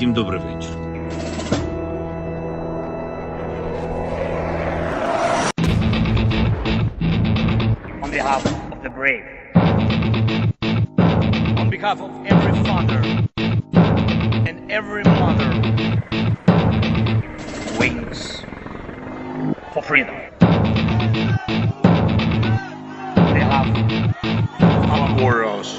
Всім добрий вечір. On behalf of the brave, on behalf of every father and every mother who waits for freedom, on behalf of our warriors,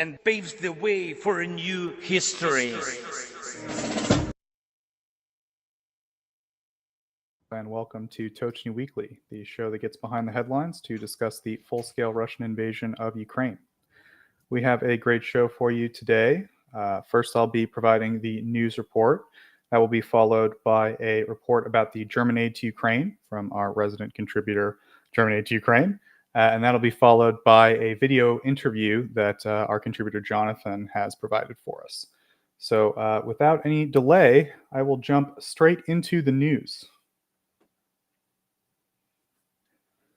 and paves the way for a new history. And welcome to Tochnyi Weekly, the show that gets behind the headlines to discuss the full-scale Russian invasion of Ukraine. We have a great show for you today. First, I'll be providing the news report. That will be followed by a report about the German aid to Ukraine from our resident contributor, German Aid to Ukraine. And that'll be followed by a video interview that our contributor Jonathan has provided for us. So without any delay, I will jump straight into the news.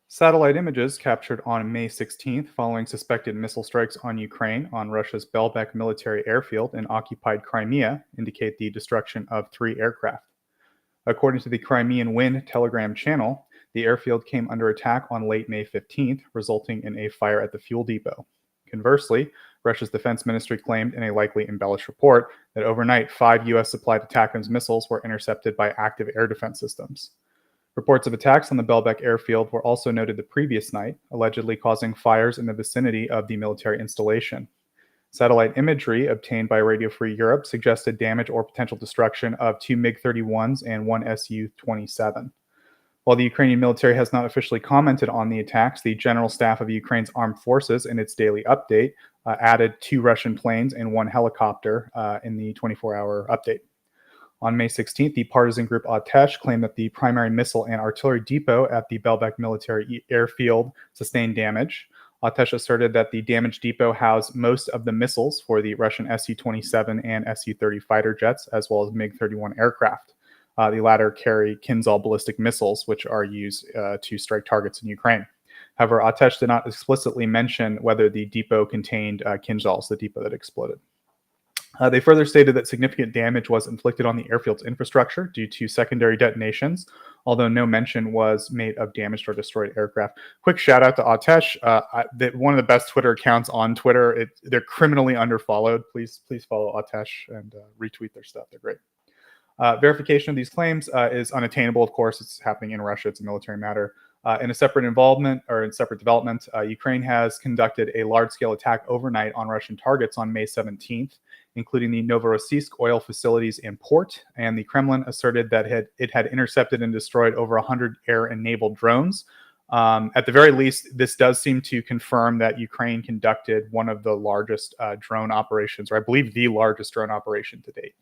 Satellite images captured on May 16th following suspected missile strikes on Ukraine on Russia's Belbek military airfield in occupied Crimea indicate the destruction of 3 aircraft. According to the Crimean Wind Telegram channel, the airfield came under attack on late May 15th, resulting in a fire at the fuel depot. Conversely, Russia's defense ministry claimed in a likely embellished report that overnight 5 U.S.-supplied ATACMS missiles were intercepted by active air defense systems. Reports of attacks on the Belbek airfield were also noted the previous night, allegedly causing fires in the vicinity of the military installation. Satellite imagery obtained by Radio Free Europe suggested damage or potential destruction of 2 MiG-31s and 1 Su-27. While the Ukrainian military has not officially commented on the attacks, the General Staff of Ukraine's Armed Forces, in its daily update, added 2 Russian planes and 1 helicopter in the 24-hour update. On May 16th, the partisan group Atesh claimed that the primary missile and artillery depot at the Belbek military airfield sustained damage. Atesh asserted that the damaged depot housed most of the missiles for the Russian Su-27 and Su-30 fighter jets, as well as MiG-31 aircraft. The latter carry Kinzhal ballistic missiles, which are used to strike targets in Ukraine. However, Atesh did not explicitly mention whether the depot contained Kinzhals, the depot that exploded. They further stated that significant damage was inflicted on the airfield's infrastructure due to secondary detonations, although no mention was made of damaged or destroyed aircraft. Quick shout out to Atesh, one of the best Twitter accounts on Twitter. They're criminally underfollowed. Please follow Atesh and retweet their stuff. They're great. Verification of these claims is unattainable. Of course, it's happening in Russia. It's a military matter. In a separate development, Ukraine has conducted a large-scale attack overnight on Russian targets on May 17th, including the Novorossiysk oil facilities and port, and the Kremlin asserted that it had intercepted and destroyed over 100 air and naval drones. At the very least, this does seem to confirm that Ukraine conducted one of the largest drone operations, or I believe the largest drone operation to date.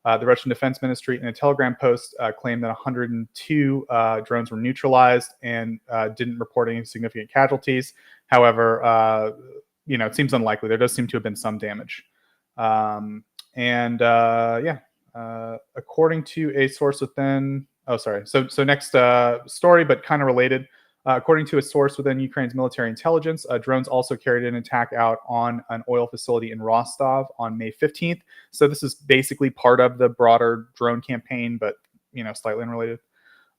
The Russian Defense Ministry in a Telegram post claimed that 102 drones were neutralized and didn't report any significant casualties. However, it seems unlikely. There does seem to have been some damage. According to a source within... So next story, but kind of related. According to a source within Ukraine's military intelligence, drones also carried an attack out on an oil facility in Rostov on May 15th. So this is basically part of the broader drone campaign, but slightly unrelated.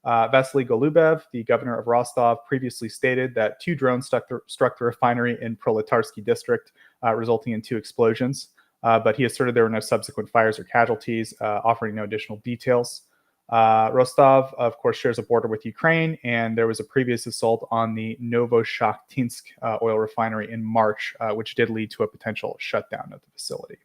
Vasily Golubev, the governor of Rostov, previously stated that 2 drones struck the refinery in Proletarsky district, resulting in 2 explosions. But he asserted there were no subsequent fires or casualties, offering no additional details. Rostov, of course, shares a border with Ukraine, and there was a previous assault on the Novoshakhtinsk oil refinery in March, which did lead to a potential shutdown of the facility.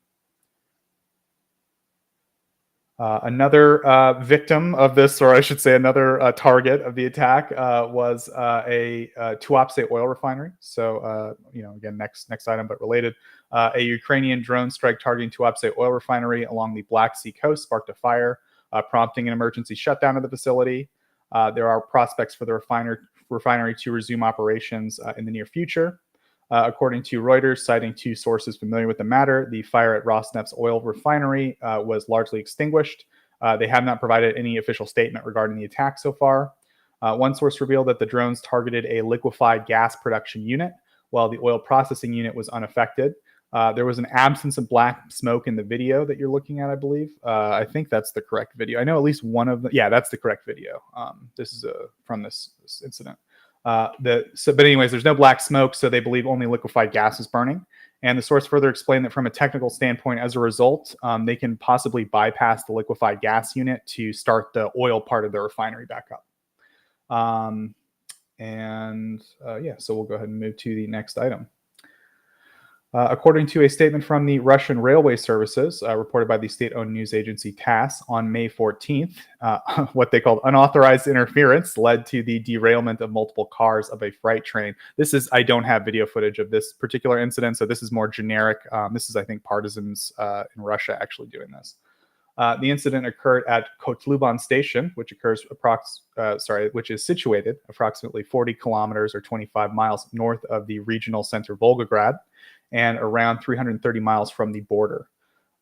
Another victim of this, or I should say another target of the attack, was a Tuapse oil refinery. So, again, next item, but related. A Ukrainian drone strike targeting Tuapse oil refinery along the Black Sea coast sparked a fire, prompting an emergency shutdown of the facility. There are prospects for the refinery to resume operations in the near future. According to Reuters, citing 2 sources familiar with the matter, the fire at Rosneft's oil refinery was largely extinguished. They have not provided any official statement regarding the attack so far. One source revealed that the drones targeted a liquefied gas production unit, while the oil processing unit was unaffected. There was an absence of black smoke in the video that you're looking at, I believe. I think that's the correct video. I know at least one of them. Yeah, that's the correct video. This is from this incident. But anyways, there's no black smoke, so they believe only liquefied gas is burning. And the source further explained that from a technical standpoint, as a result, they can possibly bypass the liquefied gas unit to start the oil part of the refinery back up. Yeah, so we'll go ahead and move to the next item. According to a statement from the Russian railway services, reported by the state-owned news agency TASS on May 14th, what they called unauthorized interference led to the derailment of multiple cars of a freight train. I don't have video footage of this particular incident, so this is more generic. This is, I think, partisans in Russia actually doing this. The incident occurred at Kotlubin station, which is situated approximately 40 kilometers or 25 miles north of the regional center Volgograd, and around 330 miles from the border.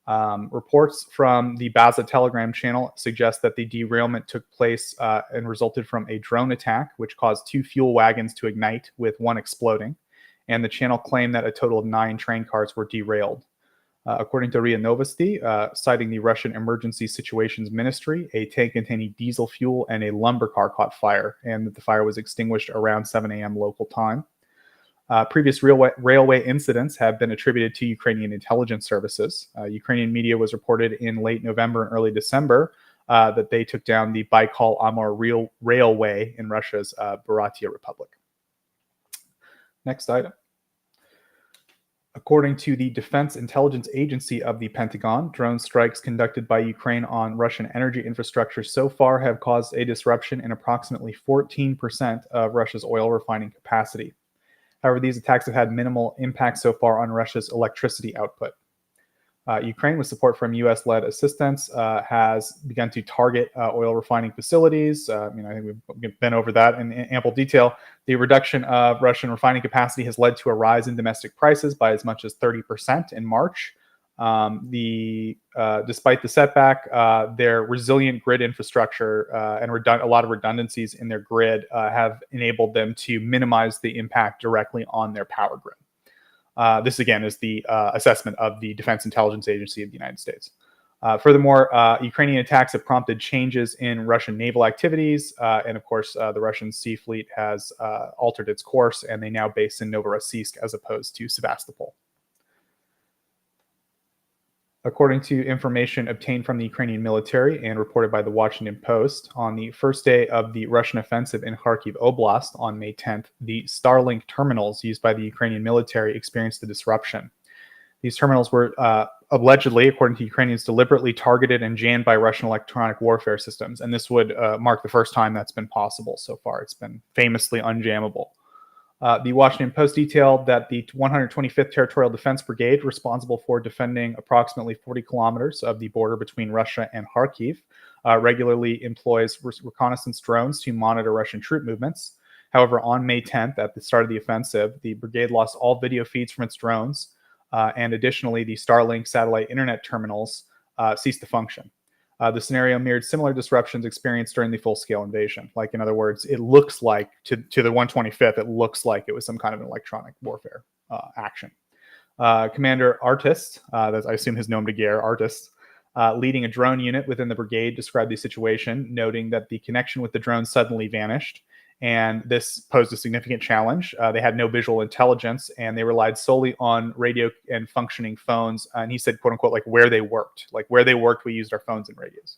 Reports from the Baza Telegram channel suggest that the derailment took place and resulted from a drone attack, which caused 2 fuel wagons to ignite, with one exploding. And the channel claimed that a total of 9 train cars were derailed. According to RIA Novosti, citing the Russian Emergency Situations Ministry, a tank containing diesel fuel and a lumber car caught fire, and that the fire was extinguished around 7 a.m. local time. Previous railway incidents have been attributed to Ukrainian intelligence services. Ukrainian media was reported in late November and early December that they took down the Baikal-Amur Railway in Russia's Buryatia Republic. Next item. According to the Defense Intelligence Agency of the Pentagon, drone strikes conducted by Ukraine on Russian energy infrastructure so far have caused a disruption in approximately 14% of Russia's oil refining capacity. However, these attacks have had minimal impact so far on Russia's electricity output. Ukraine, with support from U.S.-led assistance, has begun to target oil refining facilities. I think we've been over that in ample detail. The reduction of Russian refining capacity has led to a rise in domestic prices by as much as 30% in March. Despite the setback, their resilient grid infrastructure and a lot of redundancies in their grid have enabled them to minimize the impact directly on their power grid. This, again, is the assessment of the Defense Intelligence Agency of the United States. Furthermore, Ukrainian attacks have prompted changes in Russian naval activities. And of course, the Russian Sea Fleet has altered its course, and they now base in Novorossiysk as opposed to Sevastopol. According to information obtained from the Ukrainian military and reported by the Washington Post, on the first day of the Russian offensive in Kharkiv Oblast on May 10th, the Starlink terminals used by the Ukrainian military experienced a disruption. These terminals were allegedly, according to Ukrainians, deliberately targeted and jammed by Russian electronic warfare systems, and this would mark the first time that's been possible so far. It's been famously unjammable. The Washington Post detailed that the 125th Territorial Defense Brigade, responsible for defending approximately 40 kilometers of the border between Russia and Kharkiv, regularly employs reconnaissance drones to monitor Russian troop movements. However, on May 10th, at the start of the offensive, the brigade lost all video feeds from its drones, and additionally, the Starlink satellite internet terminals ceased to function. The scenario mirrored similar disruptions experienced during the full-scale invasion. Like, in other words, it looks like, to the 125th, it looks like it was some kind of an electronic warfare action. Commander Artist, that's, I assume his nom de guerre, Artist, leading a drone unit within the brigade, described the situation, noting that the connection with the drone suddenly vanished, and this posed a significant challenge. They had no visual intelligence, and they relied solely on radio and functioning phones. And he said, quote unquote, like where they worked. Like where they worked, we used our phones and radios.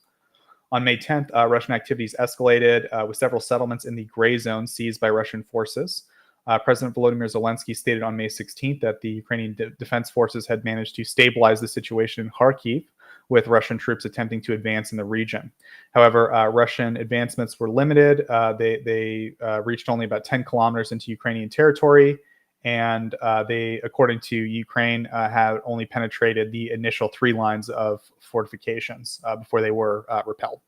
On May 10th, Russian activities escalated with several settlements in the gray zone seized by Russian forces. President Volodymyr Zelensky stated on May 16th that the Ukrainian defense forces had managed to stabilize the situation in Kharkiv, with Russian troops attempting to advance in the region. However, Russian advancements were limited. They reached only about 10 kilometers into Ukrainian territory, and they, according to Ukraine, had only penetrated the initial 3 lines of fortifications before they were repelled.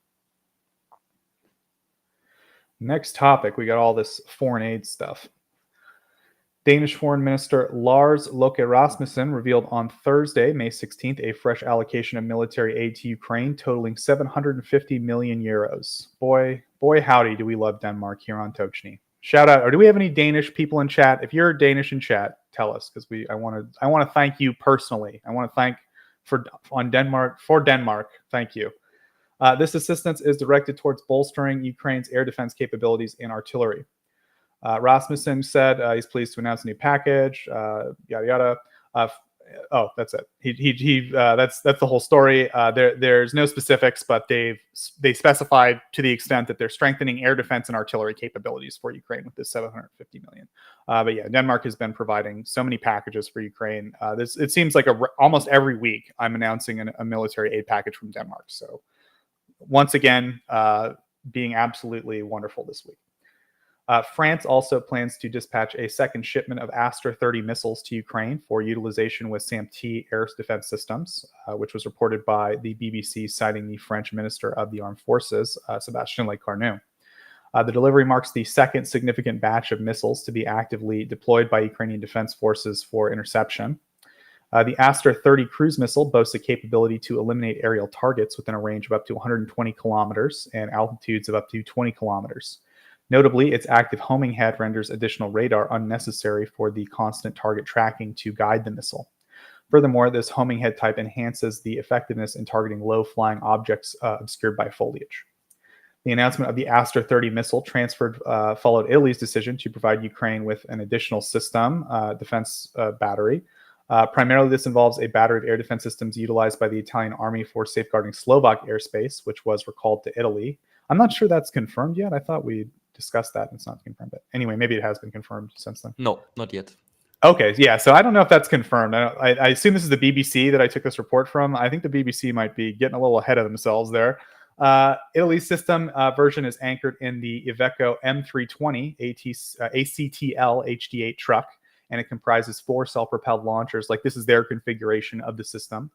Next topic, we got all this foreign aid stuff. Danish Foreign Minister Lars Løkke Rasmussen revealed on Thursday, May 16th, a fresh allocation of military aid to Ukraine totaling 750 million euros. Boy, howdy, do we love Denmark here on Tochnyi. Shout out, or do we have any Danish people in chat? If you're Danish in chat, tell us, because I want to thank you personally. I want to thank for Denmark. Thank you. This assistance is directed towards bolstering Ukraine's air defense capabilities and artillery. Rasmussen said he's pleased to announce a new package. Yada yada. Oh, that's it. That's the whole story. There's no specifics, but they specified to the extent that they're strengthening air defense and artillery capabilities for Ukraine with this 750 million. But yeah, Denmark has been providing so many packages for Ukraine. It seems like almost every week I'm announcing a military aid package from Denmark. So once again, being absolutely wonderful this week. France also plans to dispatch a second shipment of Astra 30 missiles to Ukraine for utilization with SAMP-T air defense systems, which was reported by the BBC, citing the French Minister of the Armed Forces, Sébastien Lecornu. The delivery marks the second significant batch of missiles to be actively deployed by Ukrainian defense forces for interception. The Astra 30 cruise missile boasts a capability to eliminate aerial targets within a range of up to 120 kilometers and altitudes of up to 20 kilometers. Notably, its active homing head renders additional radar unnecessary for the constant target tracking to guide the missile. Furthermore, this homing head type enhances the effectiveness in targeting low-flying objects obscured by foliage. The announcement of the Astra 30 missile transferred followed Italy's decision to provide Ukraine with an additional system, defense battery. Primarily, this involves a battery of air defense systems utilized by the Italian army for safeguarding Slovak airspace, which was recalled to Italy. I'm not sure that's confirmed yet. I thought we discussed that and it's not confirmed. But anyway, maybe it has been confirmed since then. No, not yet. Okay, yeah. So I don't know if that's confirmed. I assume this is the BBC that I took this report from. I think the BBC might be getting a little ahead of themselves there. Italy's system version is anchored in the Iveco M320 ACTL HD8 truck, and it comprises 4 self-propelled launchers. Like, this is their configuration of the system.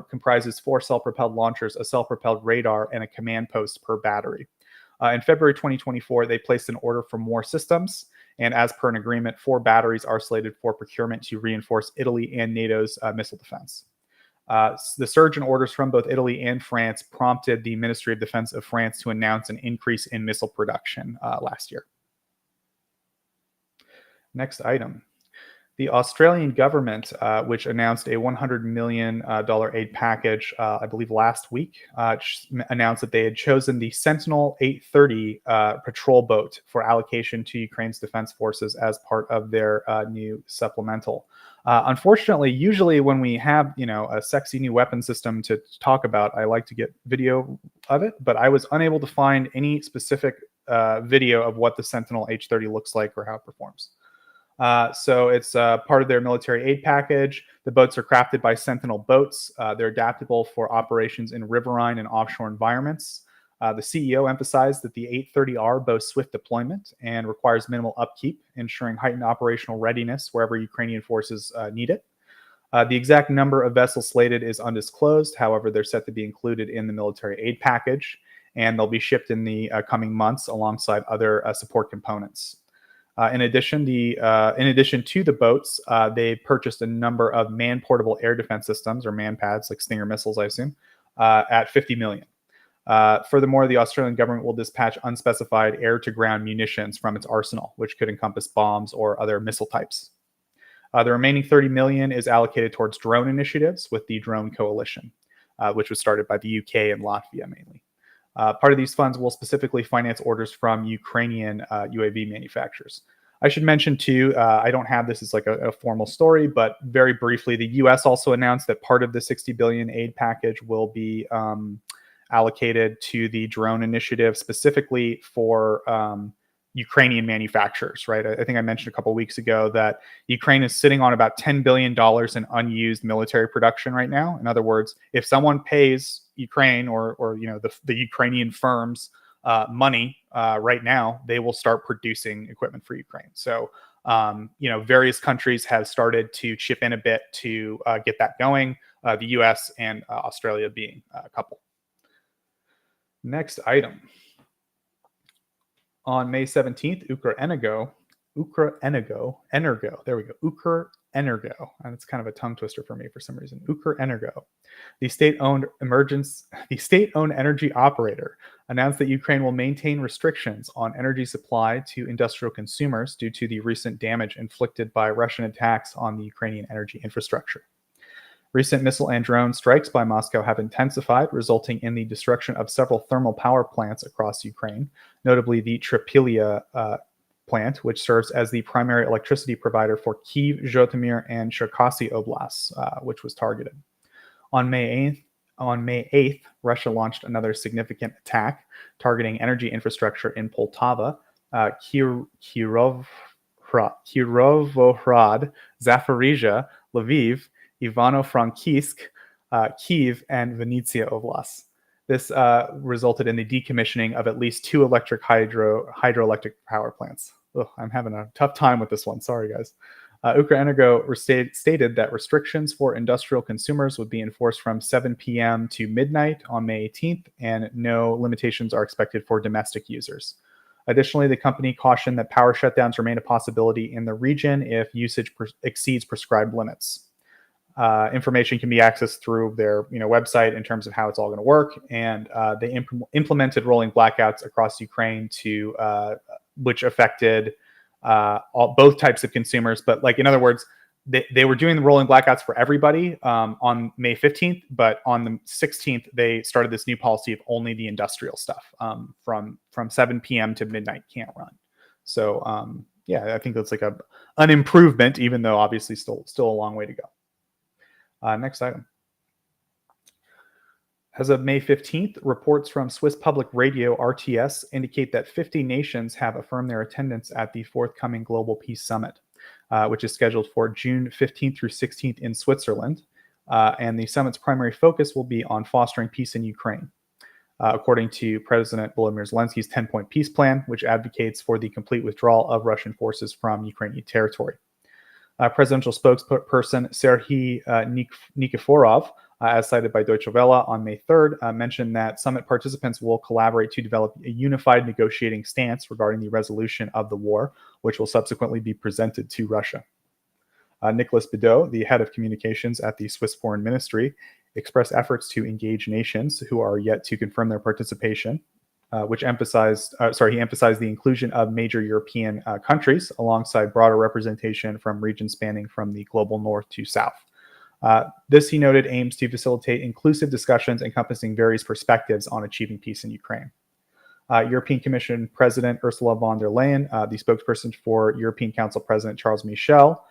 Comprises 4 self-propelled launchers, a self-propelled radar, and a command post per battery. In February 2024, they placed an order for more systems, and as per an agreement, 4 batteries are slated for procurement to reinforce Italy and NATO's missile defense. The surge in orders from both Italy and France prompted the Ministry of Defense of France to announce an increase in missile production last year. Next item. The Australian government, which announced a $100 million aid package, I believe last week, announced that they had chosen the Sentinel 830 patrol boat for allocation to Ukraine's defense forces as part of their new supplemental. Unfortunately, usually when we have, a sexy new weapon system to talk about, I like to get video of it, but I was unable to find any specific video of what the Sentinel H30 looks like or how it performs. So it's part of their military aid package. The boats are crafted by Sentinel Boats. They're adaptable for operations in riverine and offshore environments. The CEO emphasized that the 830R boasts swift deployment and requires minimal upkeep, ensuring heightened operational readiness wherever Ukrainian forces need it. The exact number of vessels slated is undisclosed. However, they're set to be included in the military aid package, and they'll be shipped in the coming months alongside other support components. In addition to the boats, they purchased a number of man-portable air defense systems, or man-pads, like Stinger missiles, I assume, at $50 million. Furthermore, the Australian government will dispatch unspecified air-to-ground munitions from its arsenal, which could encompass bombs or other missile types. The remaining $30 million is allocated towards drone initiatives with the Drone Coalition, which was started by the UK and Latvia mainly. Part of these funds will specifically finance orders from Ukrainian UAV manufacturers. I should mention too, I don't have this as like a formal story, but very briefly, the U.S. also announced that part of the $60 billion aid package will be allocated to the drone initiative, specifically for Ukrainian manufacturers, right? I think I mentioned a couple of weeks ago that Ukraine is sitting on about $10 billion in unused military production right now. In other words, if someone pays Ukraine or the Ukrainian firms money right now, they will start producing equipment for Ukraine. So, various countries have started to chip in a bit to get that going, the US and Australia being a couple. Next item. On May 17th, Ukrenergo Energo. There we go. Ukrenergo. And it's kind of a tongue twister for me for some reason. Ukrenergo. The state-owned energy operator announced that Ukraine will maintain restrictions on energy supply to industrial consumers due to the recent damage inflicted by Russian attacks on the Ukrainian energy infrastructure. Recent missile and drone strikes by Moscow have intensified, resulting in the destruction of several thermal power plants across Ukraine, notably the Trypillia plant, which serves as the primary electricity provider for Kyiv, Zhytomyr, and Cherkasy Oblasts, which was targeted. On May 8th, Russia launched another significant attack targeting energy infrastructure in Poltava, Kirovohrad, Zaporizhia, Lviv, Ivano-Frankivsk, Kyiv, and Vinnytsia Oblasts. This resulted in the decommissioning of at least 2 hydroelectric power plants. Ugh, I'm having a tough time with this one. Sorry, guys. Ukrenergo stated that restrictions for industrial consumers would be enforced from 7 p.m. to midnight on May 18th, and no limitations are expected for domestic users. Additionally, the company cautioned that power shutdowns remain a possibility in the region if usage exceeds prescribed limits. Information can be accessed through their website in terms of how it's all going to work, and they implemented rolling blackouts across Ukraine which affected both types of consumers. But in other words, they were doing the rolling blackouts for everybody on May 15th, but on the 16th they started this new policy of only the industrial stuff from 7 p.m. to midnight can't run. So I think that's like an improvement, even though obviously still a long way to go. Next item. As of May 15th, reports from Swiss Public Radio, RTS, indicate that 50 nations have affirmed their attendance at the forthcoming Global Peace Summit, which is scheduled for June 15th through 16th in Switzerland. And the summit's primary focus will be on fostering peace in Ukraine, according to President Volodymyr Zelensky's 10-point peace plan, which advocates for the complete withdrawal of Russian forces from Ukrainian territory. Presidential spokesperson Serhiy Nikiforov, as cited by Deutsche Welle on May 3rd, mentioned that summit participants will collaborate to develop a unified negotiating stance regarding the resolution of the war, which will subsequently be presented to Russia. Nicolas Bedeau, the head of communications at the Swiss Foreign Ministry, expressed efforts to engage nations who are yet to confirm their participation, he emphasized the inclusion of major European countries alongside broader representation from regions spanning from the global north to south. This, he noted, aims to facilitate inclusive discussions encompassing various perspectives on achieving peace in Ukraine. European Commission President Ursula von der Leyen, the spokesperson for European Council President Charles Michel,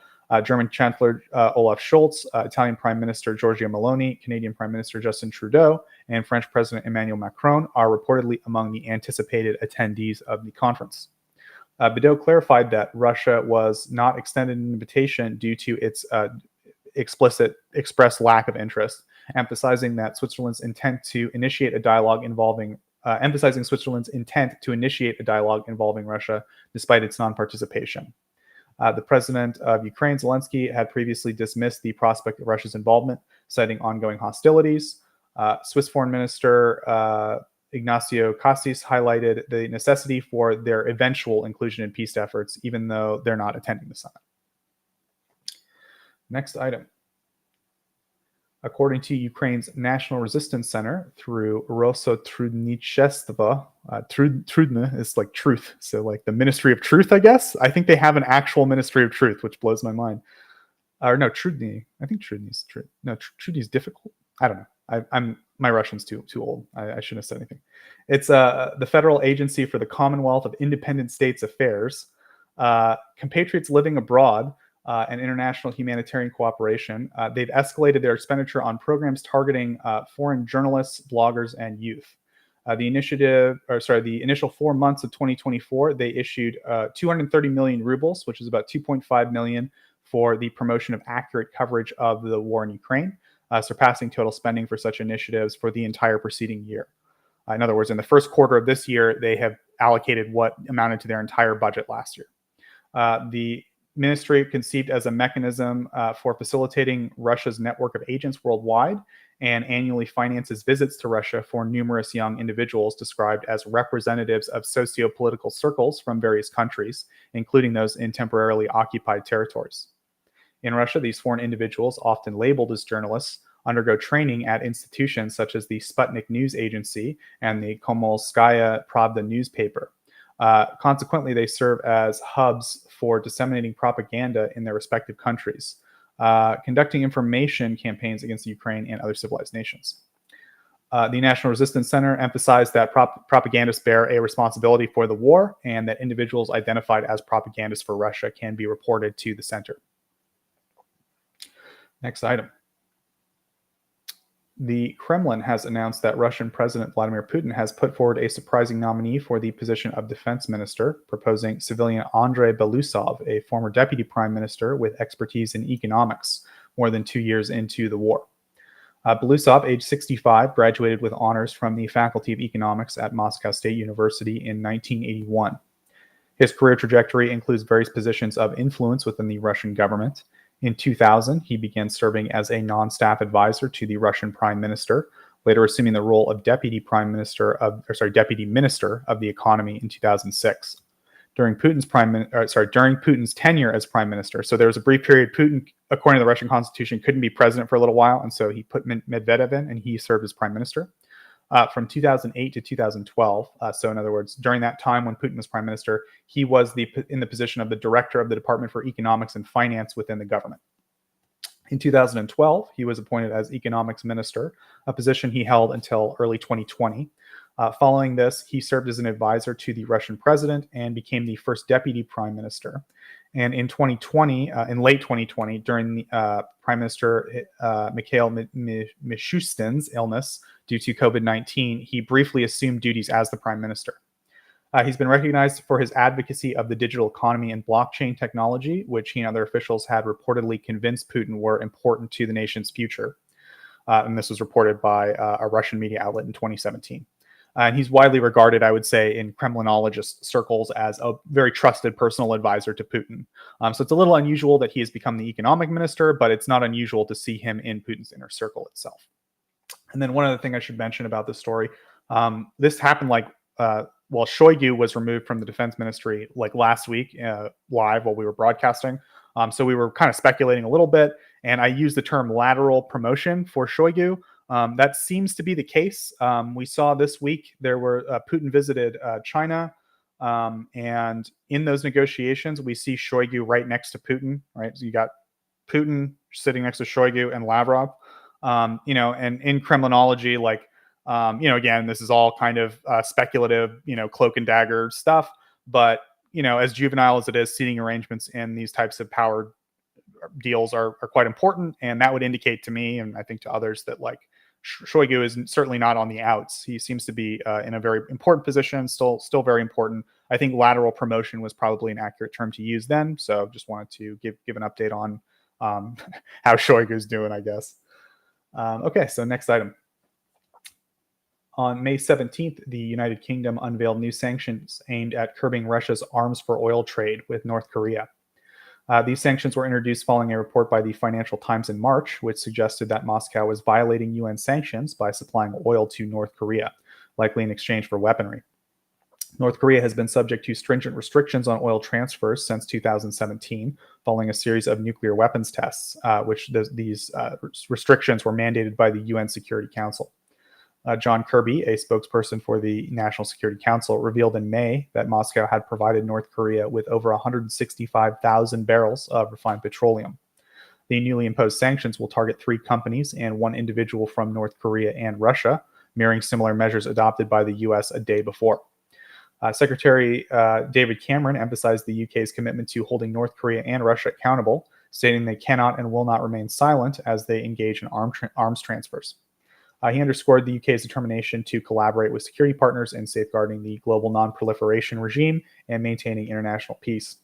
German Chancellor Olaf Scholz, Italian Prime Minister Giorgia Meloni, Canadian Prime Minister Justin Trudeau, and French President Emmanuel Macron are reportedly among the anticipated attendees of the conference. Bedeau clarified that Russia was not extended an invitation due to its expressed lack of interest, emphasizing Switzerland's intent to initiate a dialogue involving Russia despite its non-participation. The president of Ukraine, Zelensky, had previously dismissed the prospect of Russia's involvement, citing ongoing hostilities. Swiss Foreign Minister Ignacio Cassis highlighted the necessity for their eventual inclusion in peace efforts, even though they're not attending the summit. Next item. According to Ukraine's National Resistance Center, through Rosotrudnichestvo, Trudne is like truth, so like the Ministry of Truth, I guess. I think they have an actual Ministry of Truth, which blows my mind. Or no, Trudny. I think Trudny's truth. No, Trudny's difficult. I don't know. My Russian's too old. I shouldn't have said anything. It's the Federal Agency for the Commonwealth of Independent States Affairs. Compatriots living abroad and international humanitarian cooperation. They've escalated their expenditure on programs targeting foreign journalists, bloggers, and youth. The initial 4 months of 2024, they issued 230 million rubles, which is about 2.5 million, for the promotion of accurate coverage of the war in Ukraine, surpassing total spending for such initiatives for the entire preceding year. In other words, in the first quarter of this year, they have allocated what amounted to their entire budget last year. The ministry conceived as a mechanism for facilitating Russia's network of agents worldwide and annually finances visits to Russia for numerous young individuals described as representatives of socio-political circles from various countries, including those in temporarily occupied territories. In Russia, these foreign individuals, often labeled as journalists, undergo training at institutions such as the Sputnik News Agency and the Komolskaya Pravda newspaper. Consequently, they serve as hubs for disseminating propaganda in their respective countries, conducting information campaigns against Ukraine and other civilized nations. The National Resistance Center emphasized that propagandists bear a responsibility for the war and that individuals identified as propagandists for Russia can be reported to the center. Next item. The Kremlin has announced that Russian President Vladimir Putin has put forward a surprising nominee for the position of defense minister, proposing civilian Andrei Belousov, a former deputy prime minister with expertise in economics, more than 2 years into the war. Belousov, age 65, graduated with honors from the Faculty of Economics at Moscow State University in 1981. His career trajectory includes various positions of influence within the Russian government. In 2000, he began serving as a non-staff advisor to the Russian Prime Minister, later assuming the role of Deputy Minister of the Economy in 2006. During Putin's tenure as Prime Minister, so there was a brief period. Putin, according to the Russian Constitution, couldn't be president for a little while, and so he put Medvedev in, and he served as Prime Minister. From 2008 to 2012, so in other words, during that time when Putin was prime minister, he was in the position of the director of the Department for Economics and Finance within the government. In 2012, he was appointed as economics minister, a position he held until early 2020. Following this, he served as an advisor to the Russian president and became the first deputy prime minister. And in 2020, in late 2020, during the Prime Minister Mikhail Mishustin's illness due to COVID-19, he briefly assumed duties as the prime minister. He's been recognized for his advocacy of the digital economy and blockchain technology, which he and other officials had reportedly convinced Putin were important to the nation's future. And this was reported by a Russian media outlet in 2017. And he's widely regarded, I would say, in Kremlinologist circles as a very trusted personal advisor to Putin. So it's a little unusual that he has become the economic minister, but it's not unusual to see him in Putin's inner circle itself. And then one other thing I should mention about this story, this happened Shoigu was removed from the defense ministry like last week live while we were broadcasting. So we were kind of speculating a little bit, and I used the term lateral promotion for Shoigu. That seems to be the case. We saw this week Putin visited China, and in those negotiations, we see Shoigu right next to Putin. Right, so you got Putin sitting next to Shoigu and Lavrov. And in Kremlinology, again, this is all kind of speculative, cloak and dagger stuff. But as juvenile as it is, seating arrangements in these types of power deals are quite important, and that would indicate to me, and I think to others, that Shoigu is certainly not on the outs. He seems to be in a very important position, still very important. I think lateral promotion was probably an accurate term to use then. So just wanted to give an update on how Shoigu's doing, I guess. Okay, so next item. On May 17th, the United Kingdom unveiled new sanctions aimed at curbing Russia's arms for oil trade with North Korea. These sanctions were introduced following a report by the Financial Times in March, which suggested that Moscow was violating UN sanctions by supplying oil to North Korea, likely in exchange for weaponry. North Korea has been subject to stringent restrictions on oil transfers since 2017, following a series of nuclear weapons tests, these restrictions were mandated by the UN Security Council. John Kirby, a spokesperson for the National Security Council, revealed in May that Moscow had provided North Korea with over 165,000 barrels of refined petroleum. The newly imposed sanctions will target 3 companies and 1 individual from North Korea and Russia, mirroring similar measures adopted by the U.S. a day before. Secretary David Cameron emphasized the UK's commitment to holding North Korea and Russia accountable, stating they cannot and will not remain silent as they engage in arms transfers. He underscored the UK's determination to collaborate with security partners in safeguarding the global non-proliferation regime and maintaining international peace.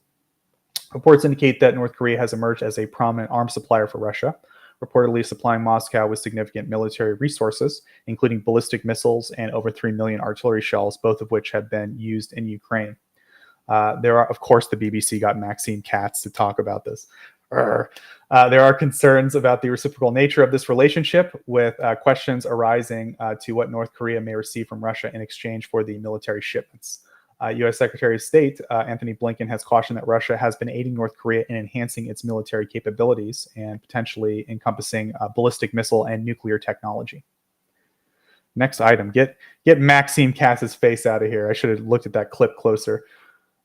Reports indicate that North Korea has emerged as a prominent arms supplier for Russia, reportedly supplying Moscow with significant military resources, including ballistic missiles and over 3 million artillery shells, both of which have been used in Ukraine. Of course, the BBC got Maxine Katz to talk about this. There are concerns about the reciprocal nature of this relationship, with questions arising to what North Korea may receive from Russia in exchange for the military shipments. U.S. Secretary of State Anthony Blinken has cautioned that Russia has been aiding North Korea in enhancing its military capabilities and potentially encompassing ballistic missile and nuclear technology. Next item, get Maxime Cass's face out of here. I should have looked at that clip closer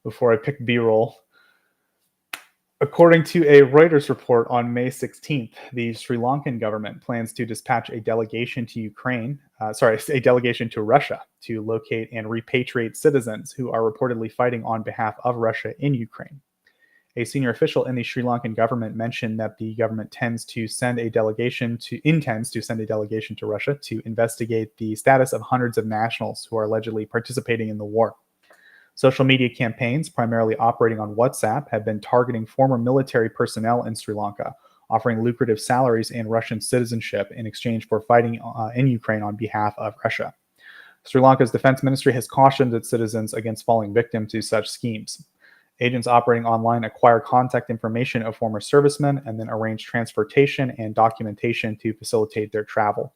before I picked B-roll. According to a Reuters report on May 16th, the Sri Lankan government plans to dispatch a delegation to a delegation to Russia to locate and repatriate citizens who are reportedly fighting on behalf of Russia in Ukraine. A senior official in the Sri Lankan government mentioned that the government intends to send a delegation to Russia to investigate the status of hundreds of nationals who are allegedly participating in the war. Social media campaigns, primarily operating on WhatsApp, have been targeting former military personnel in Sri Lanka, offering lucrative salaries and Russian citizenship in exchange for fighting in Ukraine on behalf of Russia. Sri Lanka's defense ministry has cautioned its citizens against falling victim to such schemes. Agents operating online acquire contact information of former servicemen and then arrange transportation and documentation to facilitate their travel.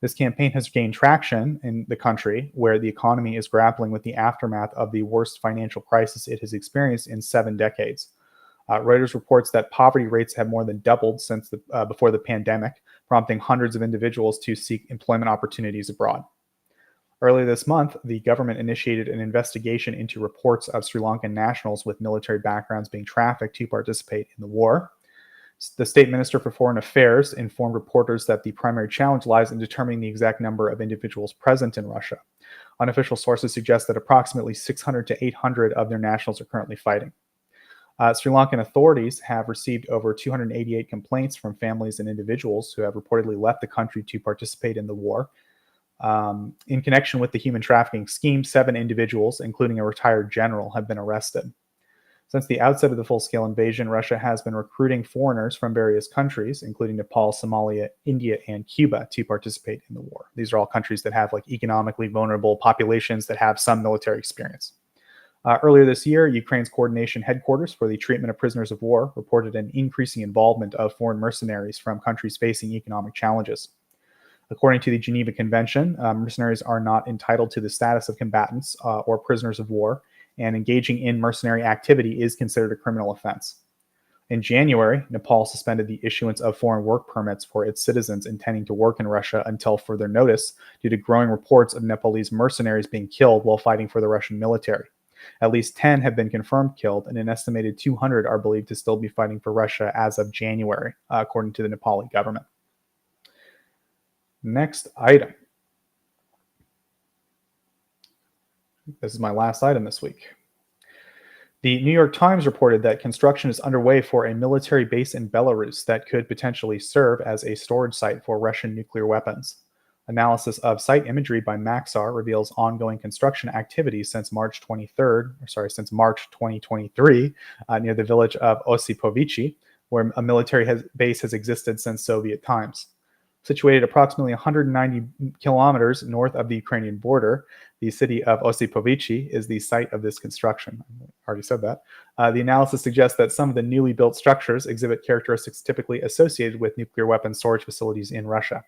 This campaign has gained traction in the country, where the economy is grappling with the aftermath of the worst financial crisis it has experienced in 7 decades. Reuters reports that poverty rates have more than doubled since before the pandemic, prompting hundreds of individuals to seek employment opportunities abroad. Earlier this month, the government initiated an investigation into reports of Sri Lankan nationals with military backgrounds being trafficked to participate in the war. The State Minister for Foreign Affairs informed reporters that the primary challenge lies in determining the exact number of individuals present in Russia. Unofficial sources suggest that approximately 600 to 800 of their nationals are currently fighting. Sri Lankan authorities have received over 288 complaints from families and individuals who have reportedly left the country to participate in the war. In connection with the human trafficking scheme, 7 individuals, including a retired general, have been arrested. Since the outset of the full-scale invasion, Russia has been recruiting foreigners from various countries, including Nepal, Somalia, India, and Cuba, to participate in the war. These are all countries that have economically vulnerable populations that have some military experience. Earlier this year, Ukraine's coordination headquarters for the treatment of prisoners of war reported an increasing involvement of foreign mercenaries from countries facing economic challenges. According to the Geneva Convention, mercenaries are not entitled to the status of combatants or prisoners of war, and engaging in mercenary activity is considered a criminal offense. In January, Nepal suspended the issuance of foreign work permits for its citizens intending to work in Russia until further notice, due to growing reports of Nepalese mercenaries being killed while fighting for the Russian military. At least 10 have been confirmed killed, and an estimated 200 are believed to still be fighting for Russia as of January, according to the Nepali government. Next item. This is my last item this week. The New York Times reported that construction is underway for a military base in Belarus that could potentially serve as a storage site for Russian nuclear weapons. Analysis of site imagery by Maxar reveals ongoing construction activity since March 2023, near the village of Osipovichi, where a military base has existed since Soviet times. Situated approximately 190 kilometers north of the Ukrainian border, the city of Osipovichi is the site of this construction. I already said that. The analysis suggests that some of the newly built structures exhibit characteristics typically associated with nuclear weapons storage facilities in Russia.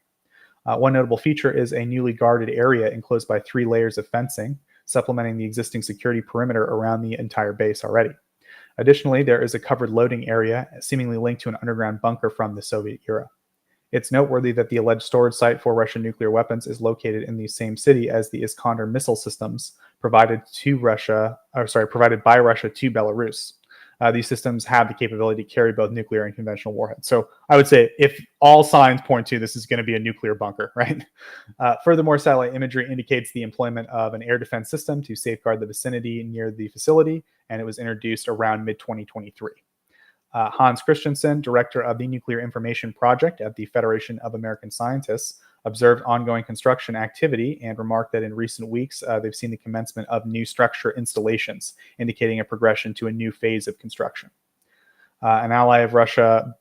One notable feature is a newly guarded area enclosed by 3 layers of fencing, supplementing the existing security perimeter around the entire base already. Additionally, there is a covered loading area seemingly linked to an underground bunker from the Soviet era. It's noteworthy that the alleged storage site for Russian nuclear weapons is located in the same city as the Iskander missile systems provided by Russia to Belarus. These systems have the capability to carry both nuclear and conventional warheads. So I would say, if all signs point to, this is going to be a nuclear bunker, right? Furthermore, satellite imagery indicates the employment of an air defense system to safeguard the vicinity near the facility, and it was introduced around mid-2023. Hans Christensen, director of the Nuclear Information Project at the Federation of American Scientists, observed ongoing construction activity and remarked that in recent weeks, they've seen the commencement of new structure installations, indicating a progression to a new phase of construction. As an ally of Russia,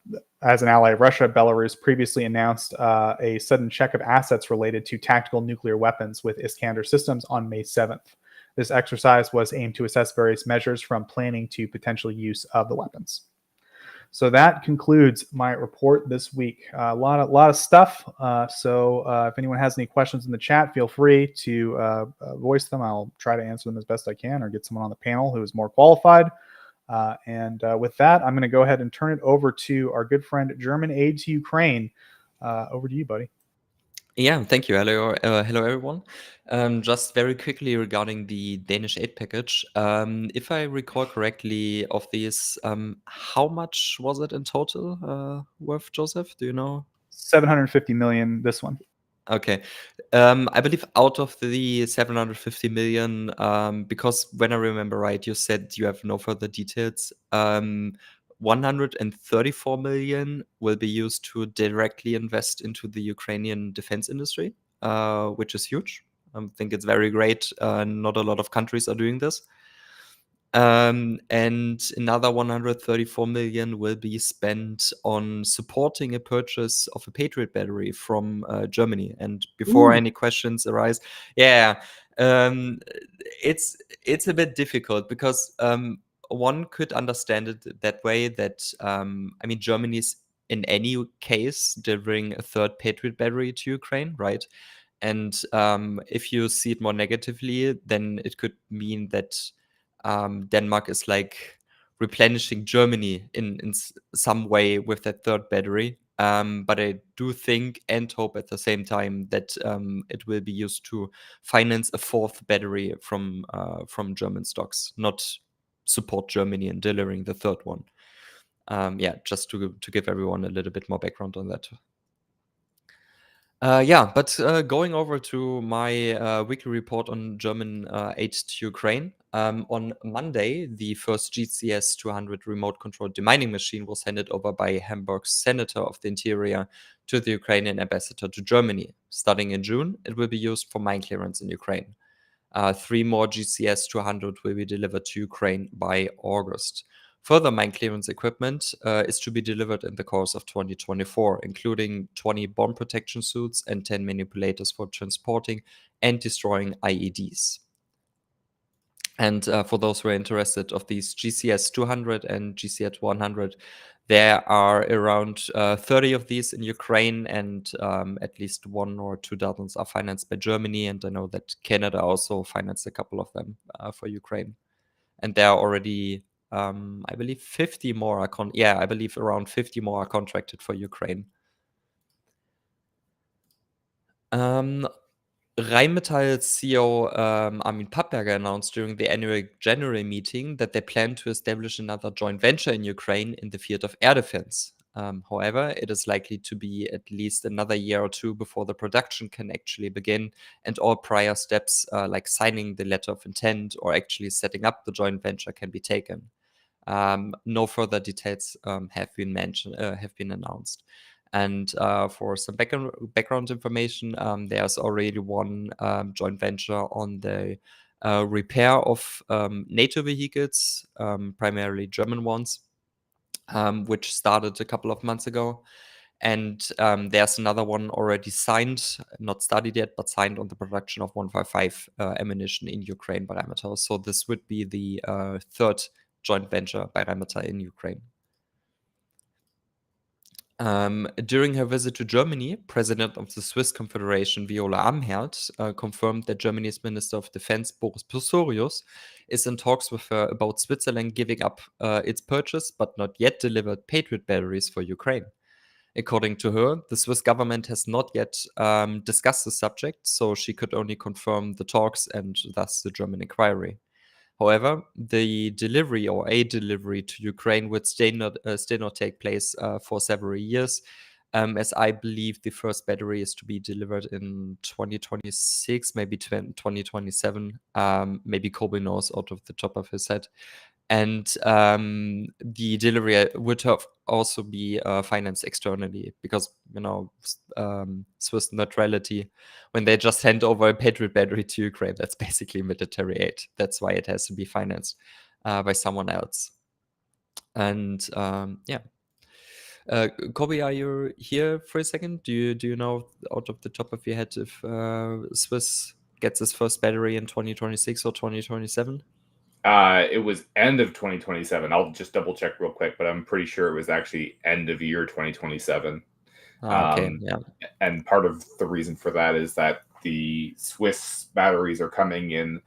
Belarus previously announced a sudden check of assets related to tactical nuclear weapons with Iskander systems on May 7th. This exercise was aimed to assess various measures from planning to potential use of the weapons. So that concludes my report this week. A lot of stuff. So if anyone has any questions in the chat, feel free to voice them. I'll try to answer them as best I can, or get someone on the panel who is more qualified. And with that, I'm going to go ahead and turn it over to our good friend German Aid to Ukraine. Over to you, buddy. Yeah, thank you. Hello, hello everyone. Just very quickly regarding the Danish aid package. If I recall correctly, of these, how much was it in total worth, Joseph? Do you know? 750 million. This one. Okay. I believe out of the 750 million, because when I remember right, you said you have no further details. 134 million will be used to directly invest into the Ukrainian defense industry, which is huge. I think it's very great. Not a lot of countries are doing this. And another 134 million will be spent on supporting a purchase of a Patriot battery from Germany. And before any questions arise, it's a bit difficult because one could understand it that way. That I mean, Germany's in any case delivering a third Patriot battery to Ukraine, right? And if you see it more negatively, then it could mean that Denmark is like replenishing Germany in some way with that third battery. But I do think and hope at the same time that it will be used to finance a fourth battery from German stocks, not support Germany in delivering the third one. Just to give everyone a little bit more background on that. Going over to my weekly report on German aid to Ukraine. On Monday, the first GCS 200 remote controlled demining machine was handed over by Hamburg's Senator of the Interior to the Ukrainian ambassador to Germany. Starting in June, it will be used for mine clearance in Ukraine. 3 more GCS 200 will be delivered to Ukraine by August. Further mine clearance equipment is to be delivered in the course of 2024, including 20 bomb protection suits and 10 manipulators for transporting and destroying IEDs. And for those who are interested of these GCS 200 and GCS 100, there are around 30 of these in Ukraine, and at least 1 or 2 dozens are financed by Germany. And I know that Canada also financed a couple of them for Ukraine. And there are already, I believe, 50 more. I believe around 50 more are contracted for Ukraine. Rheinmetall CEO Armin Papperger announced during the annual January meeting that they plan to establish another joint venture in Ukraine in the field of air defense. However, it is likely to be at least another year or 2 before the production can actually begin, and all prior steps like signing the letter of intent or actually setting up the joint venture can be taken. No further details have been announced. And for some background information, there's already one joint venture on the repair of NATO vehicles, primarily German ones, which started a couple of months ago. And there's another one already signed, not studied yet, but signed on the production of 155 ammunition in Ukraine by Rheinmetall. So this would be the third joint venture by Rheinmetall in Ukraine. During her visit to Germany, President of the Swiss Confederation Viola Amherd confirmed that Germany's Minister of Defense Boris Pistorius is in talks with her about Switzerland giving up its purchase but not yet delivered Patriot batteries for Ukraine. According to her, the Swiss government has not yet discussed the subject, so she could only confirm the talks and thus the German inquiry. However, the delivery or a delivery to Ukraine would still not take place for several years, as I believe the first battery is to be delivered in 2026, maybe 2027. Maybe Colby knows out of the top of his head. And the delivery would have also be financed externally because, Swiss neutrality, when they just hand over a Patriot battery to Ukraine, that's basically military aid. That's why it has to be financed by someone else. And Kobe, are you here for a second? Do you know out of the top of your head if Swiss gets its first battery in 2026 or 2027? It was end of 2027. I'll just double check real quick, but I'm pretty sure it was actually end of year 2027. Okay, yeah. And part of the reason for that is that the Swiss batteries are coming in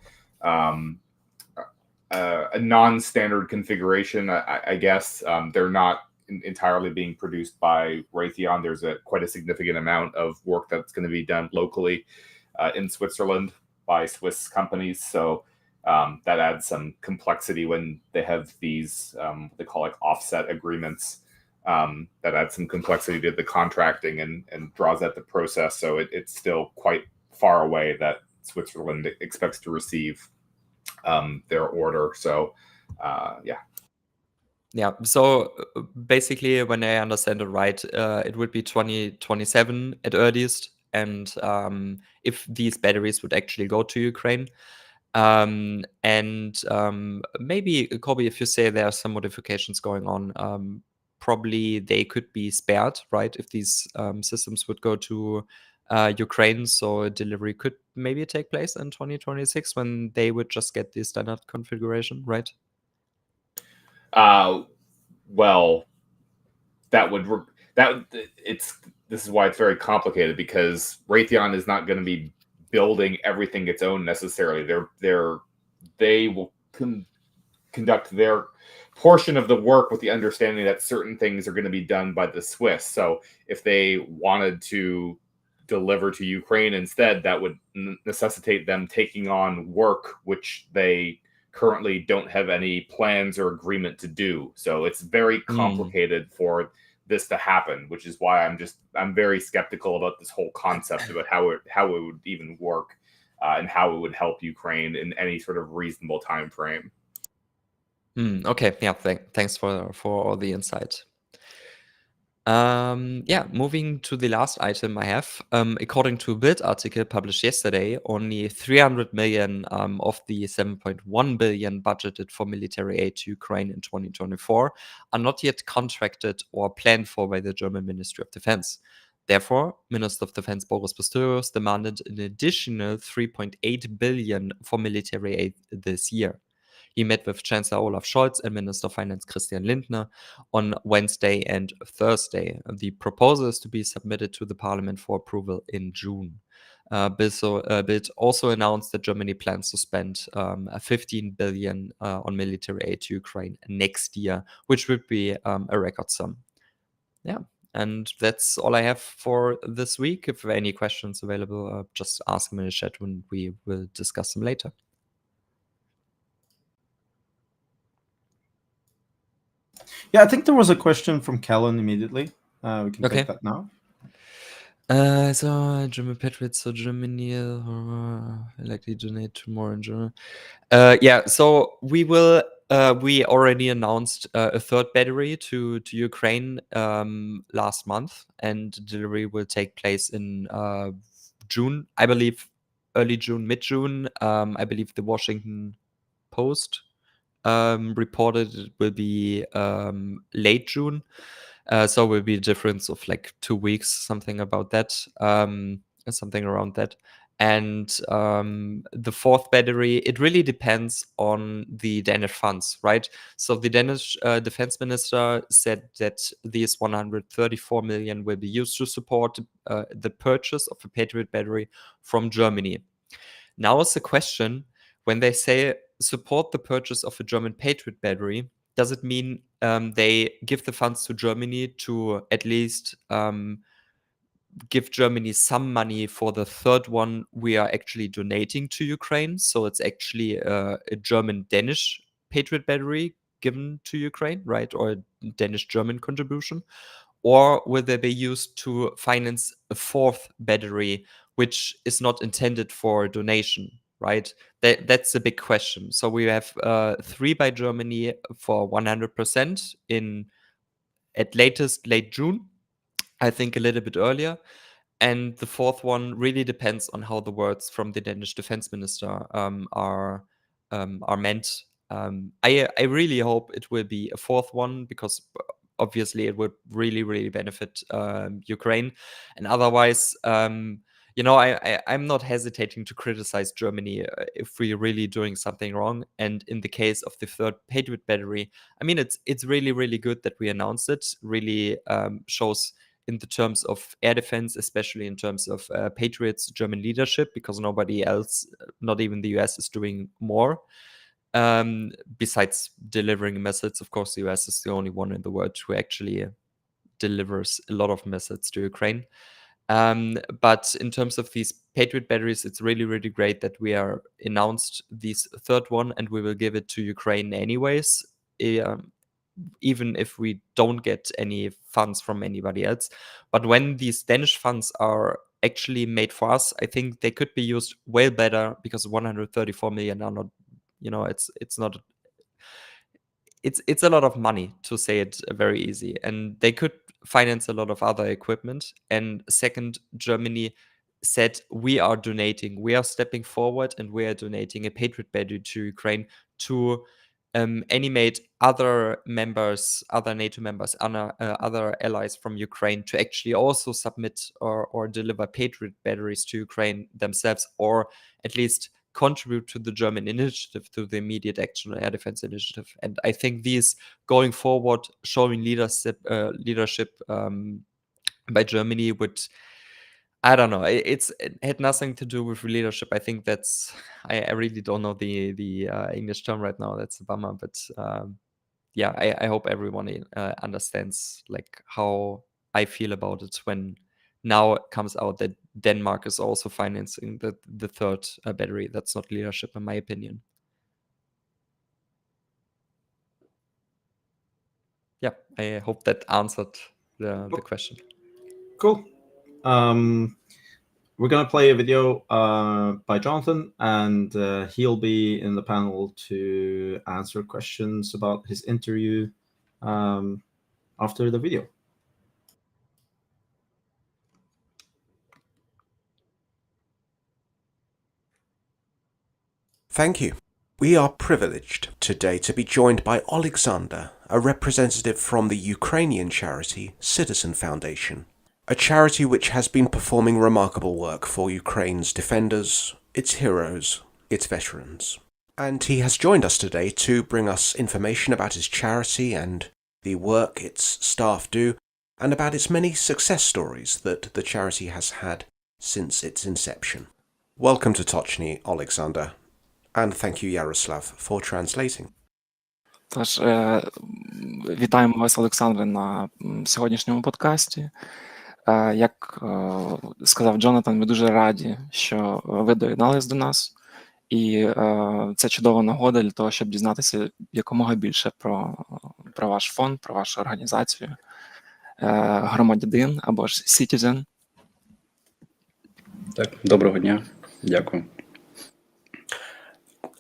a non-standard configuration, I guess. They're not entirely being produced by Raytheon. There's quite a significant amount of work that's going to be done locally in Switzerland by Swiss companies. So that adds some complexity when they have these, they call like offset agreements. That adds some complexity to the contracting and draws out the process. So it's still quite far away that Switzerland expects to receive their order. So yeah. Yeah. So basically, when I understand it right, it would be 2027 at earliest. And if these batteries would actually go to Ukraine, maybe, Colby, if you say there are some modifications going on, probably they could be spared, right? If these systems would go to Ukraine, so delivery could maybe take place in 2026 when they would just get the standard configuration, right? Well, this is why it's very complicated, because Raytheon is not going to be building everything its own necessarily. They will conduct their portion of the work with the understanding that certain things are going to be done by the Swiss. So if they wanted to deliver to Ukraine instead, that would necessitate them taking on work which they currently don't have any plans or agreement to do. So it's very complicated for this to happen, which is why I'm very skeptical about this whole concept about how it would even work and how it would help Ukraine in any sort of reasonable time frame. Okay, yeah, thanks for all the insight. Moving to the last item I have. According to a Bild article published yesterday, only 300 million of the 7.1 billion budgeted for military aid to Ukraine in 2024 are not yet contracted or planned for by the German Ministry of Defense. Therefore, Minister of Defense Boris Pistorius demanded an additional 3.8 billion for military aid this year. He met with Chancellor Olaf Scholz and Minister of Finance Christian Lindner on Wednesday and Thursday. The proposal is to be submitted to the Parliament for approval in June. Bild also announced that Germany plans to spend 15 billion on military aid to Ukraine next year, which would be a record sum. Yeah, and that's all I have for this week. If there are any questions available, just ask them in the chat when we will discuss them later. Yeah, I think there was a question from Kellen immediately. We can take that now. So German Patriots, so Germany likely donate to more in Germany. So we will. We already announced a third battery to Ukraine last month, and delivery will take place in June, I believe, early June, mid-June. I believe the Washington Post reported it will be late June. So will be a difference of like 2 weeks, something about that, something around that. And the fourth battery, it really depends on the Danish funds, right? So the Danish defense minister said that these 134 million will be used to support the purchase of a Patriot battery from Germany. Now is the question, when they say support the purchase of a German Patriot battery, does it mean they give the funds to Germany to at least give Germany some money for the third one we are actually donating to Ukraine? So it's actually a German-Danish Patriot battery given to Ukraine, right? Or a Danish-German contribution? Or will they be used to finance a fourth battery, which is not intended for donation, right? That's a big question. So we have 3 by Germany for 100% in at latest late June, I think a little bit earlier. And the fourth one really depends on how the words from the Danish defense minister are meant. I really hope it will be a fourth one, because obviously it would really, really benefit Ukraine. And otherwise, I'm not hesitating to criticize Germany if we're really doing something wrong. And in the case of the third Patriot battery, I mean, it's really, really good that we announced it. Really shows in the terms of air defense, especially in terms of Patriots, German leadership, because nobody else, not even the US, is doing more. Besides delivering missiles, of course, the US is the only one in the world who actually delivers a lot of missiles to Ukraine. But in terms of these Patriot batteries, it's really, really great that we are announced this third one, and we will give it to Ukraine anyways, even if we don't get any funds from anybody else. But when these Danish funds are actually made for us, I think they could be used way better, because 134 million are not, it's not. It's a lot of money, to say it very easy, and they could finance a lot of other equipment. And second, Germany said we are donating, we are stepping forward, and we are donating a Patriot battery to Ukraine to animate other members, other NATO members, other allies from Ukraine to actually also submit or deliver Patriot batteries to Ukraine themselves, or at least contribute to the German initiative, to the immediate action air defense initiative. And I think these going forward, showing leadership by Germany would, I don't know, it had nothing to do with leadership. I think that's, I really don't know the English term right now. That's a bummer, but yeah, I hope everyone understands like how I feel about it when now it comes out that Denmark is also financing the third battery. That's not leadership, in my opinion. Yeah, I hope that answered the question. Cool. We're going to play a video by Jonathan, and he'll be in the panel to answer questions about his interview after the video. Thank you. We are privileged today to be joined by Oleksandr, a representative from the Ukrainian charity Citizen Foundation, a charity which has been performing remarkable work for Ukraine's defenders, its heroes, its veterans. And he has joined us today to bring us information about his charity and the work its staff do, and about its many success stories that the charity has had since its inception. Welcome to Tochnyi, Oleksandr. And thank you, Yaroslav, for translating. Тож, вітаємо вас, Олександре, на сьогоднішньому подкасті. Як сказав Джонатан, ми дуже раді, що ви доєднались до нас. І це чудова нагода для того, щоб дізнатися якомога більше про ваш фонд, про вашу організацію, громадянин або ж citizen. Так, доброго дня. Дякую.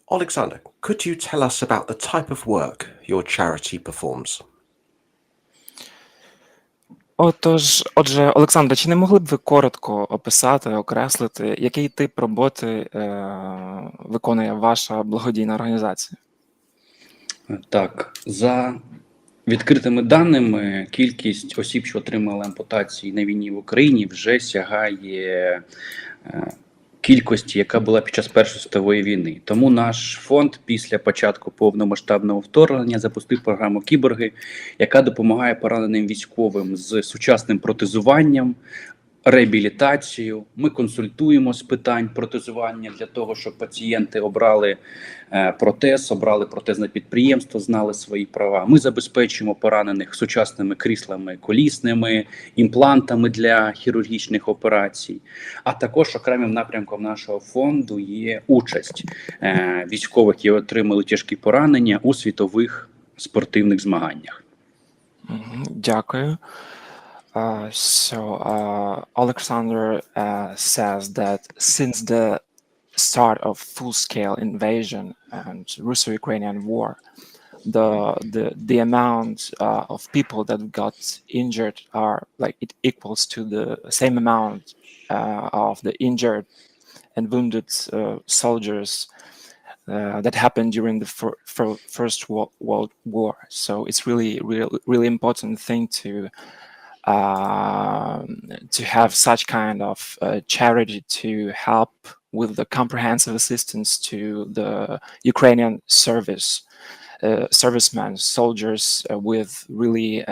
Oleksandr, could you tell us about the type of work your charity performs? Отже, Олександре, чи не могли б ви коротко описати, окреслити, який тип роботи виконує ваша благодійна організація? Так, за відкритими даними, кількість осіб, що отримали ампутації на війні в Україні, вже сягає кількості, яка була під час Першої світової війни. Тому наш фонд після початку повномасштабного вторгнення запустив програму «Кіборги», яка допомагає пораненим військовим з сучасним протезуванням, реабілітацією. Ми консультуємо з питань протезування для того, щоб пацієнти обрали протезне підприємство, знали свої права. Ми забезпечуємо поранених сучасними кріслами колісними, імплантами для хірургічних операцій. А також окремим напрямком нашого фонду є участь військових, які отримали тяжкі поранення у світових спортивних змаганнях. Дякую. Alexander says that since the start of full-scale invasion and Russo-Ukrainian war, the amount of people that got injured are like it equals to the same amount of the injured and wounded soldiers that happened during the First World War. So it's really important thing to to have such kind of charity to help with the comprehensive assistance to the Ukrainian servicemen, soldiers with really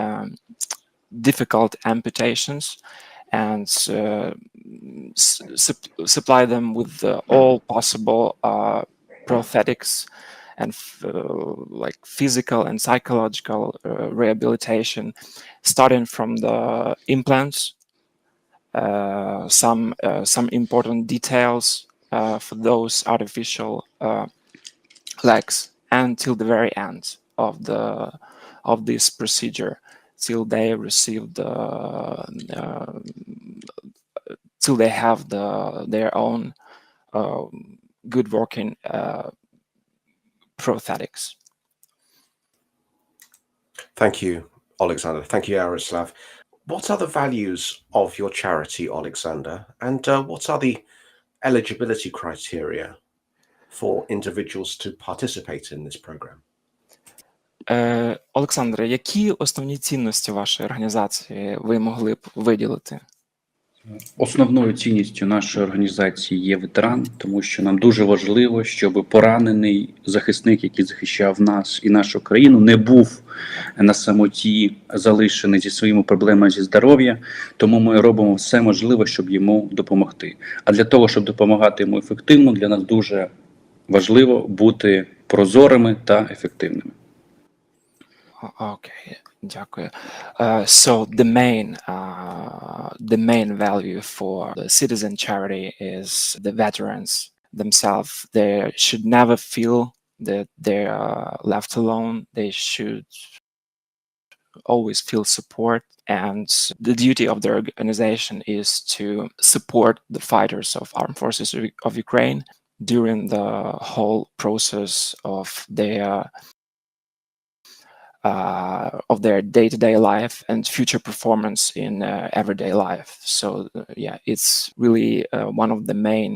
difficult amputations, and supply them with all possible prosthetics and like physical and psychological rehabilitation, starting from the implants, some important details for those artificial legs, until the very end of this procedure, till they receive till they have their own good working prosthetics. Thank you, Alexander. Thank you, Yaroslav. What are the values of your charity, Alexander? And what are the eligibility criteria for individuals to participate in this program? Олександре, які основні цінності вашої організації ви могли б виділити? Основною цінністю нашої організації є ветеран, тому що нам дуже важливо, щоб поранений захисник, який захищав нас і нашу країну, не був на самоті залишений зі своїми проблемами зі здоров'я, тому ми робимо все можливе, щоб йому допомогти. А для того, щоб допомагати йому ефективно, для нас дуже важливо бути прозорими та ефективними. Okay, дякую. So the main value for the citizen charity is the veterans themselves. They should never feel that they are left alone. They should always feel support, and the duty of the organization is to support the fighters of armed forces of Ukraine during the whole process of their day-to-day life and future performance in everyday life. So yeah, it's really one of the main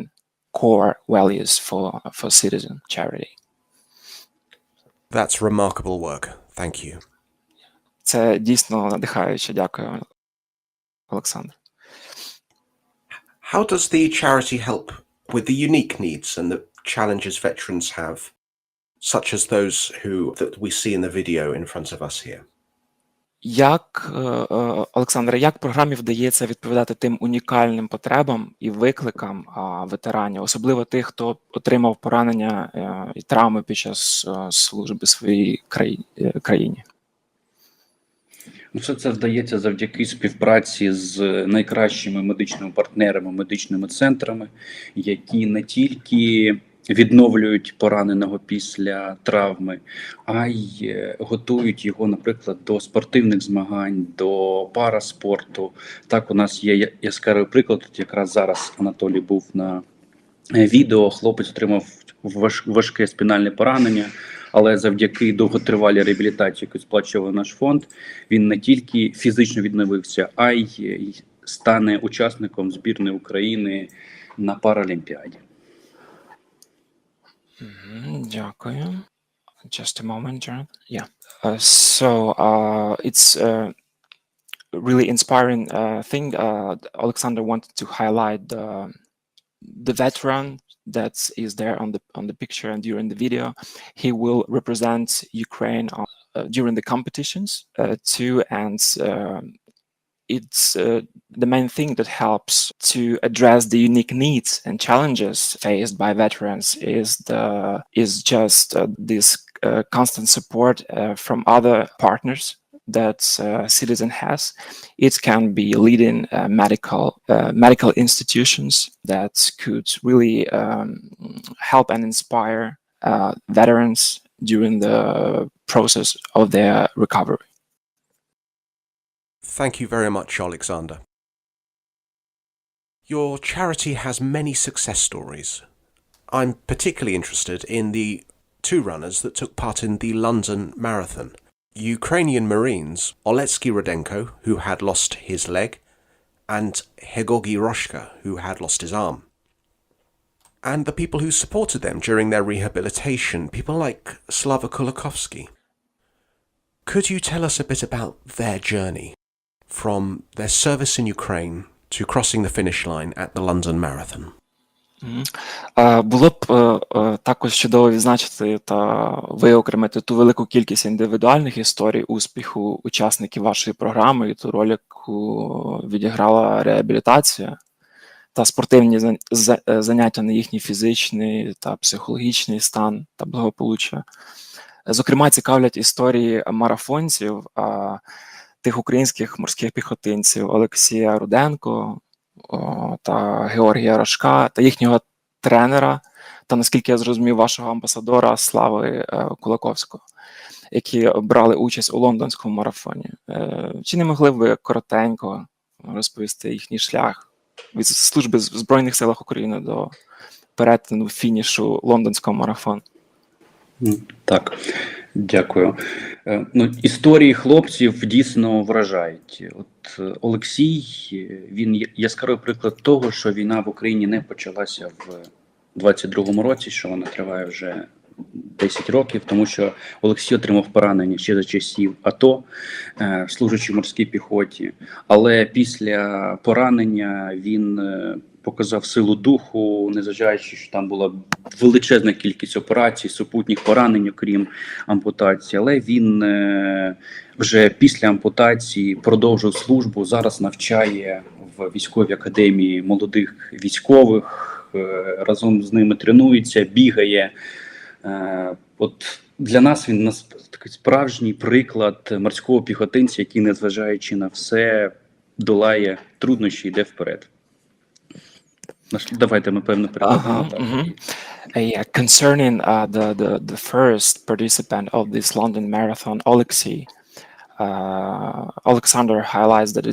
core values for citizen charity. That's remarkable work. Thank you. Це дійсно надихаюче. Дякую, Олександр. How does the charity help with the unique needs and the challenges veterans have, such as those that we see in the video in front of us here? Олександре, як програмі вдається відповідати тим унікальним потребам і викликам ветеранів, особливо тих, хто отримав поранення і травми під час служби своїй країні? Все це вдається завдяки співпраці з найкращими медичними партнерами, медичними центрами, які не тільки відновлюють пораненого після травми, а й готують його, наприклад, до спортивних змагань, до параспорту. Так, у нас є яскравий приклад, тут якраз зараз Анатолій був на відео, хлопець отримав важке спінальне поранення, але завдяки довготривалій реабілітації, яку сплачував наш фонд, він не тільки фізично відновився, а й стане учасником збірної України на Паралімпіаді. Дякую. Just a moment, Jared. Yeah. It's a really inspiring thing. Alexander wanted to highlight the veteran that is there on the picture and during the video. He will represent Ukraine during the competitions too, and it's the main thing that helps to address the unique needs and challenges faced by veterans is just this constant support from other partners that Citizen has. It can be leading medical institutions that could really help and inspire veterans during the process of their recovery. Thank you very much, Alexander. Your charity has many success stories. I'm particularly interested in the two runners that took part in the London Marathon. Ukrainian Marines, Oleksii Rudenko, who had lost his leg, and Heorhii Roshka, who had lost his arm. And the people who supported them during their rehabilitation, people like Slava Kulikovsky. Could you tell us a bit about their journey from their service in Ukraine to crossing the finish line at the London Marathon? Було б також чудово відзначити та виокремити ту велику кількість індивідуальних історій успіху учасників вашої програми і ту роль, яку відіграла реабілітація та спортивні заняття на їхній фізичний та психологічний стан та благополуччя. Зокрема, цікавлять історії марафонців, тих українських морських піхотинців Олексія Руденко та Георгія Рожка та їхнього тренера та, наскільки я зрозумів, вашого амбасадора Слави Кулаковського, які брали участь у лондонському марафоні. Чи не могли б ви коротенько розповісти їхній шлях від служби в Збройних силах України до перетину фінішу лондонського марафону? Так, дякую. Історії хлопців дійсно вражають. От Олексій, він яскравий приклад того, що війна в Україні не почалася в 22-му році, що вона триває вже 10 років, тому що Олексій отримав поранення ще за часів АТО, служачи в морській піхоті. Але після поранення він показав силу духу, незважаючи, що там була величезна кількість операцій, супутніх поранень, окрім ампутації. Але він вже після ампутації продовжив службу, зараз навчає в військовій академії молодих військових, разом з ними тренується, бігає. От для нас він такий справжній приклад морського піхотинця, який, незважаючи на все, долає труднощі, йде вперед. Давайте ми певно перекладемо. Yeah, concerning the first participant of this London Marathon, Oleksii, Alexander highlights that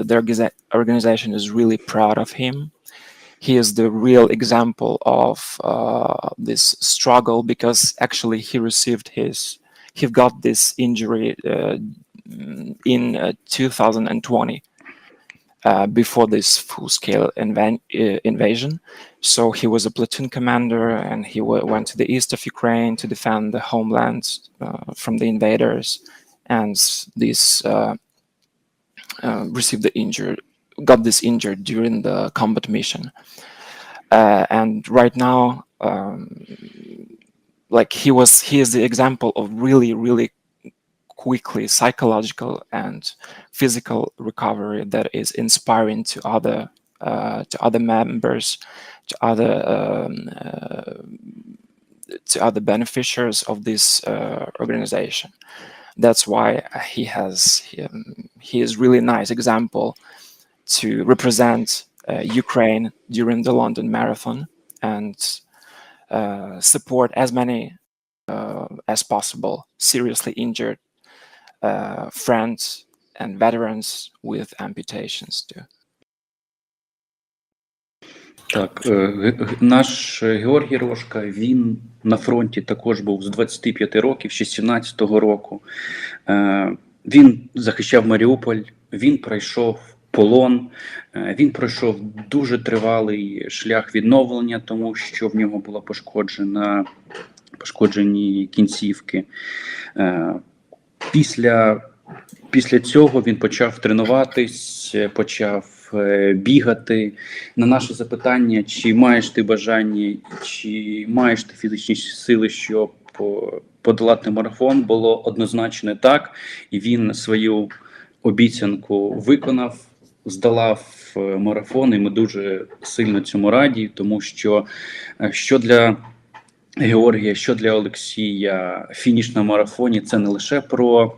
their organization is really proud of him. He is the real example of this struggle, because actually he got this injury in 2020. Before this full-scale invasion. So he was a platoon commander, and he went to the east of Ukraine to defend the homeland from the invaders, and got this injured during the combat mission. And right now, he is the example of really quickly psychological and physical recovery that is inspiring to other members, to other beneficiaries of this organization. That's why he is really nice example to represent Ukraine during the London Marathon and support as many as possible seriously injured friends and veterans with amputations too. Так, наш Георгій Рожка, він на фронті також був з 25 років, ще з 17-го року. Він захищав Маріуполь, він пройшов полон, він пройшов дуже тривалий шлях відновлення, тому що в нього була пошкоджені кінцівки. Після цього він почав тренуватись, почав бігати. На наше запитання, чи маєш ти бажання, чи маєш ти фізичні сили, щоб подолати марафон, було однозначно так. І він свою обіцянку виконав, здолав марафон, і ми дуже сильно цьому раді, тому що для Георгія, що для Олексія, фініш на марафоні – це не лише про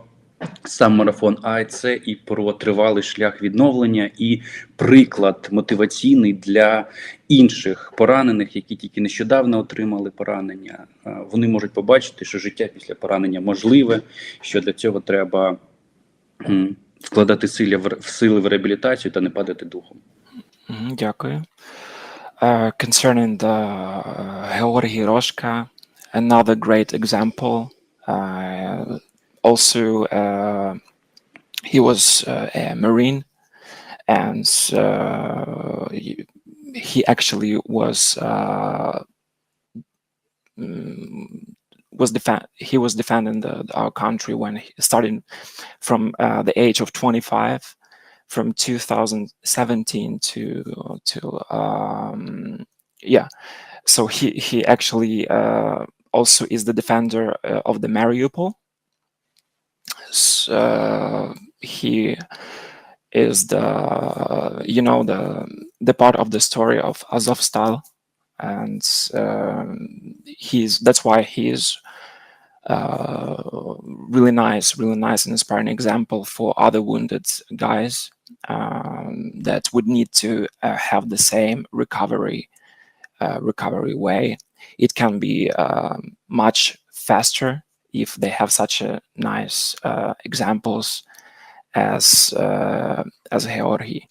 сам марафон, а це і про тривалий шлях відновлення і приклад мотиваційний для інших поранених, які тільки нещодавно отримали поранення. Вони можуть побачити, що життя після поранення можливе, що для цього треба вкладати сили в реабілітацію та не падати духом. Дякую. Concerning the Heorhii Roshka, another great example. Also, he was a Marine, and he actually was was defending our country when he started from the age of 25, from 2017 to So he actually also is the defender of the Mariupol. So, he is the part of the story of Azovstal, and that's why he is really nice and inspiring example for other wounded guys that would need to have the same recovery way. It can be much faster if they have such a nice examples as Heorhii.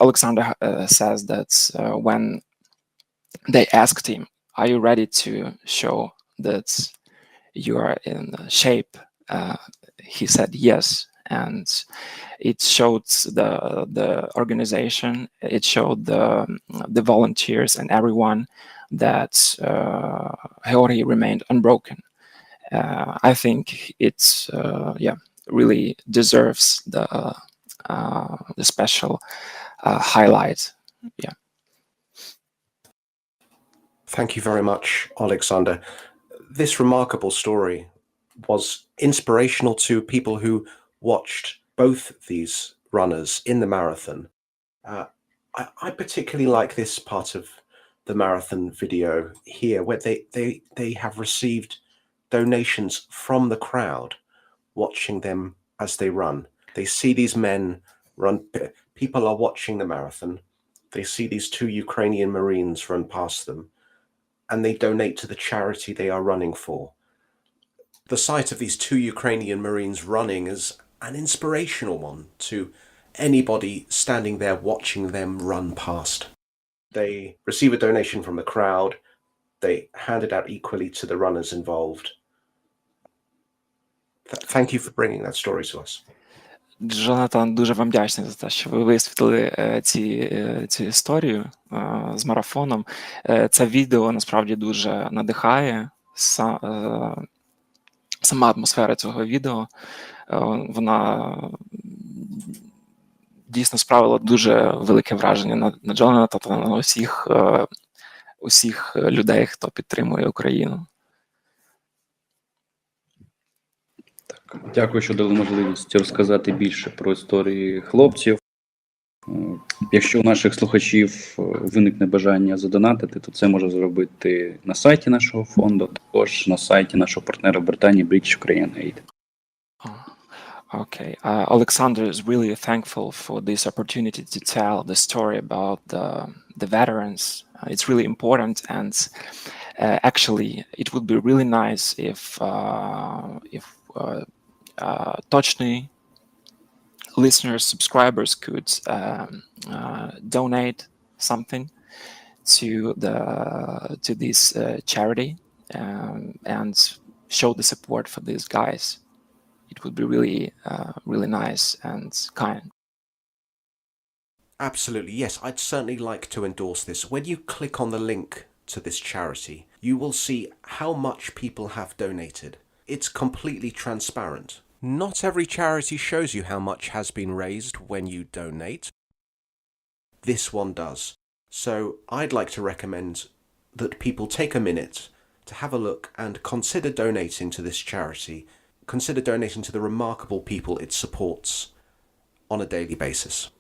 Alexander says that when they asked him, "Are you ready to show that you are in shape?" He said yes, and it showed the organization, it showed the volunteers and everyone that Heorhii remained unbroken. I think it's really deserves the special highlight. Yeah. Thank you very much, Alexander. This remarkable story was inspirational to people who watched both these runners in the marathon. I particularly like this part of the marathon video here, where they have received donations from the crowd watching them as they run. They see these men run. People are watching the marathon. They see these two Ukrainian Marines run past them, and they donate to the charity they are running for. The sight of these two Ukrainian Marines running is an inspirational one to anybody standing there watching them run past. They receive a donation from the crowd. They hand it out equally to the runners involved. Thank you for bringing that story to us. Джонатан, дуже вам вдячний за те, що ви висвітлили цю історію з марафоном. Це відео насправді дуже надихає. Сама атмосфера цього відео, вона дійсно справила дуже велике враження на Джонатана та на усіх людей, хто підтримує Україну. Дякую, що дали можливість розказати більше про історії хлопців. Якщо у наших слухачів виникне бажання задонатити, то це може зробити на сайті нашого фонду, також на сайті нашого партнера в Британії British Ukrainian Aid. Okay. Alexander is really thankful for this opportunity to tell the story about the veterans. It's really important, and actually, it would be really nice if Tochnyi listeners, subscribers could donate something to this charity and show the support for these guys. It would be really nice and kind. Absolutely, yes. I'd certainly like to endorse this. When you click on the link to this charity, you will see how much people have donated. It's completely transparent. Not every charity shows you how much has been raised when you donate. This one does. So I'd like to recommend that people take a minute to have a look and consider donating to this charity. Consider donating to the remarkable people it supports on a daily basis.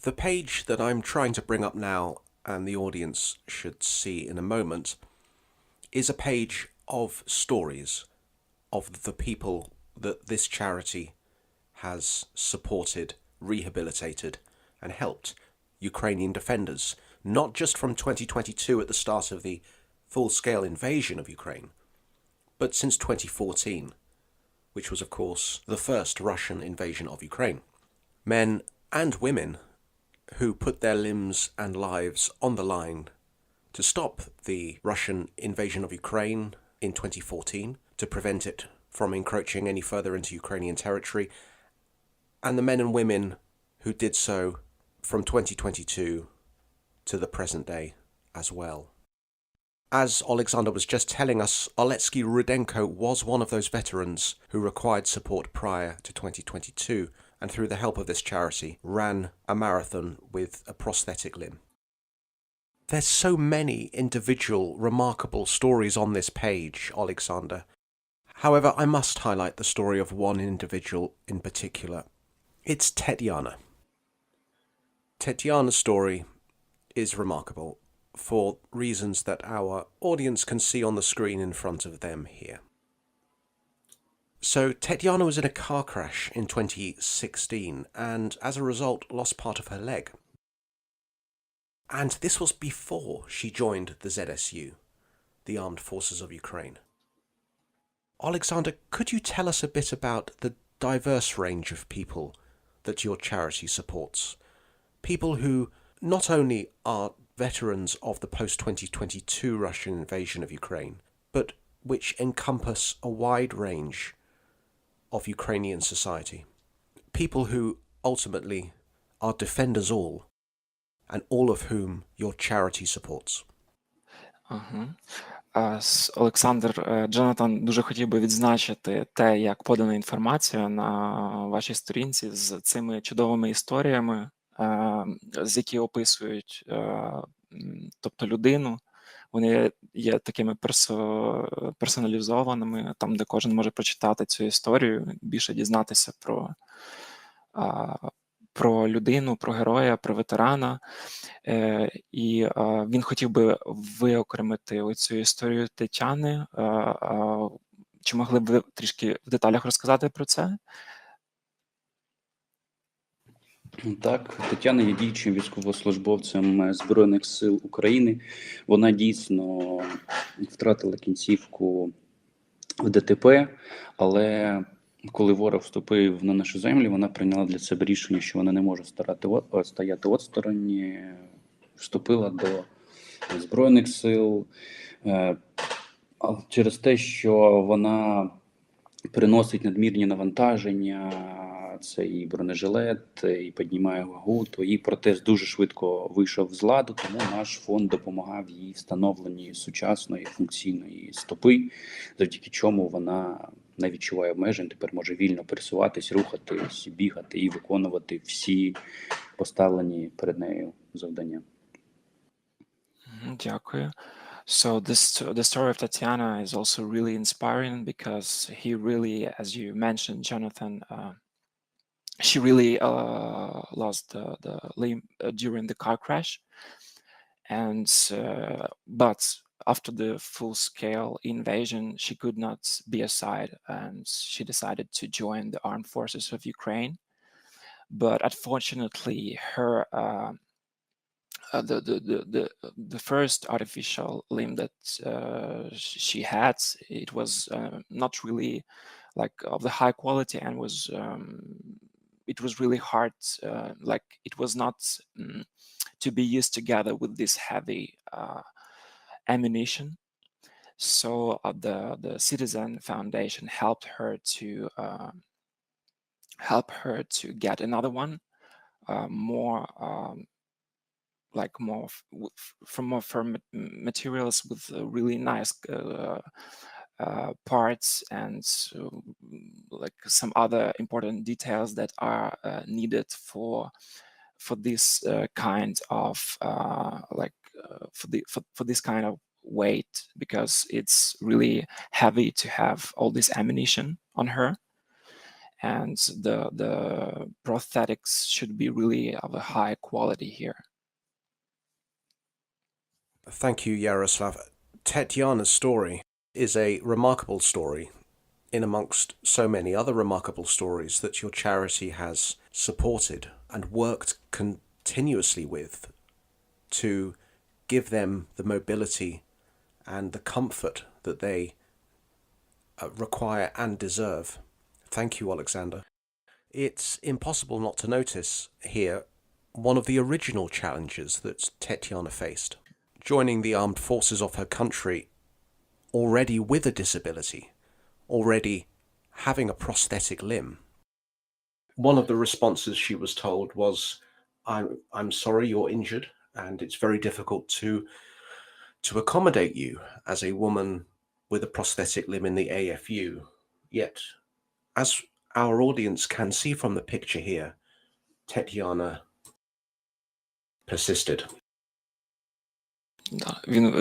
The page that I'm trying to bring up now, and the audience should see in a moment, is a page of stories of the people that this charity has supported, rehabilitated, and helped. Ukrainian defenders, not just from 2022 at the start of the full-scale invasion of Ukraine, but since 2014, which was, of course, the first Russian invasion of Ukraine. Men and women who put their limbs and lives on the line to stop the Russian invasion of Ukraine in 2014, to prevent it from encroaching any further into Ukrainian territory, and the men and women who did so from 2022 to the present day as well. As Alexander was just telling us, Oleksii Rudenko was one of those veterans who required support prior to 2022, and through the help of this charity, ran a marathon with a prosthetic limb. There's so many individual, remarkable stories on this page, Alexander. However, I must highlight the story of one individual in particular. It's Tetyana. Tetyana's story is remarkable for reasons that our audience can see on the screen in front of them here. So Tetyana was in a car crash in 2016 and as a result lost part of her leg. And this was before she joined the ZSU, the Armed Forces of Ukraine. Alexander, could you tell us a bit about the diverse range of people that your charity supports? People who not only are veterans of the post-2022 Russian invasion of Ukraine, but which encompass a wide range of Ukrainian society. People who ultimately are defenders all, and all of whom your charity supports. Олександр, Джонатан дуже хотів би відзначити те, як подана інформація на вашій сторінці з цими чудовими історіями, з які описують тобто людину. Вони є такими персоналізованими, там, де кожен може прочитати цю історію, більше дізнатися про людину, про героя, про ветерана. І він хотів би виокремити оцю історію Тетяни. Чи могли б ви трішки в деталях розказати про це? Так, Тетяна є діючим військовослужбовцем Збройних сил України. Вона дійсно втратила кінцівку в ДТП, але коли ворог вступив на нашу землю, вона прийняла для себе рішення, що вона не може стояти осторонь, вступила до Збройних сил через те, що вона приносить надмірні навантаження, це і бронежилет, і піднімає вагу, то її протез дуже швидко вийшов з ладу, тому наш фонд допомагав їй встановленні сучасної функційної стопи, завдяки чому вона не відчуває обмежень, тепер може вільно пересуватись, рухатись, бігати і виконувати всі поставлені перед нею завдання. Дякую. So the story of Tatiana is also really inspiring because he really, as you mentioned, Jonathan, she really lost the limb during the car crash, and but after the full-scale invasion, she could not be aside, and she decided to join the armed forces of Ukraine. But unfortunately, her the first artificial limb that she had, it was not really like of the high quality, and was it was really hard, like it was not to be used together with this heavy ammunition. So the Citizen Foundation helped her to get another one, more like more from more firm materials with really nice parts, and like some other important details that are needed for this kind of for this kind of weight, because it's really heavy to have all this ammunition on her, and the prosthetics should be really of a high quality here. Thank you, Yaroslav. Tetyana's story is a remarkable story in amongst so many other remarkable stories that your charity has supported and worked continuously with to give them the mobility and the comfort that they require and deserve. Thank you, Alexander. It's impossible not to notice here one of the original challenges that Tetyana faced. Joining the armed forces of her country already with a disability, already having a prosthetic limb. one of the responses she was told was, I'm sorry you're injured, and it's very difficult to accommodate you as a woman with a prosthetic limb in the AFU. Yet, as our audience can see from the picture here, Tetiana persisted. Да, він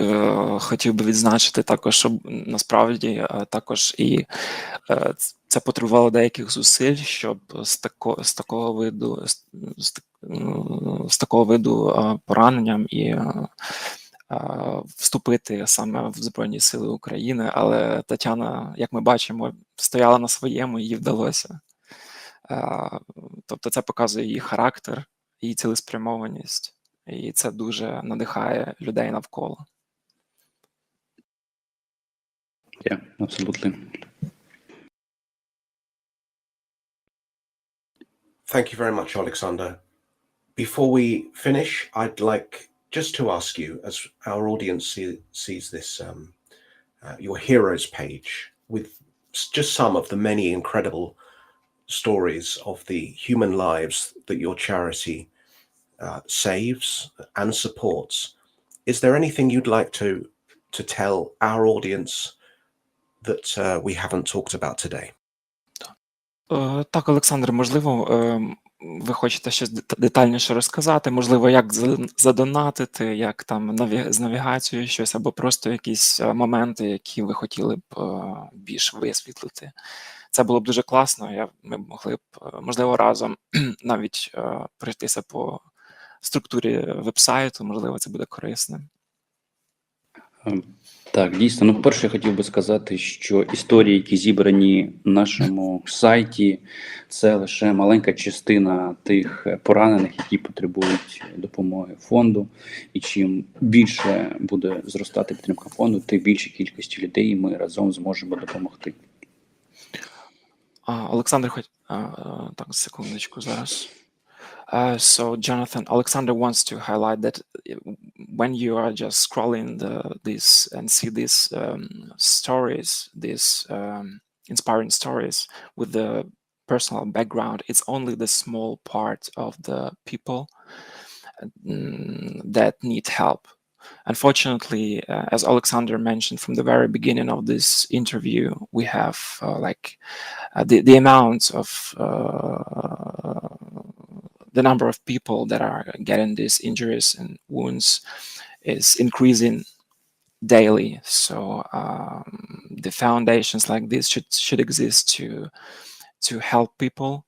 хотів би відзначити також, що насправді також і це потребувало деяких зусиль, щоб з такого виду пораненням і вступити саме в Збройні Сили України. Але Тетяна, як ми бачимо, стояла на своєму, і їй вдалося. Тобто це показує її характер, її цілеспрямованість. І це дуже надихає людей навколо. Yeah, absolutely. Thank you very much, Alexander. Before we finish, I'd like just to ask you, as our audience sees this, your heroes page with just some of the many incredible stories of the human lives that your charity saves and supports. Is there anything you'd like to tell our audience that we haven't talked about today? Так, Олександр, можливо, ви хочете щось детальніше розказати? Можливо, як задонатити, як там з навігацією щось, або просто якісь моменти, які ви хотіли б більш висвітлити. Це було б дуже класно. Ми могли б, можливо, разом навіть пройтися по структурі веб-сайту, можливо, це буде корисним. Так, дійсно. Ну, по-перше, я хотів би сказати, що історії, які зібрані на нашому сайті, це лише маленька частина тих поранених, які потребують допомоги фонду. І чим більше буде зростати підтримка фонду, тим більшій кількості людей ми разом зможемо допомогти. Олександр, так, секундочку зараз. So Jonathan, Alexander wants to highlight that when you are just scrolling this and see these stories, these inspiring stories with the personal background, it's only the small part of the people that need help. Unfortunately, as Alexander mentioned from the very beginning of this interview, we have the amount of the number of people that are getting these injuries and wounds is increasing daily. So the foundations like this should exist to help people,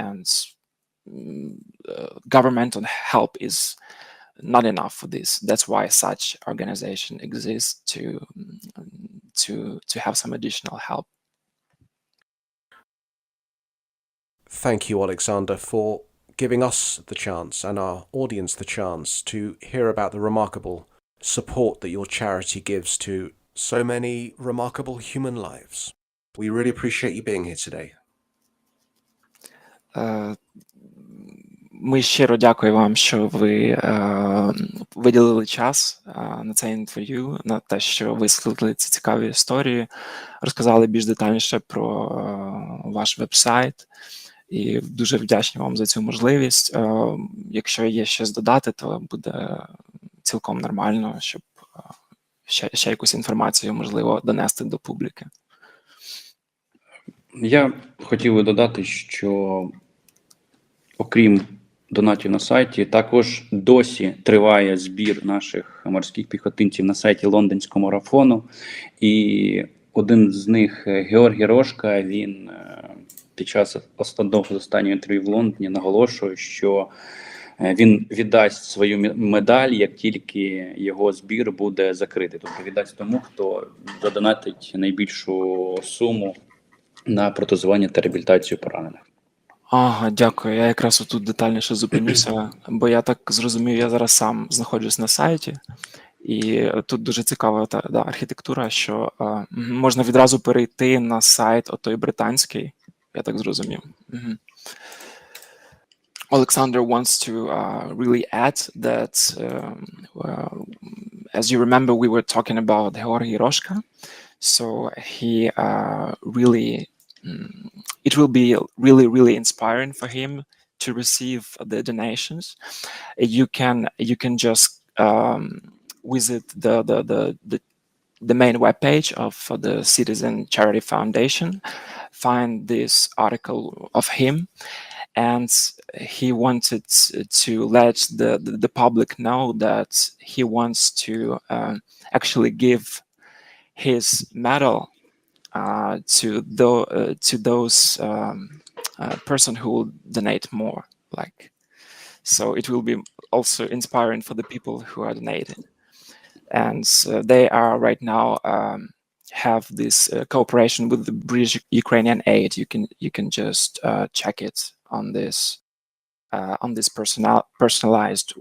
and governmental help is not enough for this. That's why such organization exists to have some additional help. Thank you, Alexander, for giving us the chance and our audience the chance to hear about the remarkable support that your charity gives to so many remarkable human lives. We really appreciate you being here today. Ми щиро дякуємо вам, що ви виділили час на це інтерв'ю, на те, що висвітлили ці цікаві історії, розказали більш детальніше про ваш веб-сайт. І дуже вдячні вам за цю можливість. Якщо є щось додати, то буде цілком нормально, щоб ще якусь інформацію, можливо, донести до публіки. Я хотів би додати, що окрім донатів на сайті, також досі триває збір наших морських піхотинців на сайті Лондонського марафону. І один з них, Георгій Рошка, він під час останнього інтерв'ю в Лондоні наголошує, що він віддасть свою медаль, як тільки його збір буде закритий. Тобто віддасть тому, хто задонатить найбільшу суму на протезування та реабілітацію поранених. Ага, дякую. Я якраз тут детальніше зупинюся, бо я так зрозумів, я зараз сам знаходжусь на сайті, і тут дуже цікава архітектура, що можна відразу перейти на сайт отой британський, я так зрозумів. Alexander wants to really add that, as you remember, we were talking about Heorhii Roshka, so he really it will be really, really inspiring for him to receive the donations. You can just visit the main webpage of the Citizen Charity Foundation, find this article of him, and he wanted to let the public know that he wants to actually give his medal to those person who will donate more. So it will be also inspiring for the people who are donating. And they are right now have this cooperation with the British Ukrainian Aid. You can just check it on this personalized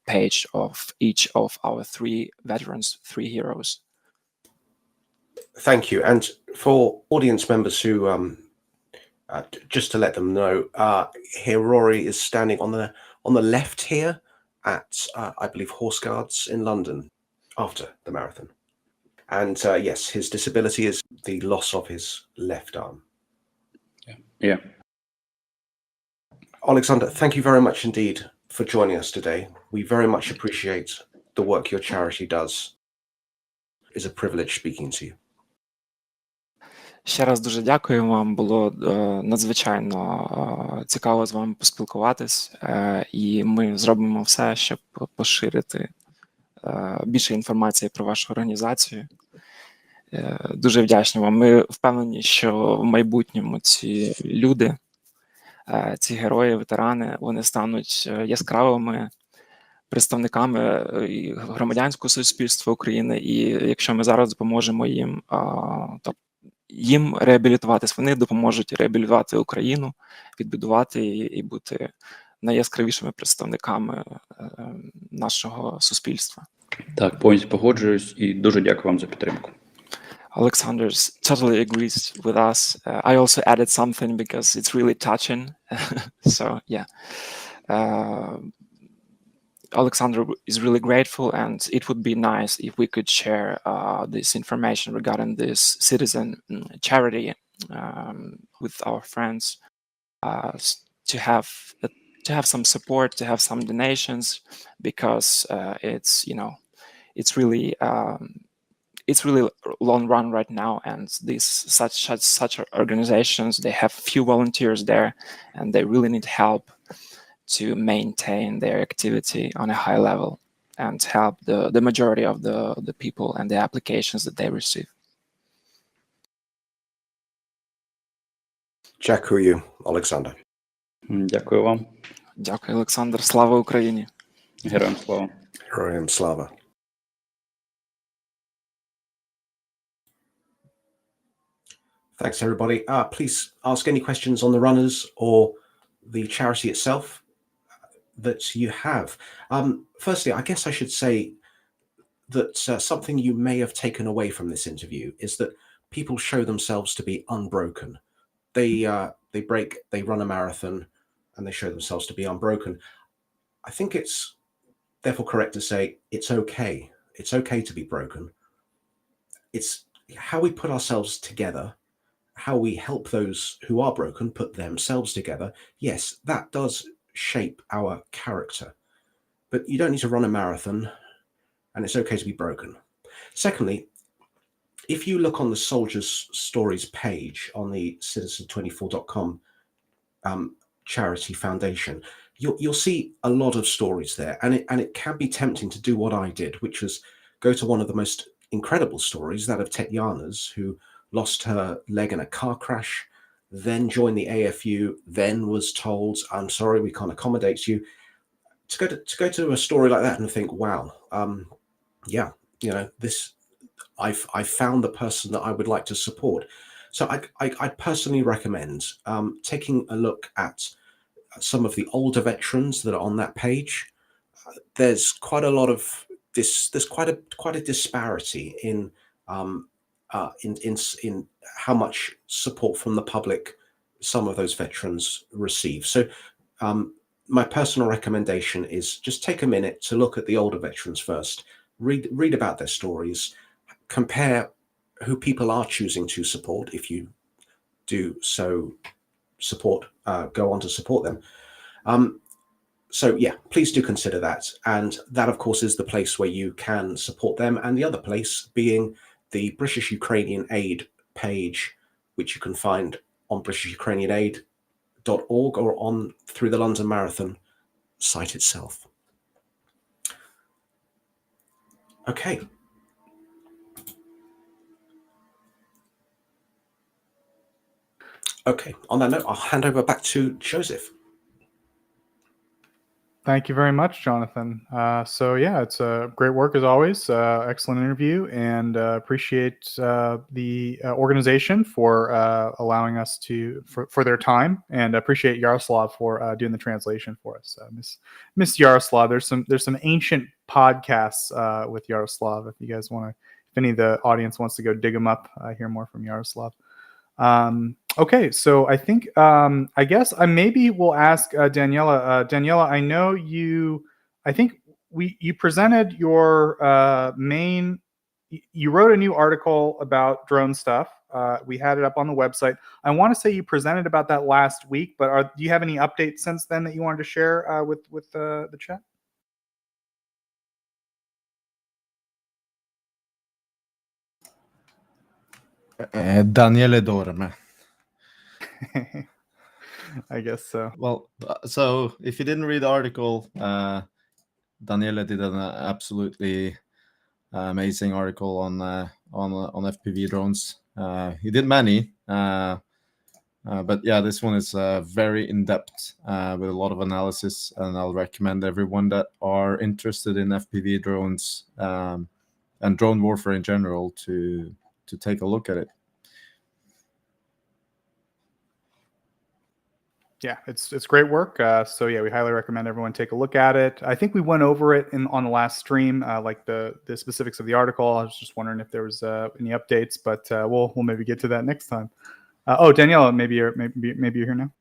page of each of our 3 veterans, 3 heroes. Thank you. And for audience members who, just to let them know, Heorhii is standing on the left here at, I believe, Horse Guards in London after the marathon. And yes, his disability is the loss of his left arm. Yeah. Oleksandr, thank you very much indeed for joining us today. We very much appreciate the work your charity does. It's a privilege speaking to you. Ще раз дуже дякую вам. Було надзвичайно цікаво з вами поспілкуватись. І ми зробимо все, щоб поширити більше інформації про вашу організацію. Дуже вдячні вам. Ми впевнені, що в майбутньому ці люди, ці герої, ветерани, вони стануть яскравими представниками громадянського суспільства України. І якщо ми зараз допоможемо їм реабілітуватись, вони допоможуть реабілітувати Україну, відбудувати і бути найяскравішими представниками нашого суспільства. Так, повністю погоджуюсь і дуже дякую вам за підтримку. Alexander totally agrees with us. I also added something because it's really touching. So yeah, Alexander is really grateful, and it would be nice if we could share this information regarding this citizen charity with our friends, to have some support, to have some donations, because it's really long run right now, and these such organizations, they have few volunteers there, and they really need help to maintain their activity on a high level and help the majority of the people and the applications that they receive. Дякую, Oleksandr. Дякую вам. Дякую, Олександр. Слава Україні! Героям слава. Herohii Slava. Thanks, everybody. Please ask any questions on the runners or the charity itself that you have. Firstly, I guess I should say that something you may have taken away from this interview is that people show themselves to be unbroken. They run a marathon, and they show themselves to be unbroken. I think it's therefore correct to say it's okay. It's okay to be broken. It's how we put ourselves together, how we help those who are broken put themselves together. Yes, that does shape our character. But you don't need to run a marathon, and it's okay to be broken. Secondly, if you look on the Soldiers' Stories page on the Ctzn24.com charity foundation, you'll see a lot of stories there, and it can be tempting to do what I did, which was go to one of the most incredible stories, that of Tetyana's, who lost her leg in a car crash, then joined the AFU, then was told, "I'm sorry, we can't accommodate you." To go to a story like that and think, wow, this I've found the person that I would like to support. So I personally recommend taking a look at some of the older veterans that are on that page. There's quite a lot of this. There's quite a disparity in how much support from the public some of those veterans receive. So my personal recommendation is just take a minute to look at the older veterans first. Read about their stories. Compare who people are choosing to support, if you do so go on to support them. So yeah, please do consider that. And that, of course, is the place where you can support them. And the other place being the British Ukrainian Aid page, which you can find on britishUkrainianaid.org or on through the London Marathon site itself. Okay. Okay, on that note, I'll hand over back to Joseph. Thank you very much, Jonathan. So yeah, it's great work as always. Excellent interview, and appreciate the organization for allowing us for their time, and appreciate Yaroslav for doing the translation for us. Miss Yaroslav. There's some ancient podcasts with Yaroslav. If you guys want to, if any of the audience wants to go dig them up, hear more from Yaroslav. Okay, so I think I guess I maybe will ask Daniela. Daniela, I know you. I think you presented your main. You wrote a new article about drone stuff. We had it up on the website. I want to say you presented about that last week, but do you have any updates since then that you wanted to share with the chat? Daniele dorme. I guess so. Well, so if you didn't read the article, Daniele did an absolutely amazing article on FPV drones. He did many, but yeah, this one is very in depth with a lot of analysis, and I'll recommend everyone that are interested in FPV drones and drone warfare in general to take a look at it. Yeah, it's great work. So yeah, we highly recommend everyone take a look at it. I think we went over it on the last stream, like the specifics of the article. I was just wondering if there was any updates, but we'll maybe get to that next time. Daniela, maybe you're here now.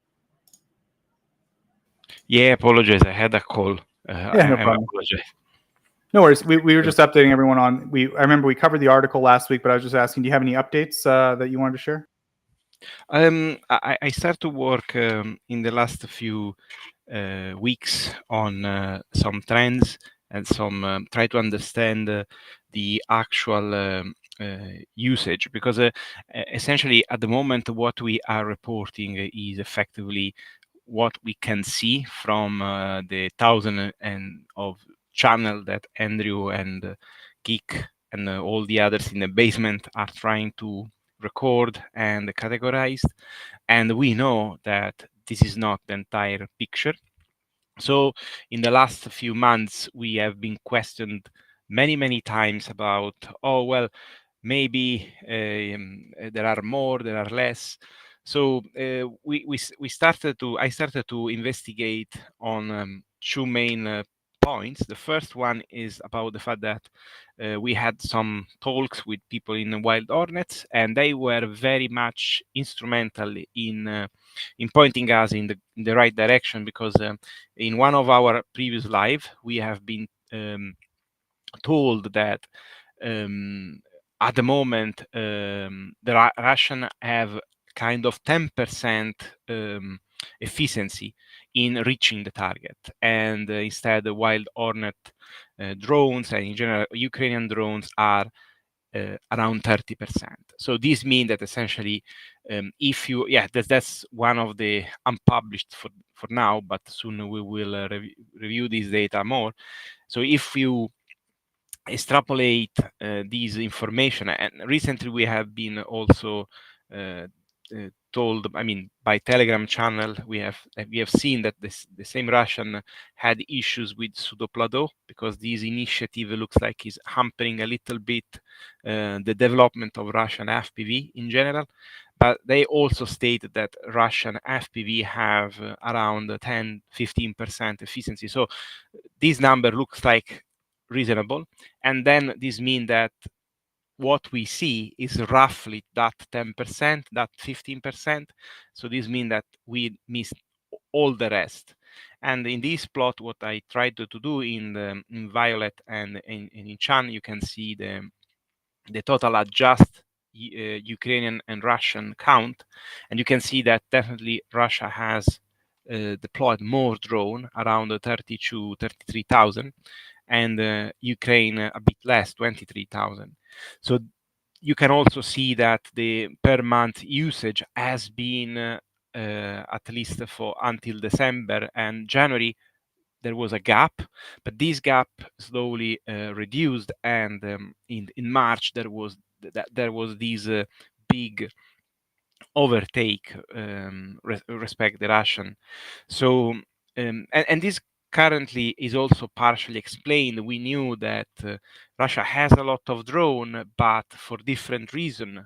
Yeah, apologize. I had a call. Yeah, no problem. Apologize. No worries. We were just updating everyone on. I remember we covered the article last week, but I was just asking, do you have any updates that you wanted to share? I started to work in the last few weeks on some trends and some try to understand the actual usage, because essentially at the moment what we are reporting is effectively what we can see from the thousands of channel that Andrew and Geek and all the others in the basement are trying to record and categorized, and we know that this is not the entire picture. So in the last few months we have been questioned many times about, oh well, maybe there are more, there are less. So I started to investigate on two main points. The first one is about the fact that we had some talks with people in the Wild Hornets, and they were very much instrumental in pointing us in the right direction, because in one of our previous live we have been told that at the moment the Russian have kind of 10% efficiency in reaching the target, and instead the Wild Hornet drones and in general Ukrainian drones are around 30%. So this means that essentially if you, that's one of the unpublished for now, but soon we will review this data more. So if you extrapolate these information, and recently we have been also told, I mean, by Telegram channel, we have seen that the same Russian had issues with pseudoplateau, because this initiative looks like is hampering a little bit the development of Russian FPV in general. But they also stated that Russian FPV have around 10-15% efficiency. So this number looks like reasonable, and then this means that what we see is roughly that 10%, that 15%. So this means that we missed all the rest. And in this plot, what I tried to do in violet and in Chan, you can see the total adjust Ukrainian and Russian count, and you can see that definitely Russia has deployed more drone, around 33,000, and Ukraine a bit less, 23,000. So you can also see that the per month usage has been at least for until December and January. There was a gap, but this gap slowly reduced, and in March there was this big overtake respect the Russian. So and this currently is also partially explained. We knew that Russia has a lot of drone, but for different reason,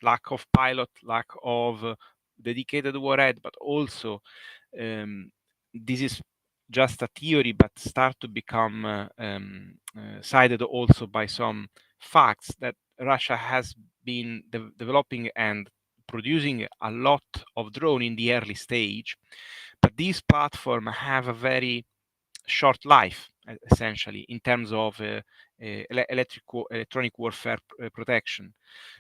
lack of pilot, lack of dedicated warhead, but also this is just a theory, but start to become cited also by some facts that Russia has been developing and producing a lot of drone in the early stage, but these platforms have a very short life, essentially, in terms of electronic warfare protection.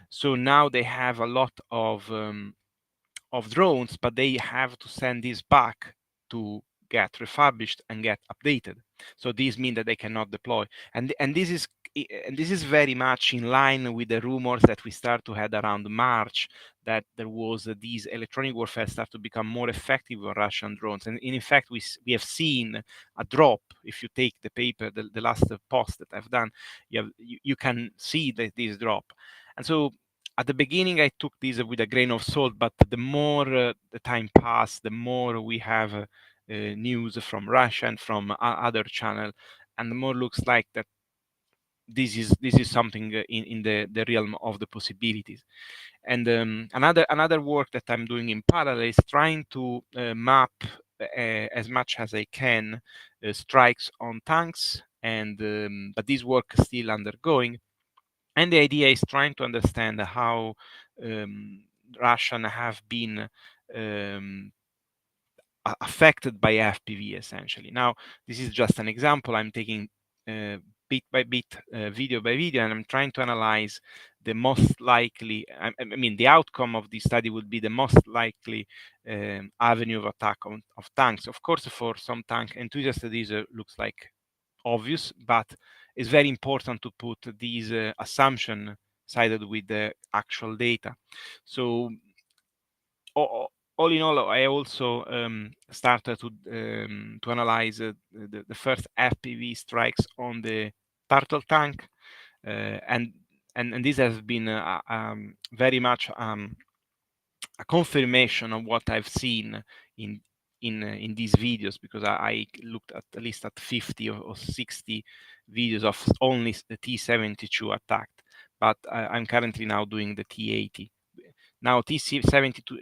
So now they have a lot of drones, but they have to send this back to get refurbished and get updated. So this means that they cannot deploy, and this is very much in line with the rumors that we start to had around March, that there was these electronic warfare start to become more effective on Russian drones, and in fact we have seen a drop. If you take the paper, the last post that I've done, you can see that this drop, and so at the beginning, I took this with a grain of salt, but the more the time passed, the more we have news from Russia and from other channel, and the more looks like that this is something in the realm of the possibilities. And another work that I'm doing in parallel is trying to map as much as I can strikes on tanks, and but this work is still undergoing. And the idea is trying to understand how Russian have been affected by FPV, essentially. Now, this is just an example. I'm taking bit by bit, video by video, and I'm trying to analyze the most likely, I mean, the outcome of this study would be the most likely avenue of attack of tanks. Of course, for some tank enthusiasts, this looks like obvious, but it's very important to put these assumption sided with the actual data. So all in all, I also started to analyze the first FPV strikes on the turtle tank, and this has been very much a confirmation of what I've seen in these videos, because I looked at least at 50 or 60 videos of only the T-72 attacked, but I'm currently now doing the T-80. Now T-72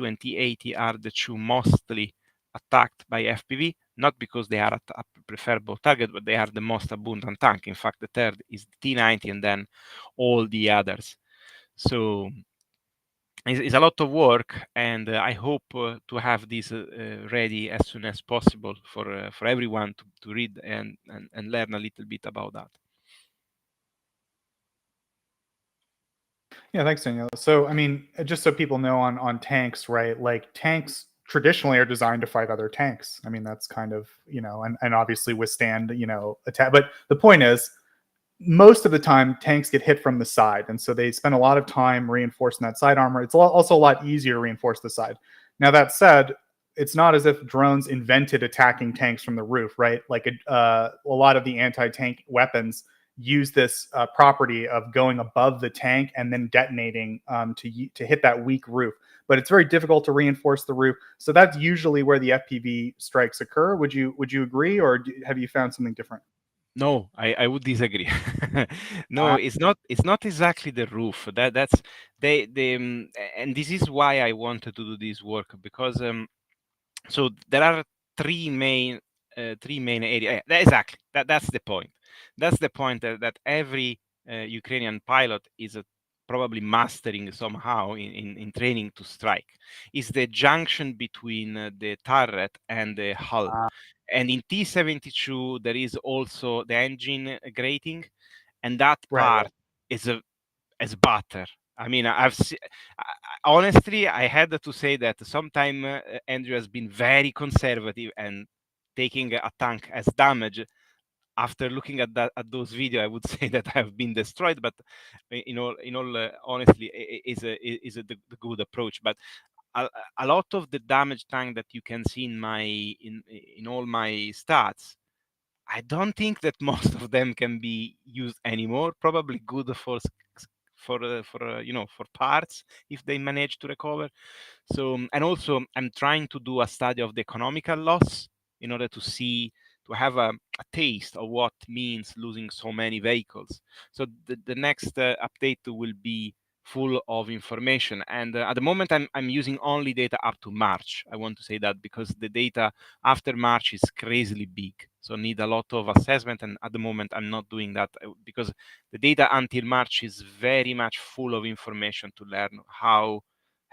and T-80 are the two mostly attacked by FPV, not because they are a preferable target, but they are the most abundant tank. In fact, the third is the T-90, and then all the others. So it's a lot of work, and I hope to have this ready as soon as possible for everyone to read and learn a little bit about that. Yeah, thanks, Daniel. So, I mean, just so people know on tanks, right? Like tanks traditionally are designed to fight other tanks. I mean, that's kind of, and obviously withstand, attack. But the point is, most of the time tanks get hit from the side, and so they spend a lot of time reinforcing that side armor. It's also a lot easier to reinforce the side. Now, that said, it's not as if drones invented attacking tanks from the roof, right? Like a lot of the anti-tank weapons use this property of going above the tank and then detonating to hit that weak roof. But it's very difficult to reinforce the roof, so that's usually where the FPV strikes occur. Would you agree, or have you found something different? No, I would disagree. No, it's not exactly the roof. That's and this is why I wanted to do this work, because so there are three main areas. Exactly. That's the point. That's the point that every Ukrainian pilot is probably mastering somehow in training to strike. Is the junction between the turret and the hull. And in T-72, there is also the engine grating, and that part is as butter. I mean, honestly, I had to say that sometime Andrew has been very conservative and taking a tank as damage. After looking at those videos, I would say that I have been destroyed. But in all honestly, is the good approach. But a lot of the damage tank that you can see in all my stats, I don't think that most of them can be used anymore. Probably good for for parts if they manage to recover. So, and also I'm trying to do a study of the economical loss in order to have a taste of what means losing so many vehicles. So the next update will be full of information, and at the moment I'm using only data up to March. I want to say that because the data after March is crazily big, so need a lot of assessment, and at the moment I'm not doing that because the data until March is very much full of information to learn how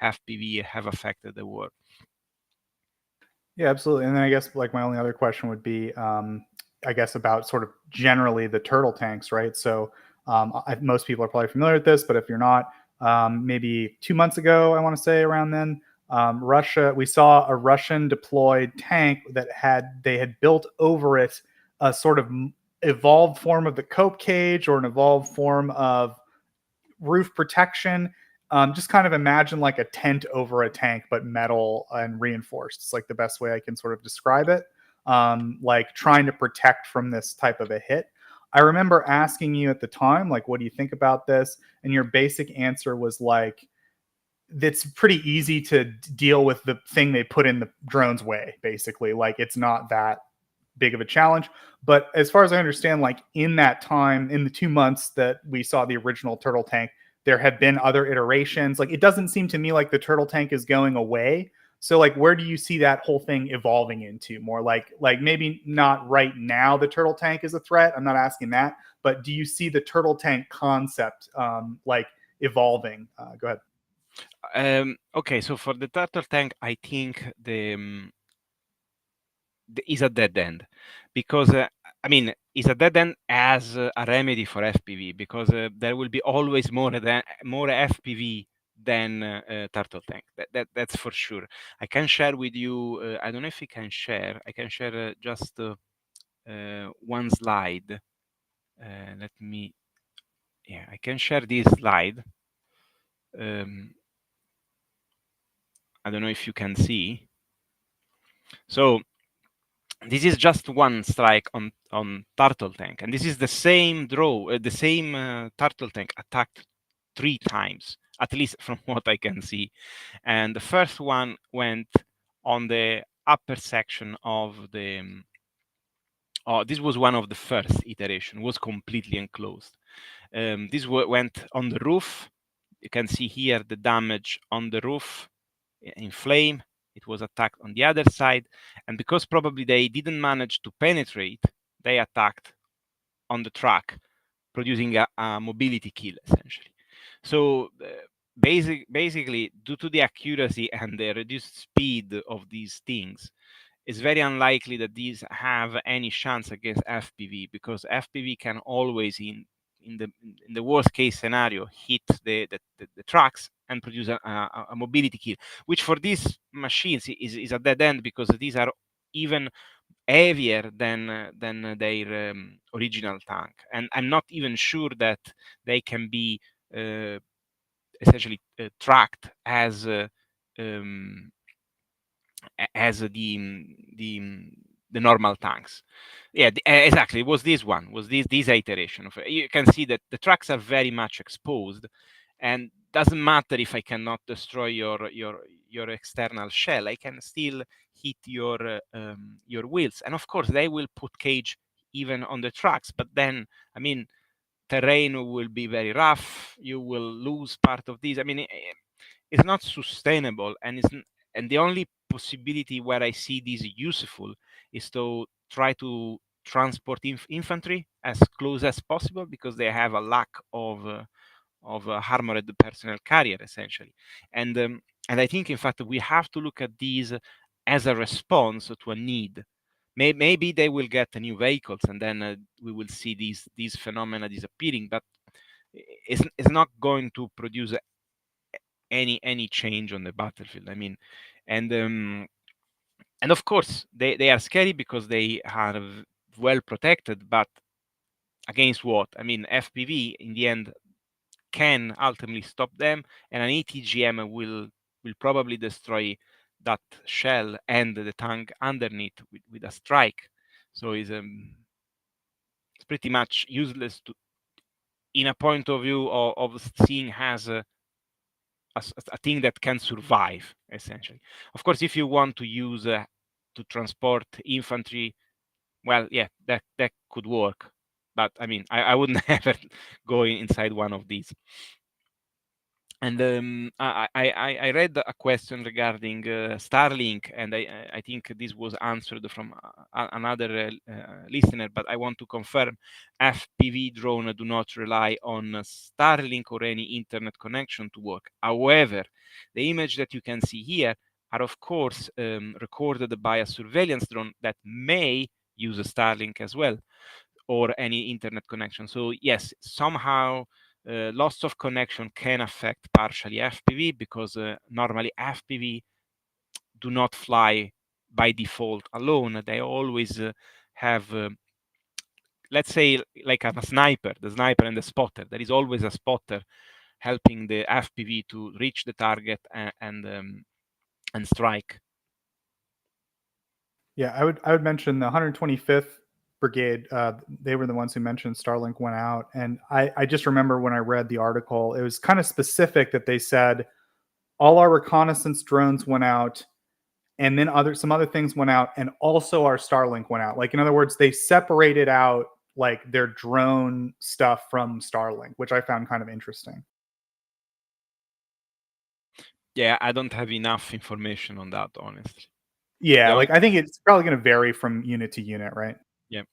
FPV have affected the war. Yeah, absolutely. And then I guess like my only other question would be, I guess about sort of generally the turtle tanks, right? So most people are probably familiar with this, but if you're not, maybe 2 months ago, I want to say around then, we saw a Russian deployed tank that they had built over it a sort of evolved form of the cope cage or an evolved form of roof protection. Just kind of imagine like a tent over a tank, but metal and reinforced. It's like the best way I can sort of describe it. Like trying to protect from this type of a hit. I remember asking you at the time, like, what do you think about this? And your basic answer was like, it's pretty easy to deal with the thing they put in the drone's way, basically. Like, it's not that big of a challenge. But as far as I understand, like in that time, in the 2 months that we saw the original turtle tank, there have been other iterations. Like, it doesn't seem to me like the turtle tank is going away. So like, where do you see that whole thing evolving into? More like maybe not right now the turtle tank is a threat. I'm not asking that, but do you see the turtle tank concept like evolving? Go ahead. Okay, so for the turtle tank, I think is a dead end because I mean, it's a dead end as a remedy for FPV because there will be always more FPV than turtle tank. That's for sure. I can share with you. I don't know if you can share. I can share just one slide. Let me. Yeah, I can share this slide. I don't know if you can see. So this is just one strike on turtle tank, and this is the same turtle tank attacked 3 times, at least from what I can see. And the first one went on the upper section of the. This was one of the first iteration. Was completely enclosed. This went on the roof. You can see here the damage on the roof in flame. It was attacked on the other side, and because probably they didn't manage to penetrate, they attacked on the track, producing a mobility kill essentially. So basically, due to the accuracy and the reduced speed of these things, it's very unlikely that these have any chance against FPV because FPV can always, in the worst case scenario, hit the tracks and produce a mobility kill, which for these machines is a dead end because these are even heavier than their original tank, and I'm not even sure that they can be essentially tracked as the normal tanks. Yeah, exactly. It was this one. Was this iteration of it? You can see that the tracks are very much exposed, and doesn't matter if I cannot destroy your external shell. I can still hit your wheels, and of course they will put cage even on the tracks. But then, I mean, terrain will be very rough. You will lose part of these. I mean, it's not sustainable, and the only possibility where I see this useful is to try to transport infantry as close as possible because they have a lack of armored personnel carrier essentially, and I think in fact we have to look at these as a response to a need. Maybe they will get new vehicles and then we will see these phenomena disappearing, but is not going to produce any change on the battlefield. I mean, and of course they are scary because they are well protected, but against what? I mean, FPV in the end can ultimately stop them, and an ATGM will probably destroy that shell and the tank underneath with a strike. So it's pretty much useless to, in a point of view of seeing as a thing that can survive, essentially. Of course, if you want to use to transport infantry, well, yeah, that could work. But I mean, I wouldn't ever go inside one of these. And I read a question regarding Starlink, and I think this was answered from another listener, but I want to confirm FPV drone do not rely on Starlink or any internet connection to work. However, the image that you can see here are of course recorded by a surveillance drone that may use a Starlink as well, or any internet connection. So yes, somehow loss of connection can affect partially FPV, because normally FPV do not fly by default alone. They always have, let's say, like a sniper, the sniper and the spotter. There is always a spotter helping the FPV to reach the target and strike. Yeah, I would mention the 125th Brigade. They were the ones who mentioned Starlink went out, and I just remember when I read the article, it was kind of specific that they said all our reconnaissance drones went out, and then some other things went out, and also our Starlink went out. Like, in other words, they separated out like their drone stuff from Starlink, which I found kind of interesting. Yeah, I don't have enough information on that, honestly. Yeah, like I think it's probably going to vary from unit to unit, right? Yeah.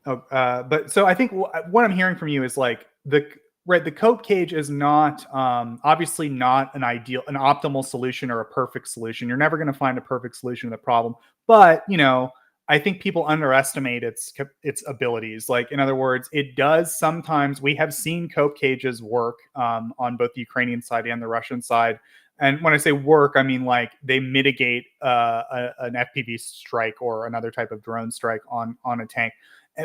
But so I think what I'm hearing from you is like the coat cage is not obviously not an optimal solution or a perfect solution. You're never going to find a perfect solution to the problem, but I think people underestimate its abilities. Like, in other words, it does sometimes. We have seen coat cages work on both the Ukrainian side and the Russian side. And when I say work, I mean like they mitigate an FPV strike or another type of drone strike on a tank.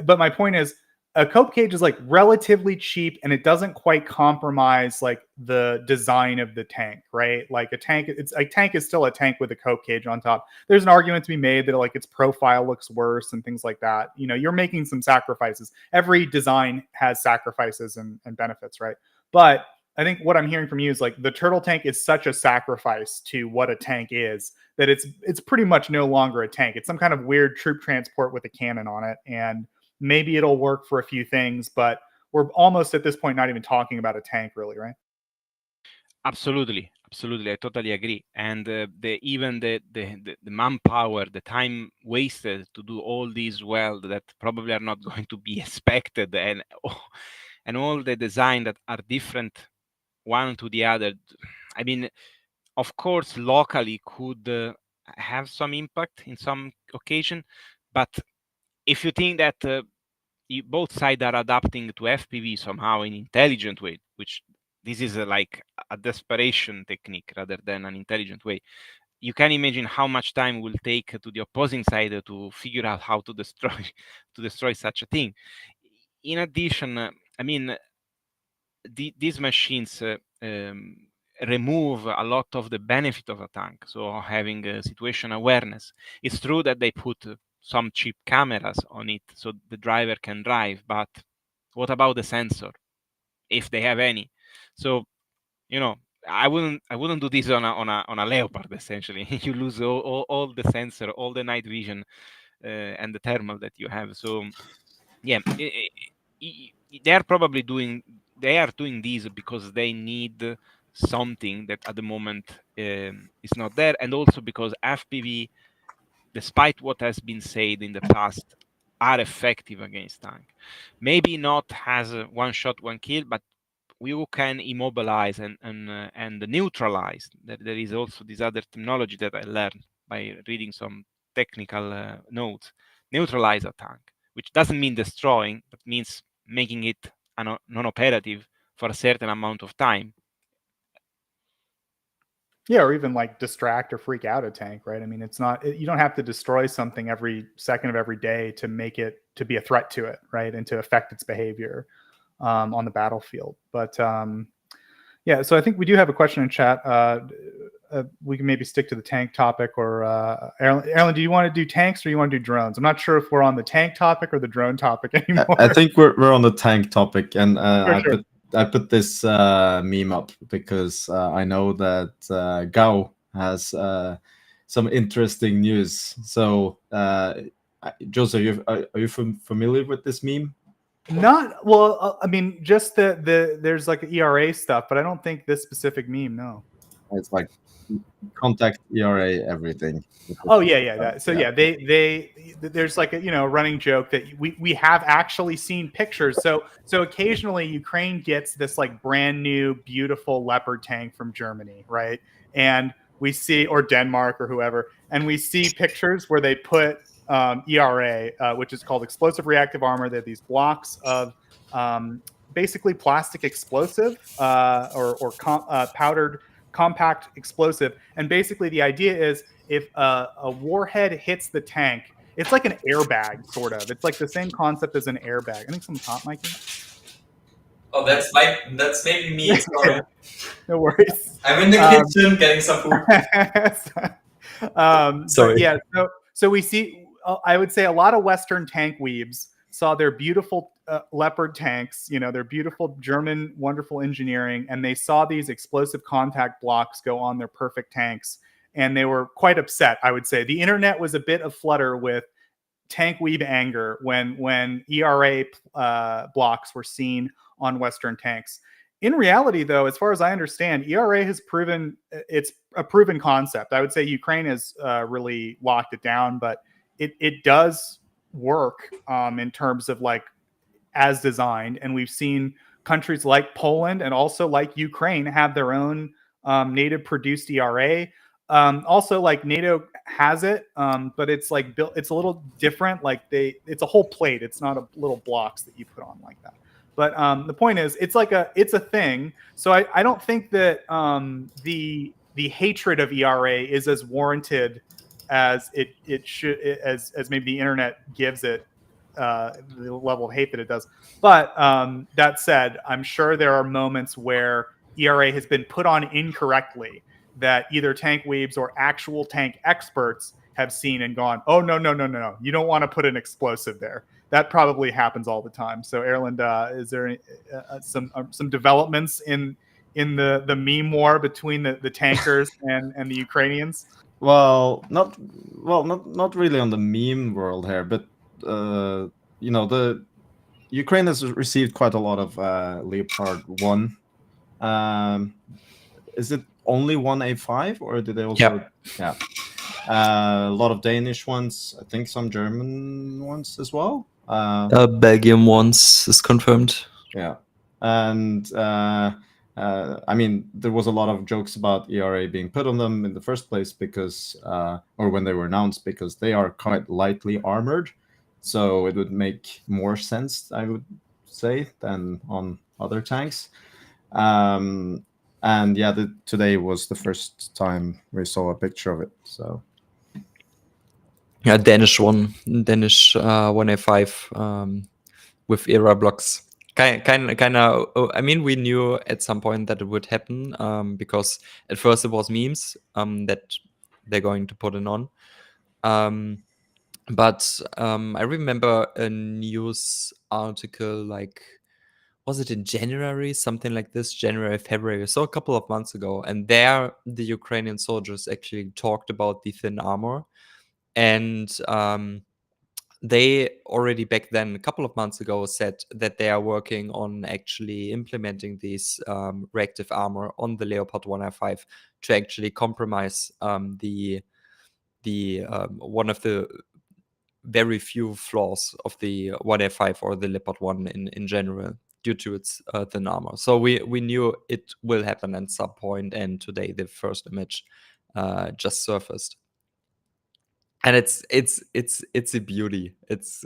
But my point is, a cope cage is like relatively cheap, and it doesn't quite compromise like the design of the tank, right? Like a tank is still a tank with a cope cage on top. There's an argument to be made that like its profile looks worse and things like that. You're making some sacrifices. Every design has sacrifices and benefits, right? But I think what I'm hearing from you is like the turtle tank is such a sacrifice to what a tank is that it's pretty much no longer a tank. It's some kind of weird troop transport with a cannon on it, and maybe it'll work for a few things, but we're almost at this point not even talking about a tank, really, right? Absolutely, I totally agree. And even the manpower, the time wasted to do all these that probably are not going to be expected, and all the design that are different one to the other. I mean, of course, locally could have some impact in some occasion, but if you think that both sides are adapting to FPV somehow in intelligent way, which this is like a desperation technique rather than an intelligent way, you can imagine how much time will take to the opposing side to figure out how to destroy such a thing. In addition, I mean, these machines remove a lot of the benefit of a tank. So having situation awareness. It's true that they put some cheap cameras on it so the driver can drive, but what about the sensor, if they have any? So I wouldn't do this on a Leopard. Essentially, you lose all the sensor, all the night vision, and the thermal that you have. So yeah, they are probably doing these because they need something that at the moment is not there, and also because FPV, despite what has been said in the past, are effective against tank. Maybe not has a one shot, one kill, but we can immobilize and neutralize. There is also this other terminology that I learned by reading some technical notes. Neutralize a tank, which doesn't mean destroying, but means making it non-operative for a certain amount of time. Yeah, or even like distract or freak out a tank, right? I mean, it's not, you don't have to destroy something every second of every day to make it to be a threat to it, right? And to affect its behavior on the battlefield. But yeah, so I think we do have a question in chat. We can maybe stick to the tank topic, or Erlend, do you want to do tanks or you want to do drones? I'm not sure if we're on the tank topic or the drone topic anymore. I think we're on the tank topic, and Sure. I put this meme up because I know that Gao has some interesting news. So, Joseph, are you familiar with this meme? Not well. I mean, just the there's like ERA stuff, but I don't think this specific meme. No. It's like contact ERA everything. Oh yeah. So yeah, they there's like a running joke that we have actually seen pictures. So occasionally Ukraine gets this like brand new beautiful Leopard tank from Germany, right? And we see, or Denmark or whoever, and we see pictures where they put ERA, which is called explosive reactive armor. They're these blocks of basically plastic explosive or powdered compact explosive. And basically the idea is if a warhead hits the tank, it's like an airbag, sort of. It's like the same concept as an airbag. I think someone's hot micing. Oh, that's maybe me. Sorry. No worries. I'm in the kitchen getting some food. Sorry. Yeah. So we see, I would say a lot of Western tank weebs saw their beautiful Leopard tanks, their beautiful German, wonderful engineering, and they saw these explosive contact blocks go on their perfect tanks, and they were quite upset, I would say. The internet was a bit of flutter with tank weeb anger when ERA blocks were seen on Western tanks. In reality, though, as far as I understand, ERA has proven it's a proven concept. I would say Ukraine has really locked it down, but it does work in terms of like as designed. And we've seen countries like Poland and also like Ukraine have their own native produced ERA. Also, like NATO has it, but it's like built. It's a little different. Like it's a whole plate. It's not a little blocks that you put on like that. But the point is, it's a thing. So I don't think that the hatred of ERA is as warranted as it should, as maybe the internet gives it the level of hate that it does. But that said, I'm sure there are moments where ERA has been put on incorrectly that either tank weebs or actual tank experts have seen and gone, oh, no. You don't want to put an explosive there. That probably happens all the time. So, Erlend, is there any, some developments in the meme war between the tankers and the Ukrainians? Not really on the meme world here, but the Ukraine has received quite a lot of Leopard 1. Is it only one A5, or did they also? Yeah. A lot of Danish ones. I think some German ones as well. Belgium ones is confirmed. Yeah, and I mean, there was a lot of jokes about ERA being put on them in the first place because, or when they were announced, because they are quite lightly armored. So it would make more sense, I would say, than on other tanks. And yeah, today was the first time we saw a picture of it. So yeah, Danish 1A5 with ERA blocks. Kind of. I mean, we knew at some point that it would happen because at first it was memes that they're going to put it on. But I remember a news article, like, was it in January, something like this, January, February, so a couple of months ago. And there, the Ukrainian soldiers actually talked about the thin armor. And they already back then, a couple of months ago, said that they are working on actually implementing these reactive armor on the Leopard 1A5 to actually compromise the one of the very few flaws of the 1A5 or the Leopard 1 in general due to its thin armor. So we knew it will happen at some point, and today the first image just surfaced. and it's a beauty. It's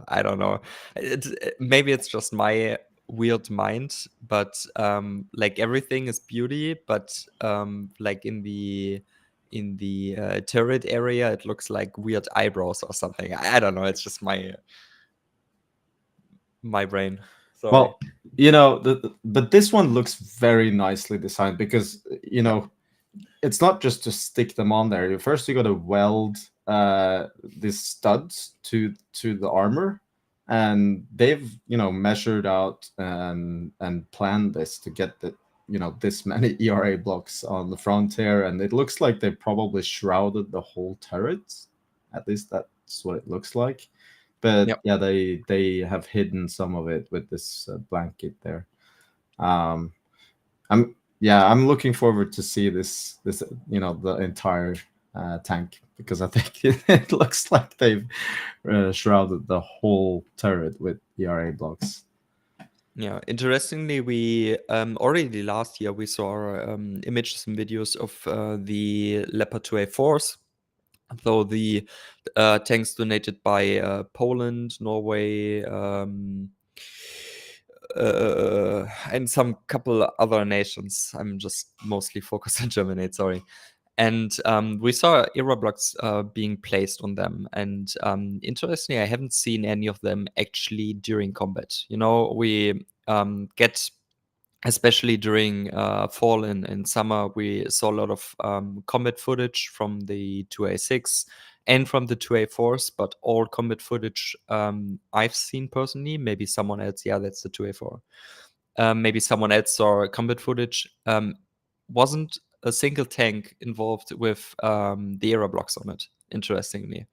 I don't know. Maybe it's just my weird mind, but like everything is beauty, but like in the turret area, it looks like weird eyebrows or something. I don't know. It's just my brain. Sorry. Well, you know, but this one looks very nicely designed because, you know, it's not just to stick them on there. First, you got to weld these studs to the armor, and they've, you know, measured out and planned this to get the, you know, this many ERA blocks on the front here, and it looks like they probably shrouded the whole turret. At least that's what it looks like. But Yep. yeah, they have hidden some of it with this blanket there. I'm looking forward to see this you know, the entire tank, because I think it looks like they've shrouded the whole turret with ERA blocks. Yeah, interestingly, we already last year we saw images and videos of the Leopard 2A4s. So the tanks donated by Poland, Norway, and some couple other nations. I'm just mostly focused on Germany, sorry. And we saw era blocks being placed on them. And interestingly, I haven't seen any of them actually during combat. You know, we get, especially during fall and summer, we saw a lot of combat footage from the 2A6 and from the 2A4s, but all combat footage I've seen personally. Maybe someone else, yeah, that's the 2A4. Maybe someone else saw combat footage. Wasn't a single tank involved with the era blocks on it, interestingly.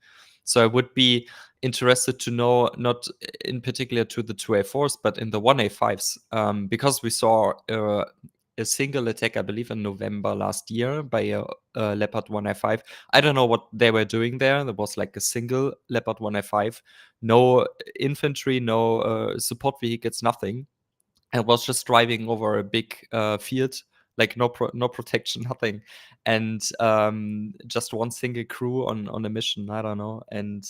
So I would be interested to know, not in particular to the 2A4s, but in the 1A5s, because we saw a single attack, I believe, in November last year by a Leopard 1A5. I don't know what they were doing there. There was like a single Leopard 1A5, no infantry, no support vehicles, nothing. I was just driving over a big field, like no protection, nothing, and just one single crew on a mission. I don't know, and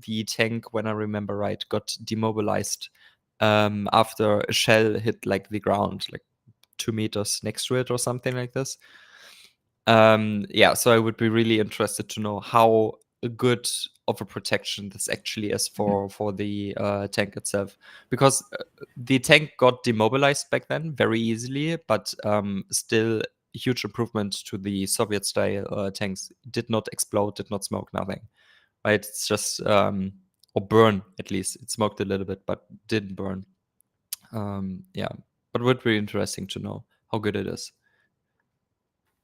the tank, when I remember right, got demobilized after a shell hit like the ground, like 2 meters next to it or something like this. Yeah, so I would be really interested to know how good of a protection this actually is for the tank itself, because the tank got demobilized back then very easily, but still huge improvement to the Soviet style tanks. Did not explode, did not smoke, nothing. Right? It's just or burn, at least. It smoked a little bit, but didn't burn. Yeah, but it would be interesting to know how good it is.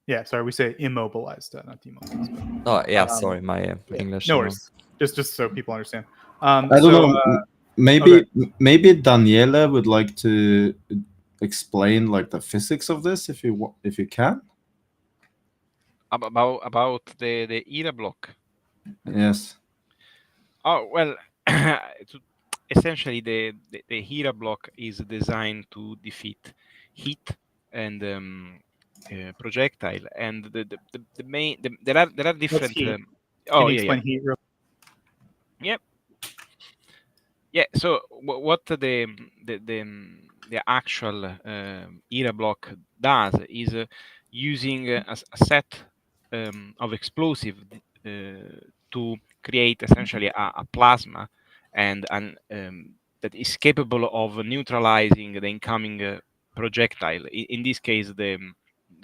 Yeah, sorry, we say immobilized, not demobilized. But, Oh yeah, sorry, my English. no you know. worries. Just so people understand. I don't know. Maybe Daniela would like to explain like the physics of this, if you can. About the era block. Yes. Oh well, essentially the era block is designed to defeat heat and projectile, and the main there are different. Can you explain heat real? Yep. Yeah. So what the actual era block does is using a set of explosive to create essentially a plasma and that is capable of neutralizing the incoming projectile. In this case, the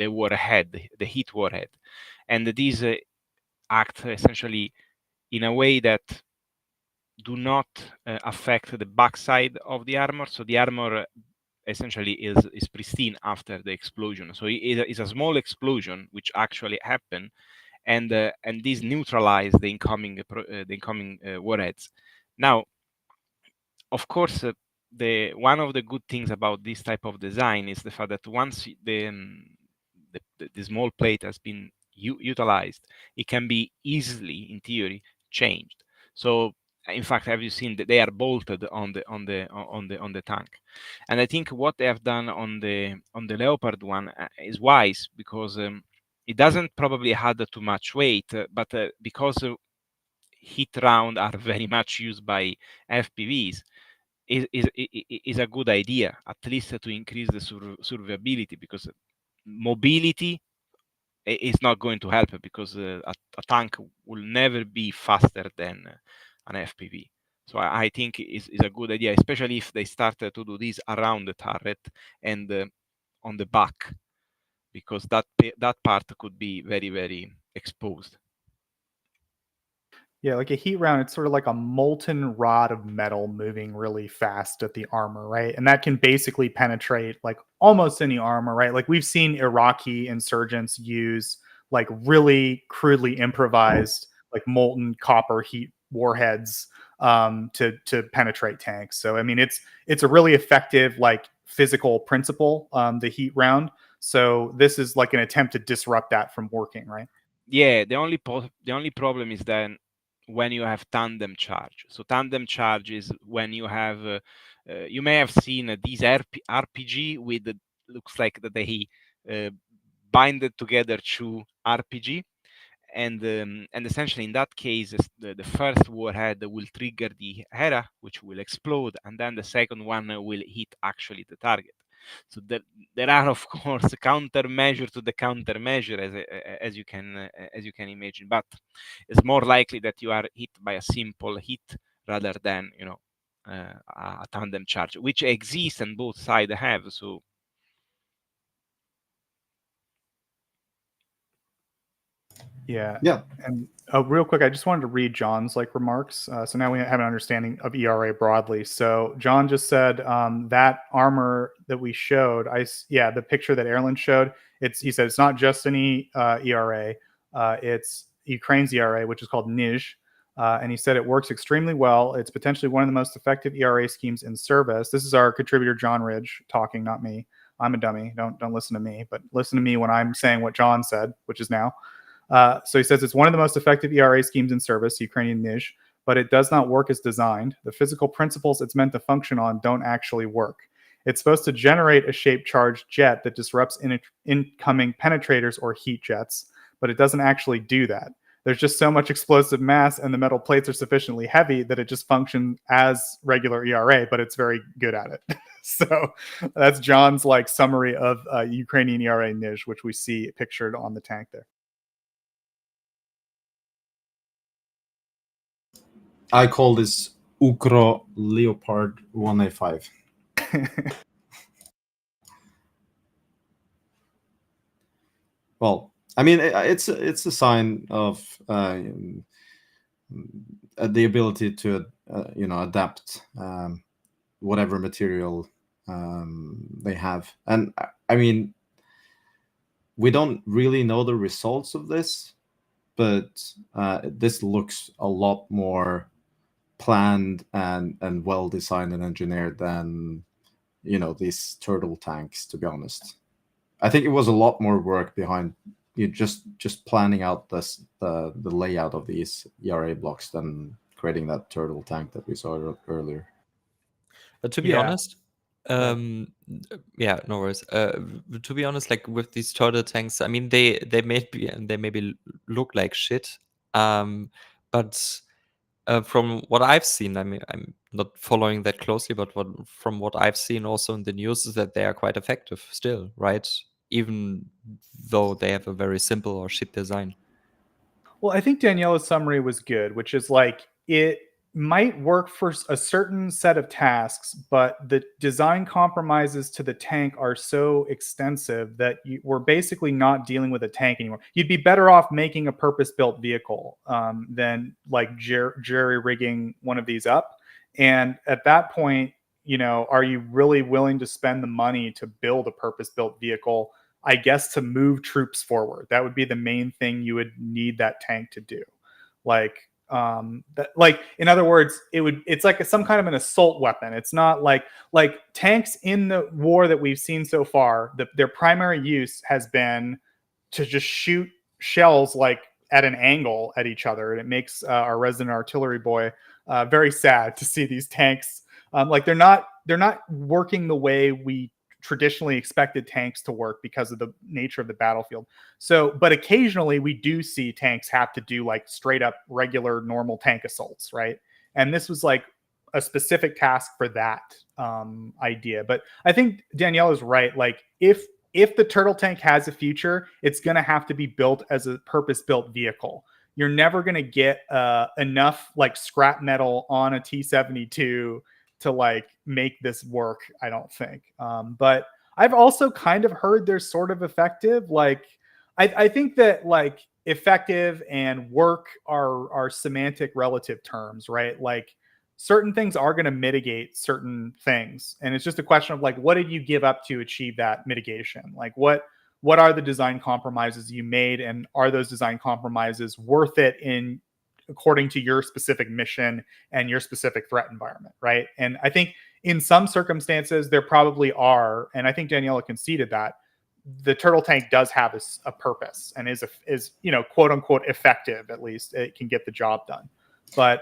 warhead, the heat warhead, and these act essentially in a way that do not affect the backside of the armor. So the armor essentially is pristine after the explosion. So it's a small explosion which actually happened, and these neutralize the incoming warheads. Now, of course, one of the good things about this type of design is the fact that once the small plate has been utilized, it can be easily, in theory, changed. So in fact, have you seen that they are bolted on the tank? And I think what they have done on the Leopard one is wise, because it doesn't probably add too much weight, but because heat round are very much used by FPVs, is a good idea, at least to increase the survivability, because mobility is not going to help, because a tank will never be faster than an FPV. So I think is a good idea, especially if they start to do this around the turret and on the back, because that part could be very, very exposed. Yeah, like a heat round, it's sort of like a molten rod of metal moving really fast at the armor, right? And that can basically penetrate like almost any armor, right? Like we've seen Iraqi insurgents use like really crudely improvised like molten copper heat warheads to penetrate tanks. So I mean, it's a really effective like physical principle, the heat round. So this is like an attempt to disrupt that from working, right? Yeah, the only problem is then when you have tandem charge. So tandem charge is when you have you may have seen these RPG with looks like that they binded together through RPG, and essentially in that case the first warhead will trigger the HERA, which will explode, and then the second one will hit actually the target. So there are of course countermeasure to the countermeasure, as you can imagine, but it's more likely that you are hit by a simple hit rather than a tandem charge, which exists and both sides have. So Yeah. And real quick, I just wanted to read John's like remarks. So now we have an understanding of ERA broadly. So John just said that armor that we showed, the picture that Erlend showed, he said it's not just any ERA, it's Ukraine's ERA, which is called NIJ. And he said it works extremely well. It's potentially one of the most effective ERA schemes in service. This is our contributor John Ridge talking, not me. I'm a dummy. Don't listen to me, but listen to me when I'm saying what John said, which is now. So he says it's one of the most effective ERA schemes in service, Ukrainian NIJ, but it does not work as designed. The physical principles it's meant to function on don't actually work. It's supposed to generate a shaped charged jet that disrupts incoming penetrators or heat jets, but it doesn't actually do that. There's just so much explosive mass and the metal plates are sufficiently heavy that it just functions as regular ERA, but it's very good at it. So that's John's like summary of Ukrainian ERA NIJ, which we see pictured on the tank there. I call this Ukro Leopard 1A5. Well, I mean, it's a sign of the ability to adapt whatever material they have. And I mean, we don't really know the results of this, but this looks a lot more planned and well designed and engineered than these turtle tanks, to be honest. I think it was a lot more work behind just planning out the layout of these ERA blocks than creating that turtle tank that we saw earlier. To be honest, no worries. To be honest, like with these turtle tanks, I mean they maybe look like shit, but from what I've seen, I mean, I'm not following that closely, but from what I've seen also in the news is that they are quite effective still, right? Even though they have a very simple or shit design. Well, I think Daniela's summary was good, which is like it might work for a certain set of tasks, but the design compromises to the tank are so extensive that we're basically not dealing with a tank anymore. You'd be better off making a purpose-built vehicle than like jerry-rigging one of these up. And at that point, are you really willing to spend the money to build a purpose-built vehicle? I guess to move troops forward. That would be the main thing you would need that tank to do. In other words, it's like some kind of an assault weapon. It's not like tanks in the war that we've seen so far, their primary use has been to just shoot shells like at an angle at each other. And it makes our resident artillery boy very sad to see these tanks. They're not working the way we traditionally expected tanks to work because of the nature of the battlefield. So, but occasionally we do see tanks have to do like straight up regular normal tank assaults, right? And this was like a specific task for that idea. But I think Danielle is right. Like if the turtle tank has a future, it's going to have to be built as a purpose-built vehicle. You're never going to get enough like scrap metal on a T-72 to like make this work, I don't think. But I've also kind of heard they're sort of effective. Like I think that like effective and work are semantic relative terms, right? Like certain things are going to mitigate certain things, and it's just a question of like, what did you give up to achieve that mitigation? Like what are the design compromises you made, and are those design compromises worth it in according to your specific mission and your specific threat environment, right? And I think in some circumstances there probably are, and I think Daniela conceded that the turtle tank does have a purpose and is you know, quote unquote effective. At least it can get the job done. But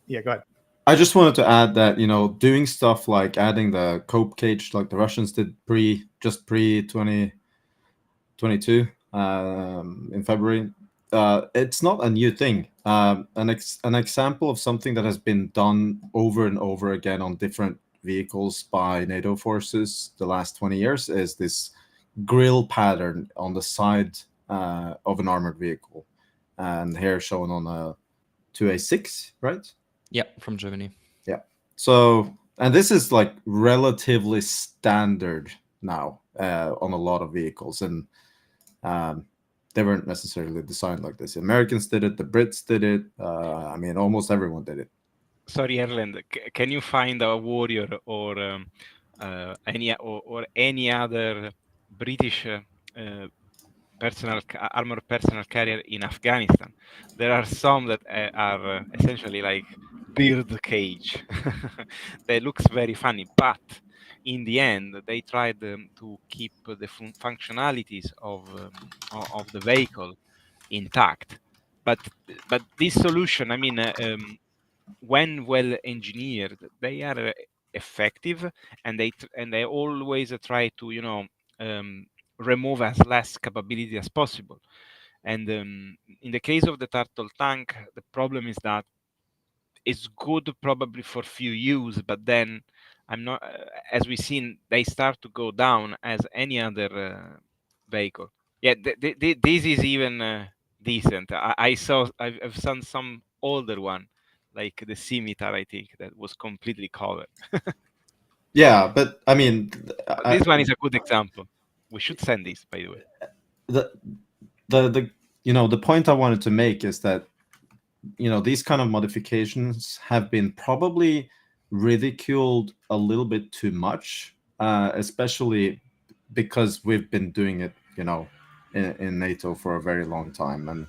yeah, go ahead. I just wanted to add that, you know, doing stuff like adding the cope cage like the Russians did pre 2022 in February, it's not a new thing. An example of something that has been done over and over again on different vehicles by NATO forces the last 20 years is this grill pattern on the side of an armored vehicle. And here shown on a 2A6, right? Yeah, from Germany. Yeah. So, and this is like relatively standard now on a lot of vehicles, and they weren't necessarily designed like this. Americans did it, the Brits did it. I mean, almost everyone did it. Sorry, Erlend, can you find a Warrior or any other British armored personal carrier in Afghanistan? There are some that are essentially like bird cage. They looks very funny, but in the end they tried to keep the functionalities of the vehicle intact. But this solution, I mean, when well engineered, they are effective, and they always try to, you know, remove as less capability as possible. And in the case of the turtle tank, the problem is that it's good probably for few use, but then I'm not, as we've seen, they start to go down as any other vehicle. Yeah, this is even decent. I've seen some older one, like the Scimitar, I think, that was completely covered. Yeah, but I mean, this one is a good example. We should send this, by the way. The you know, the point I wanted to make is that, you know, these kind of modifications have been probably ridiculed a little bit too much, especially because we've been doing it, you know, in NATO for a very long time,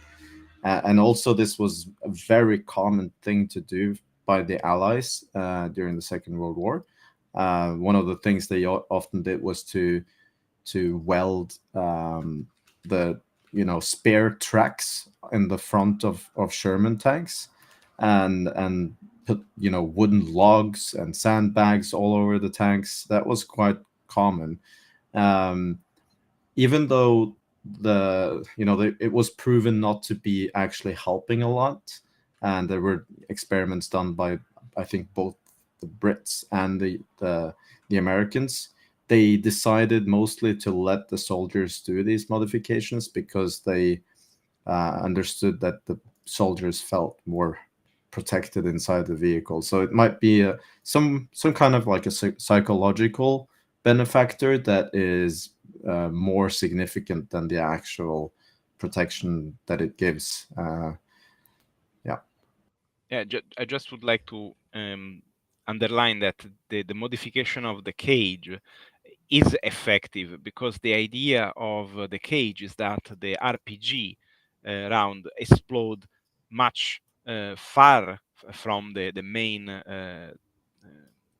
and also this was a very common thing to do by the Allies during the Second World War. One of the things they often did was to weld the, you know, spare tracks in the front of Sherman tanks, and put, you know, wooden logs and sandbags all over the tanks. That was quite common, even though it was proven not to be actually helping a lot, and there were experiments done by, I think, both the Brits and the Americans. They decided mostly to let the soldiers do these modifications because they understood that the soldiers felt more protected inside the vehicle. So it might be some kind of like a psychological benefactor that is more significant than the actual protection that it gives. Yeah, I just would like to underline that the modification of the cage is effective, because the idea of the cage is that the RPG round explode much far from the main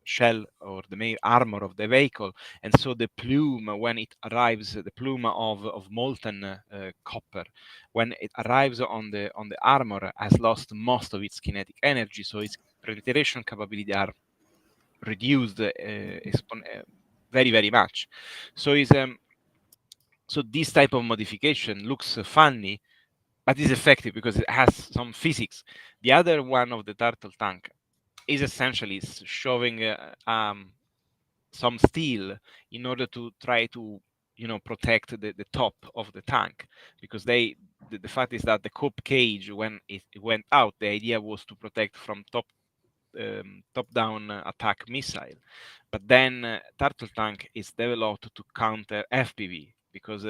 shell or the main armor of the vehicle, and so the plume, when it arrives, the plume of molten copper, when it arrives on the armor, has lost most of its kinetic energy, so its penetration capability are reduced very much. So so this type of modification looks funny, but is effective because it has some physics. The other one of the turtle tank is essentially showing some steel in order to try to protect the top of the tank, because the fact is that the cope cage, when it went out, the idea was to protect from top-down attack missile. But then turtle tank is developed to counter FPV, because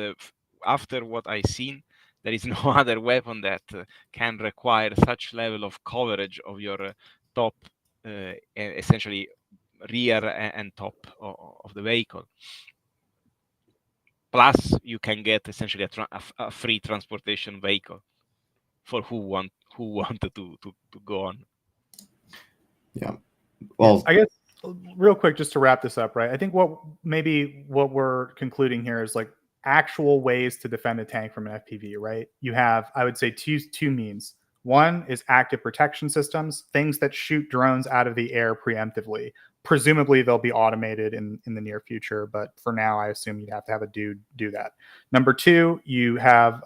after what I've seen, there is no other weapon that can require such level of coverage of your top, essentially rear and top of the vehicle. Plus, you can get essentially a free transportation vehicle for who wanted to go on. Yeah. Well, I guess real quick, just to wrap this up, right? I think what we're concluding here is like actual ways to defend a tank from an FPV, right? You have, I would say, two means. One is active protection systems, things that shoot drones out of the air preemptively. Presumably they'll be automated in the near future, but for now, I assume you'd have to have a dude do that. Number two, you have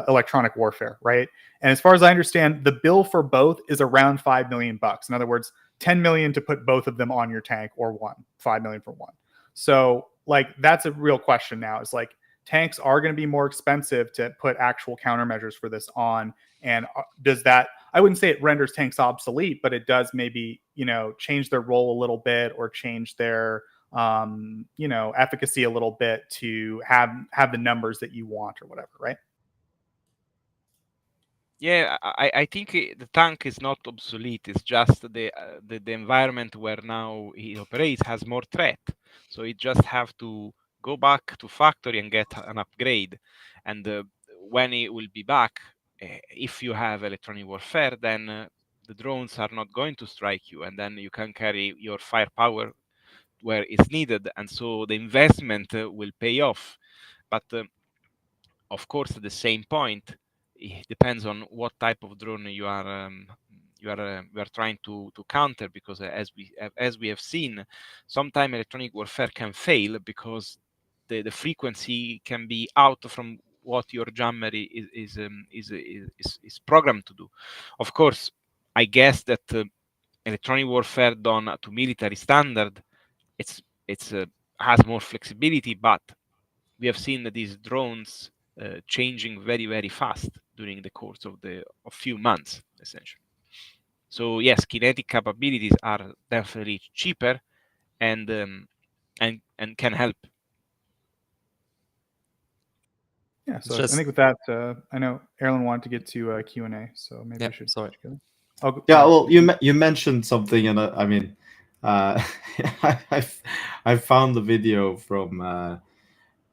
electronic warfare, right? And as far as I understand, the bill for both is around $5 million. In other words, 10 million to put both of them on your tank, or 5 million for one. So like, that's a real question now. It's like, tanks are going to be more expensive to put actual countermeasures for this on. And does that, I wouldn't say it renders tanks obsolete, but it does maybe, change their role a little bit, or change their, efficacy a little bit to have the numbers that you want or whatever, right? Yeah, I think the tank is not obsolete. It's just the environment where now it operates has more threat. So it just have to go back to factory and get an upgrade. And when it will be back, if you have electronic warfare, then the drones are not going to strike you, and then you can carry your firepower where it's needed. And so the investment will pay off. But of course, at the same point, it depends on what type of drone you are trying to counter, because as we have seen, sometimes electronic warfare can fail because the frequency can be out from what your jammer is programmed to do. Of course, I guess that electronic warfare done to military standard, it's has more flexibility, but we have seen that these drones changing very fast during the course of few months, essentially. So yes, kinetic capabilities are definitely cheaper and can help. Yeah, so Just- I think with that, I know Erlend wanted to get to Q&A, so maybe Yeah, we should sorry. go. Oh, yeah. Well, you mentioned something, and I mean, I found the video from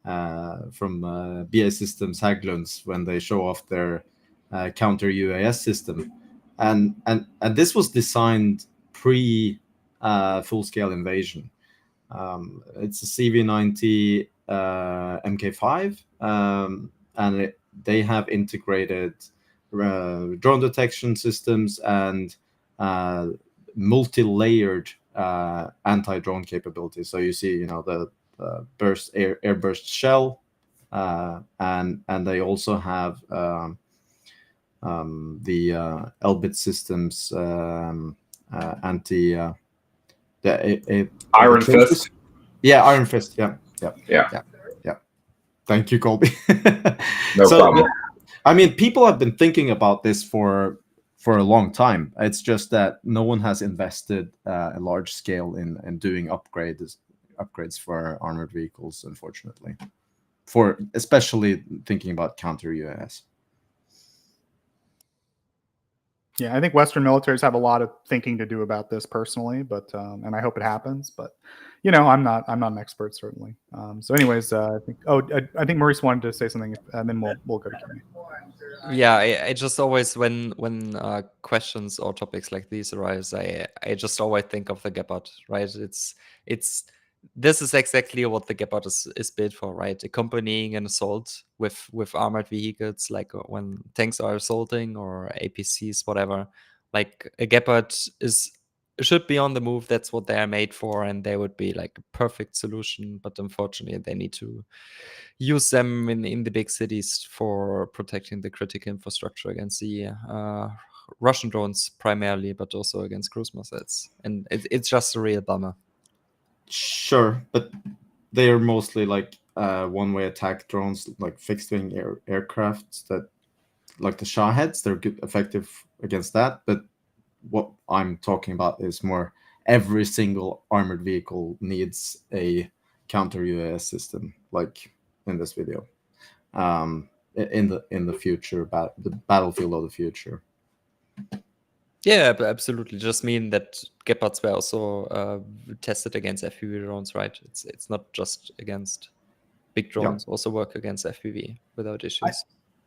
BA Systems Haglunds when they show off their counter UAS system, and this was designed pre full scale invasion. It's a CV90 MK5, and they have integrated drone detection systems and multi-layered anti-drone capabilities. So you see, the air burst shell, and they also have the Elbit systems anti Iron Fist. Yeah, Iron Fist. Yeah. Thank you, Colby. No problem. I mean, people have been thinking about this for a long time. It's just that no one has invested a large scale in doing upgrades for armored vehicles, unfortunately. For especially thinking about counter UAS. Yeah, I think Western militaries have a lot of thinking to do about this personally, but and I hope it happens. But I'm not an expert, certainly. So, anyways, I think Maurice wanted to say something, and then we'll go to Q&A. Yeah, I just always, when questions or topics like these arise, I just always think of the Gepard, right? This is exactly what the Gepard is built for, right? Accompanying an assault with armored vehicles, like when tanks are assaulting or APCs, whatever. Like a Gepard is should be on the move. That's what they are made for, and they would be like a perfect solution. But unfortunately, they need to use them in the big cities for protecting the critical infrastructure against the Russian drones primarily, but also against cruise missiles. And it's just a real bummer. Sure, but they are mostly like one-way attack drones, like fixed-wing aircraft that, like the Shaheds, they're good, effective against that. But what I'm talking about is more every single armored vehicle needs a counter UAS system, like in this video, in the future, the battlefield of the future. Yeah, absolutely. Just mean that Gepards were also tested against FPV drones, right? It's not just against big drones. Also work against FPV without issues.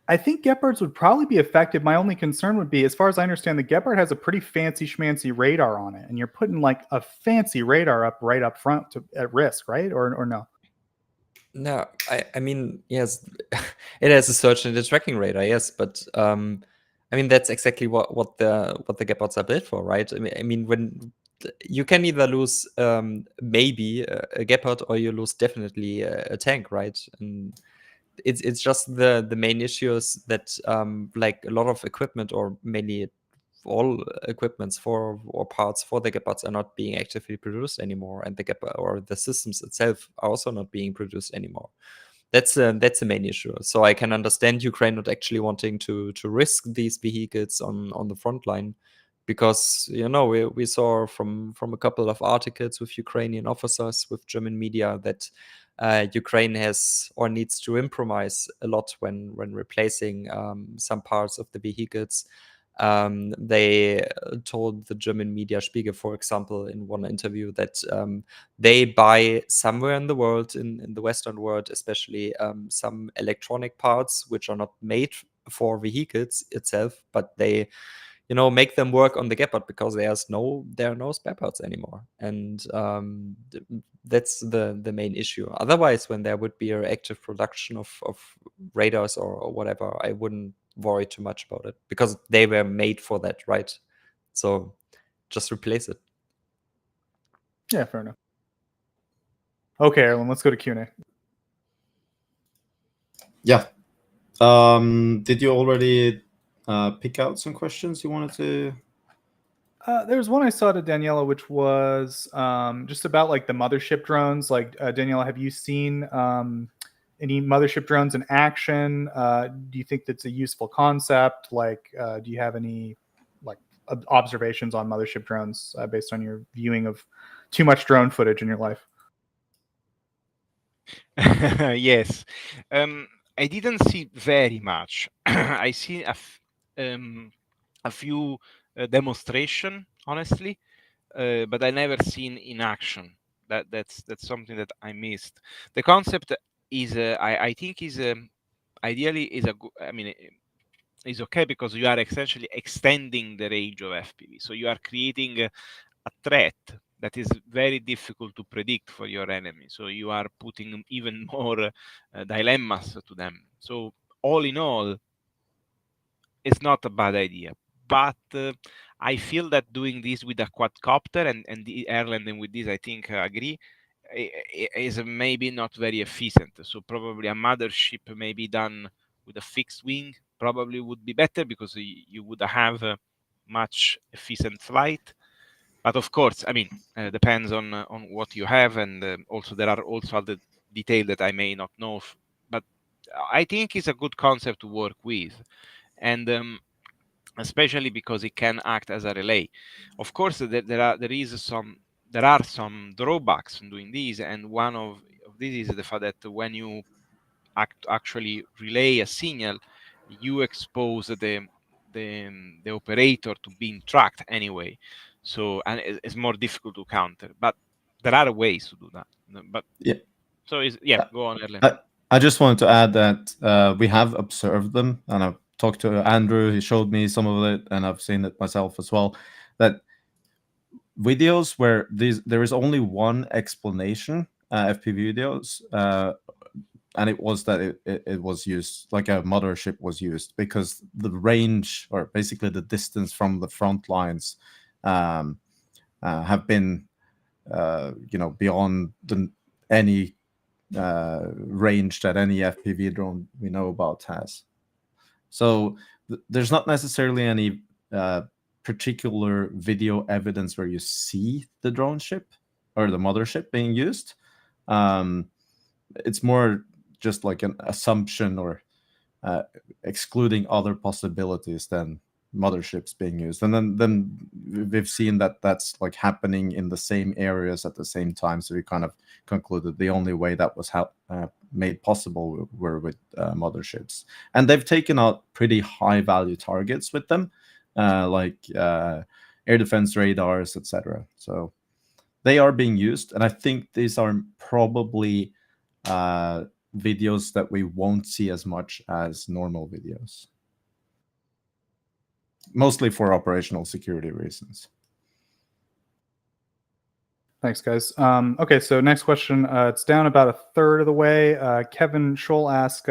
I think Gepards would probably be effective. My only concern would be, as far as I understand, the Gepard has a pretty fancy schmancy radar on it, and you're putting like a fancy radar up right up front at risk, right? Or no? No, I mean, yes, it has a search and a tracking radar, yes, but I mean that's exactly what the Gepards are built for, right? I mean when you can either lose maybe a Gepard or you lose definitely a tank, right? And it's just the main issue is that like a lot of equipment, or mainly all equipments for or parts for the Gepards, are not being actively produced anymore, and the Gepard or the systems itself are also not being produced anymore. That's the main issue. So I can understand Ukraine not actually wanting to risk these vehicles on the front line, because we saw from a couple of articles with Ukrainian officers with German media that Ukraine has or needs to improvise a lot when replacing some parts of the vehicles. They told the German media Spiegel, for example, in one interview that they buy somewhere in the world, in the Western world especially, some electronic parts which are not made for vehicles itself, but they make them work on the Gepard because there are no spare parts anymore. And that's the main issue. Otherwise, when there would be an active production of radars or whatever, I wouldn't worry too much about it, because they were made for that, right? So just replace it. Yeah, fair enough. Okay, Erlend, let's go to Q&A. Yeah. Did you already pick out some questions you wanted to? There was one I saw to Daniela, which was just about like the mothership drones. Like, Daniela, have you seen any mothership drones in action? Do you think that's a useful concept? Like, do you have any like observations on mothership drones based on your viewing of too much drone footage in your life? Yes. I didn't see very much. I see a few demonstration, honestly, but I never seen in action. That's something that I missed. The concept is, I think, is ideally is a good. I mean, is okay because you are essentially extending the range of FPV. So you are creating a threat that is very difficult to predict for your enemy. So you are putting even more dilemmas to them. So all in all, it's not a bad idea. But I feel that doing this with a quadcopter, and the Erlend, and with this I think agree, is maybe not very efficient. So probably a mothership may be done with a fixed wing probably would be better, because you would have a much efficient flight. But of course, I mean, depends on what you have, and also there are also other details that I may not know. But I think it's a good concept to work with, and especially because it can act as a relay. Of course, there are some drawbacks in doing this, and one of these is the fact that when you actually relay a signal, you expose the operator to being tracked anyway. So, and it's more difficult to counter. But there are ways to do that. But Yeah. So go on, Erlend. I just wanted to add that we have observed them, and I've talked to Andrew. He showed me some of it, and I've seen it myself as well. That videos where there is only one explanation, FPV videos, and it was that it was used, like a mothership was used, because the range, or basically the distance from the front lines, have been, beyond any range that any FPV drone we know about has. So there's not necessarily any particular video evidence where you see the drone ship or the mothership being used. It's more just like an assumption or excluding other possibilities than motherships being used. And then we've seen that that's like happening in the same areas at the same time. So we kind of concluded the only way that was made possible were with motherships. And they've taken out pretty high value targets with them, like air defense radars, etc. So they are being used. And I think these are probably videos that we won't see as much as normal videos, mostly for operational security reasons. Thanks, guys. Okay, so next question. It's down about a third of the way. Kevin Scholl asked,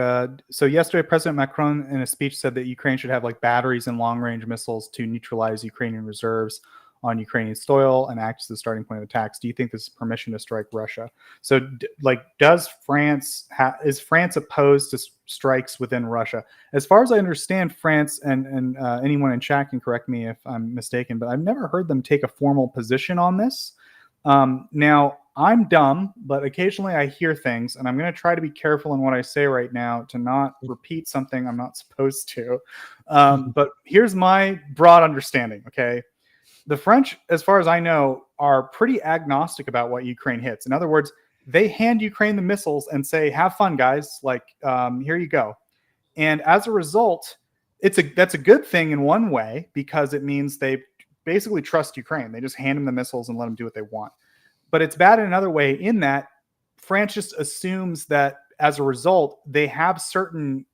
so yesterday President Macron in a speech said that Ukraine should have like batteries and long-range missiles to neutralize Ukrainian reserves on Ukrainian soil and act as the starting point of attacks. Do you think this is permission to strike Russia? So does France, is France opposed to strikes within Russia? As far as I understand, France, and anyone in chat can correct me if I'm mistaken, but I've never heard them take a formal position on this. Now, I'm dumb, but occasionally I hear things, and I'm going to try to be careful in what I say right now to not repeat something I'm not supposed to. But here's my broad understanding, okay? The French, as far as I know, are pretty agnostic about what Ukraine hits. In other words, they hand Ukraine the missiles and say, have fun, guys. Like, here you go. And as a result, that's a good thing in one way, because it means they basically trust Ukraine. They just hand them the missiles and let them do what they want. But it's bad in another way in that France just assumes that as a result, they have certain...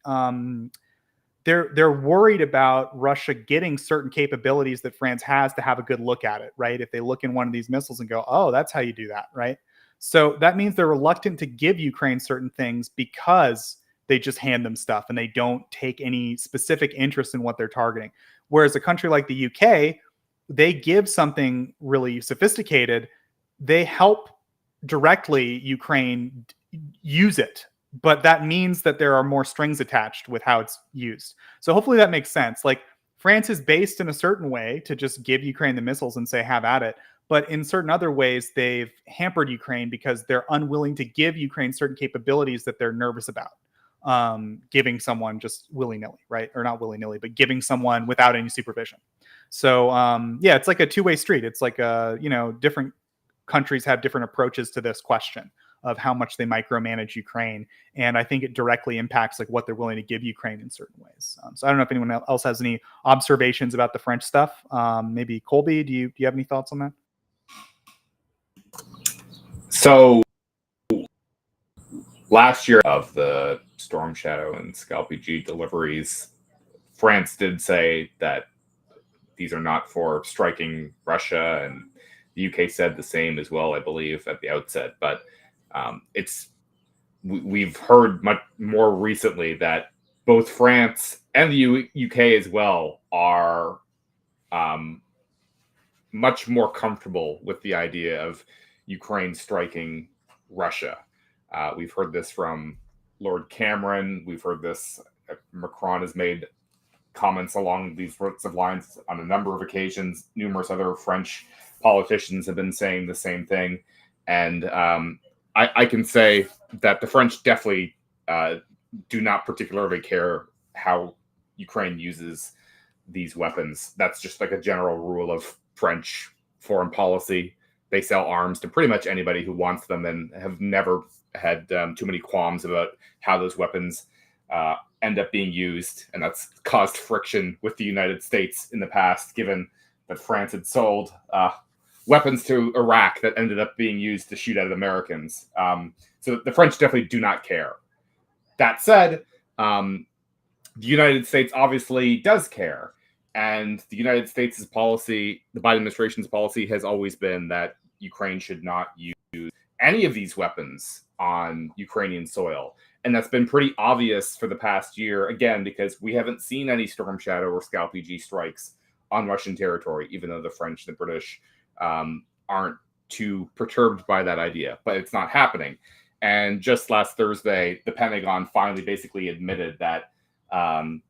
They're worried about Russia getting certain capabilities that France has to have a good look at it, right? If they look in one of these missiles and go, oh, that's how you do that, right? So that means they're reluctant to give Ukraine certain things because they just hand them stuff and they don't take any specific interest in what they're targeting. Whereas a country like the UK, they give something really sophisticated. They help directly Ukraine use it. But that means that there are more strings attached with how it's used. So hopefully that makes sense. Like, France is based in a certain way to just give Ukraine the missiles and say, have at it. But in certain other ways, they've hampered Ukraine because they're unwilling to give Ukraine certain capabilities that they're nervous about. Giving someone just willy-nilly, right? Or not willy-nilly, but giving someone without any supervision. So yeah, it's like a two-way street. It's like, different countries have different approaches to this question of how much they micromanage Ukraine. And I think it directly impacts like what they're willing to give Ukraine in certain ways. So I don't know if anyone else has any observations about the French stuff. Maybe Colby, do you have any thoughts on that? So last year of the Storm Shadow and Scalp-PG deliveries, France did say that these are not for striking Russia, and the UK said the same as well, I believe, at the outset. But we've heard much more recently that both France and the UK as well are much more comfortable with the idea of Ukraine striking Russia. We've heard this from Lord Cameron. We've heard this. Macron has made comments along these sorts of lines on a number of occasions. Numerous other French politicians have been saying the same thing. And I can say that the French definitely do not particularly care how Ukraine uses these weapons. That's just like a general rule of French foreign policy. They sell arms to pretty much anybody who wants them and have never had too many qualms about how those weapons end up being used. And that's caused friction with the United States in the past, given that France had sold weapons to Iraq that ended up being used to shoot at Americans. So the French definitely do not care. That said, the United States obviously does care. And the United States' policy, the Biden administration's policy, has always been that Ukraine should not use any of these weapons on Ukrainian soil. And that's been pretty obvious for the past year, again, because we haven't seen any Storm Shadow or Scalp-PG strikes on Russian territory, even though the French, the British, aren't too perturbed by that idea, but it's not happening. And just last Thursday, the Pentagon finally basically admitted that,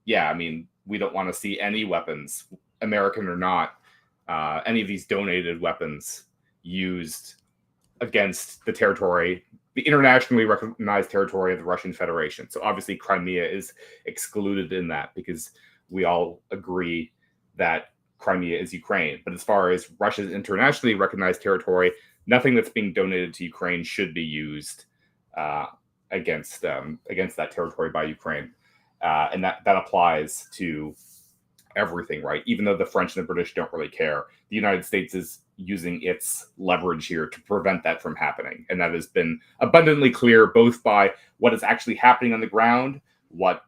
yeah, I mean, we don't want to see any weapons, American or not, any of these donated weapons used against the territory, the internationally recognized territory of the Russian Federation. So obviously Crimea is excluded in that because we all agree that Crimea is Ukraine. But as far as Russia's internationally recognized territory, nothing that's being donated to Ukraine should be used against that territory by Ukraine. And that applies to everything, right? Even though the French and the British don't really care, the United States is using its leverage here to prevent that from happening. And that has been abundantly clear both by what is actually happening on the ground, what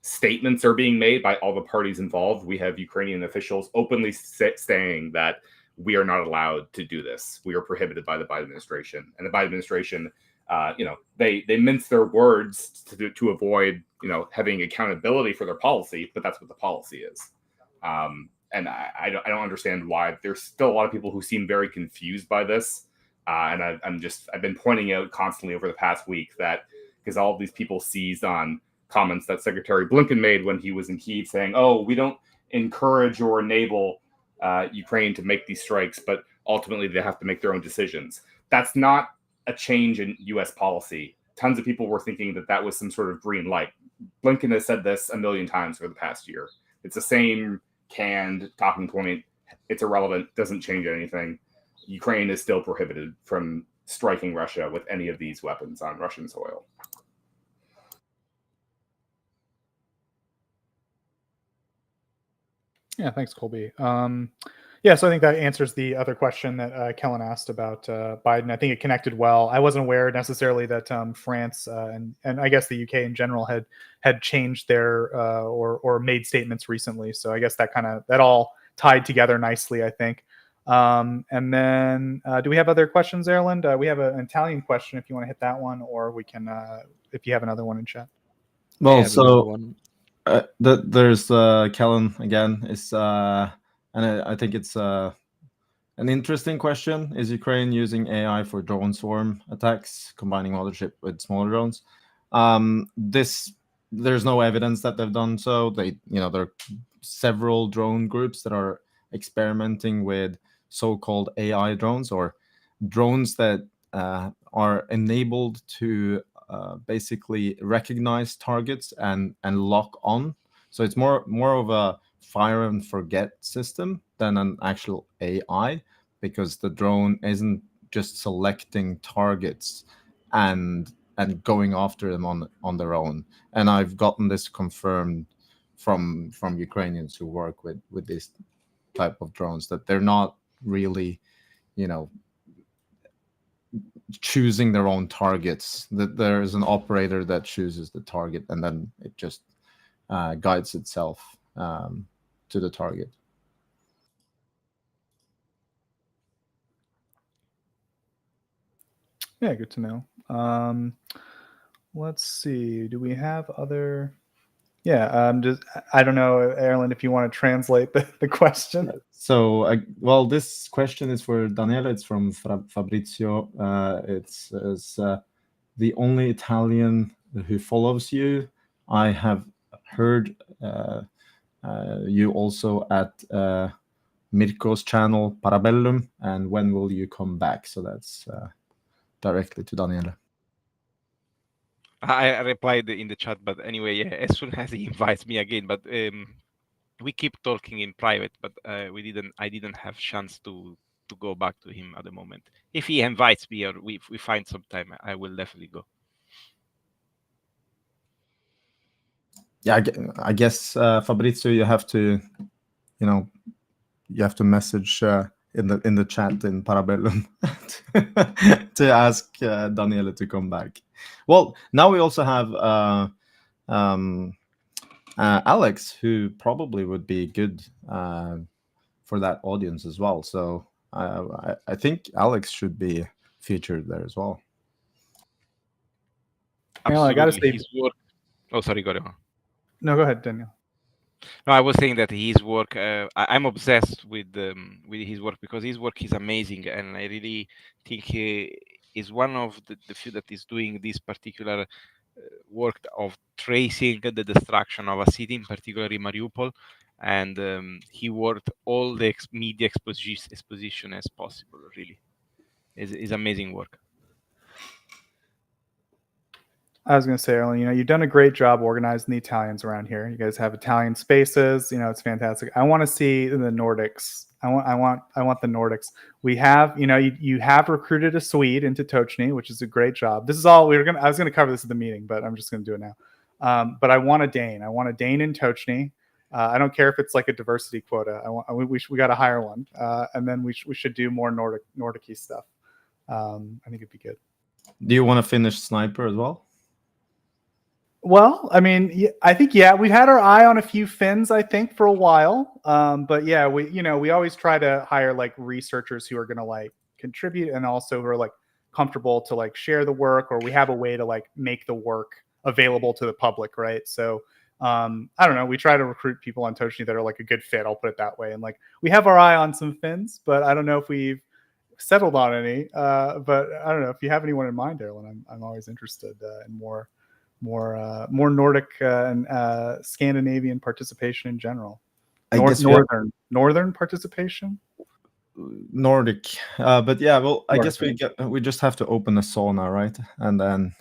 statements are being made by all the parties involved. We have Ukrainian officials openly saying that we are not allowed to do this. We are prohibited by the Biden administration. And the Biden administration, they mince their words to avoid, having accountability for their policy, but that's what the policy is. And I don't understand why there's still a lot of people who seem very confused by this. And I've been pointing out constantly over the past week that because all of these people seized on comments that Secretary Blinken made when he was in Kyiv saying, oh, we don't encourage or enable Ukraine to make these strikes, but ultimately they have to make their own decisions. That's not a change in U.S. policy. Tons of people were thinking that was some sort of green light. Blinken has said this a million times over the past year. It's the same canned talking point. It's irrelevant, doesn't change anything. Ukraine is still prohibited from striking Russia with any of these weapons on Russian soil. Yeah, thanks, Colby. Yeah, so I think that answers the other question that Kellen asked about Biden. I think it connected well. I wasn't aware necessarily that France and I guess the UK in general had changed their or made statements recently. So I guess that all tied together nicely, I think. And then do we have other questions, Erlend? We have an Italian question if you want to hit that one, or we can if you have another one in chat. Well, so there's Kellen again. And I think it's an interesting question. Is Ukraine using AI for drone swarm attacks, combining mothership with smaller drones? There's no evidence that they've done so. There are several drone groups that are experimenting with so-called AI drones, or drones that are enabled to basically recognize targets and lock on. So it's more of a fire and forget system than an actual AI, because the drone isn't just selecting targets and going after them on their own. And I've gotten this confirmed from Ukrainians who work with this type of drones, that they're not really, choosing their own targets, that there is an operator that chooses the target and then it just guides itself to the target. Yeah, good to know. Let's see. Do we have other? Yeah, I don't know, Erlend, if you want to translate the question. So, this question is for Daniele. It's from Fabrizio. It says, the only Italian who follows you. I have heard you also at Mirko's channel Parabellum, and when will you come back? So that's directly to Daniele. I replied in the chat, but anyway, yeah, as soon as he invites me again. But we keep talking in private, but I didn't have chance to go back to him at the moment. If he invites me or we find some time, I will definitely go. Yeah, I guess Fabrizio, you have to message in the chat in Parabellum to ask Daniele to come back. Well, now we also have Alex, who probably would be good for that audience as well. So I think Alex should be featured there as well. Absolutely. I gotta say, Oh, sorry, go on. No, go ahead, Daniel. No, I was saying that his work. I'm obsessed with his work because his work is amazing, and I really think he is one of the few that is doing this particular work of tracing the destruction of a city, in particular in Mariupol, and he worked all the media exposition as possible. Really, is amazing work. I was going to say, Erlend, you've done a great job organizing the Italians around here. You guys have Italian spaces. It's fantastic. I want to see the Nordics. I want the Nordics. We have, you have recruited a Swede into Tochnyi, which is a great job. This is all I was going to cover this at the meeting, but I'm just going to do it now. But I want a Dane. I want a Dane in Tochnyi. I don't care if it's like a diversity quota. We got to hire one, and then we should do more Nordic-y stuff. I think it'd be good. Do you want to finish sniper as well? Well, I mean, I think, we've had our eye on a few Finns, I think, for a while. But yeah, we always try to hire like researchers who are going to like contribute and also who are like comfortable to like share the work, or we have a way to like make the work available to the public, right? So I don't know. We try to recruit people on Tochnyi that are like a good fit. I'll put it that way. And like we have our eye on some Finns, but I don't know if we've settled on any. But I don't know if you have anyone in mind, Erlend. I'm always interested in more Nordic and Scandinavian participation in general. Northern participation. Nordic, but yeah, well, I guess we just have to open a sauna, right? And then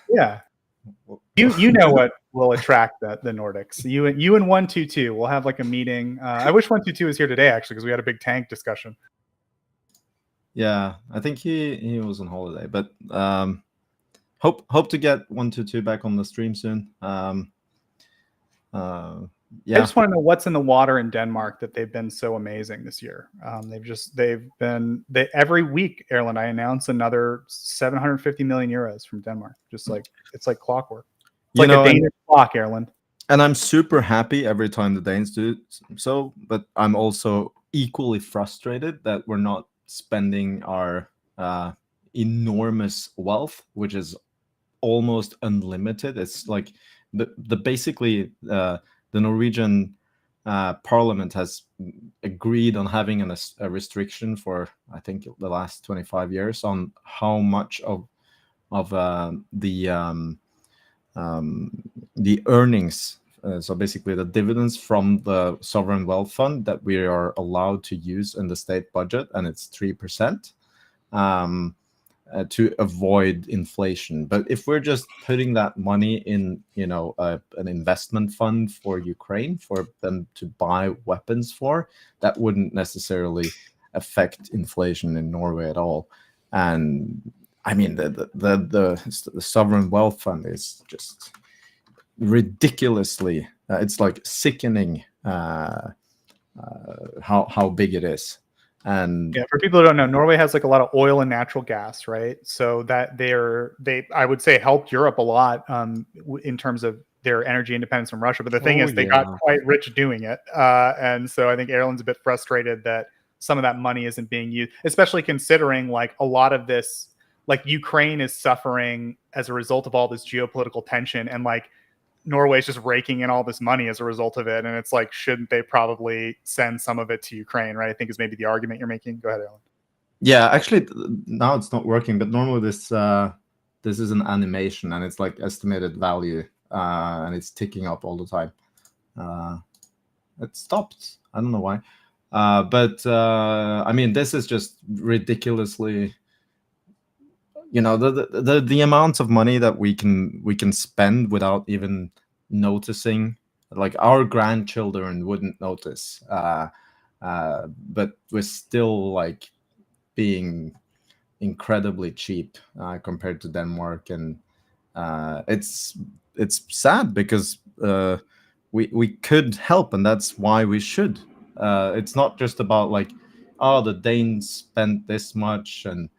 you know what will attract the Nordics. You and 122 we'll have like a meeting. I wish 122 was here today actually, because we had a big tank discussion. Yeah, I think he was on holiday, but hope to get 122 back on the stream soon. Yeah, I just want to know what's in the water in Denmark that they've been so amazing this year. They've been every week, Erlend, I announce another 750 million euros from Denmark. Just like it's like clockwork. It's like a Danish clock, Erlend. And I'm super happy every time the Danes do so, but I'm also equally frustrated that we're not spending our enormous wealth, which is almost unlimited. It's like basically the Norwegian parliament has agreed on having a restriction for, I think, the last 25 years on how much of the earnings, so basically the dividends from the sovereign wealth fund, that we are allowed to use in the state budget, and it's 3%. To avoid inflation. But if we're just putting that money in, an investment fund for Ukraine, for them to buy weapons for, that wouldn't necessarily affect inflation in Norway at all. And I mean, the sovereign wealth fund is just ridiculously, it's like sickening how big it is. And for people who don't know, Norway has like a lot of oil and natural gas, right? So that they I would say helped Europe a lot in terms of their energy independence from Russia. But the thing is, they got quite rich doing it, and so I think Erlend's a bit frustrated that some of that money isn't being used, especially considering like a lot of this, like Ukraine is suffering as a result of all this geopolitical tension, and like Norway's just raking in all this money as a result of it. And it's like, shouldn't they probably send some of it to Ukraine, right? I think is maybe the argument you're making. Go ahead, Erlend. Yeah, actually, now it's not working, but normally this is an animation, and it's like estimated value, and it's ticking up all the time. It stopped. I don't know why. But I mean, this is just ridiculously, the amounts of money that we can spend without even noticing. Like our grandchildren wouldn't notice, but we're still like being incredibly cheap compared to Denmark, and it's sad because we could help, and that's why we should. It's not just about like, oh, the Danes spent this much and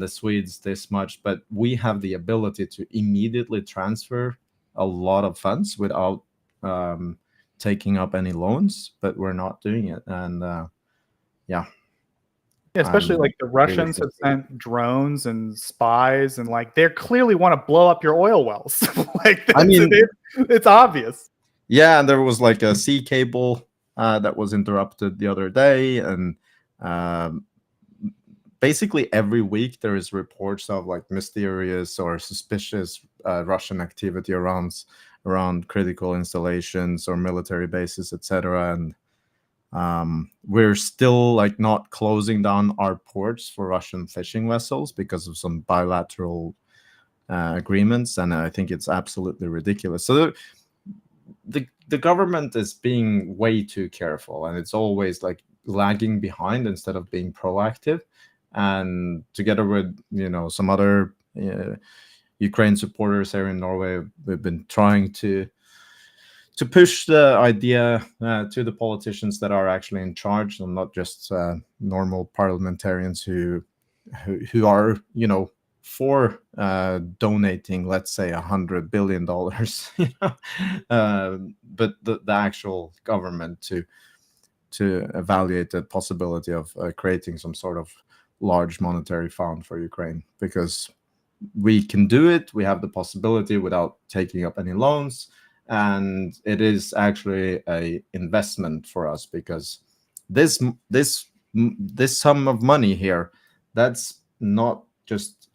the Swedes this much, but we have the ability to immediately transfer a lot of funds without taking up any loans, but we're not doing it. And especially like the Russians have sent drones and spies, and like they clearly want to blow up your oil wells. Like, I mean, it's obvious. Yeah, and there was like a sea cable that was interrupted the other day, and basically every week there is reports of like mysterious or suspicious Russian activity around critical installations or military bases, etc. And we're still like not closing down our ports for Russian fishing vessels because of some bilateral agreements, and I think it's absolutely ridiculous. So the government is being way too careful, and it's always like lagging behind instead of being proactive. And together with some other Ukraine supporters here in Norway, we've been trying to push the idea to the politicians that are actually in charge, and not just normal parliamentarians who are for donating, let's say, $100 billion, but the actual government to evaluate the possibility of creating some sort of large monetary fund for Ukraine, because we can do it. We have the possibility without taking up any loans, and it is actually a investment for us, because this sum of money here, that's not just,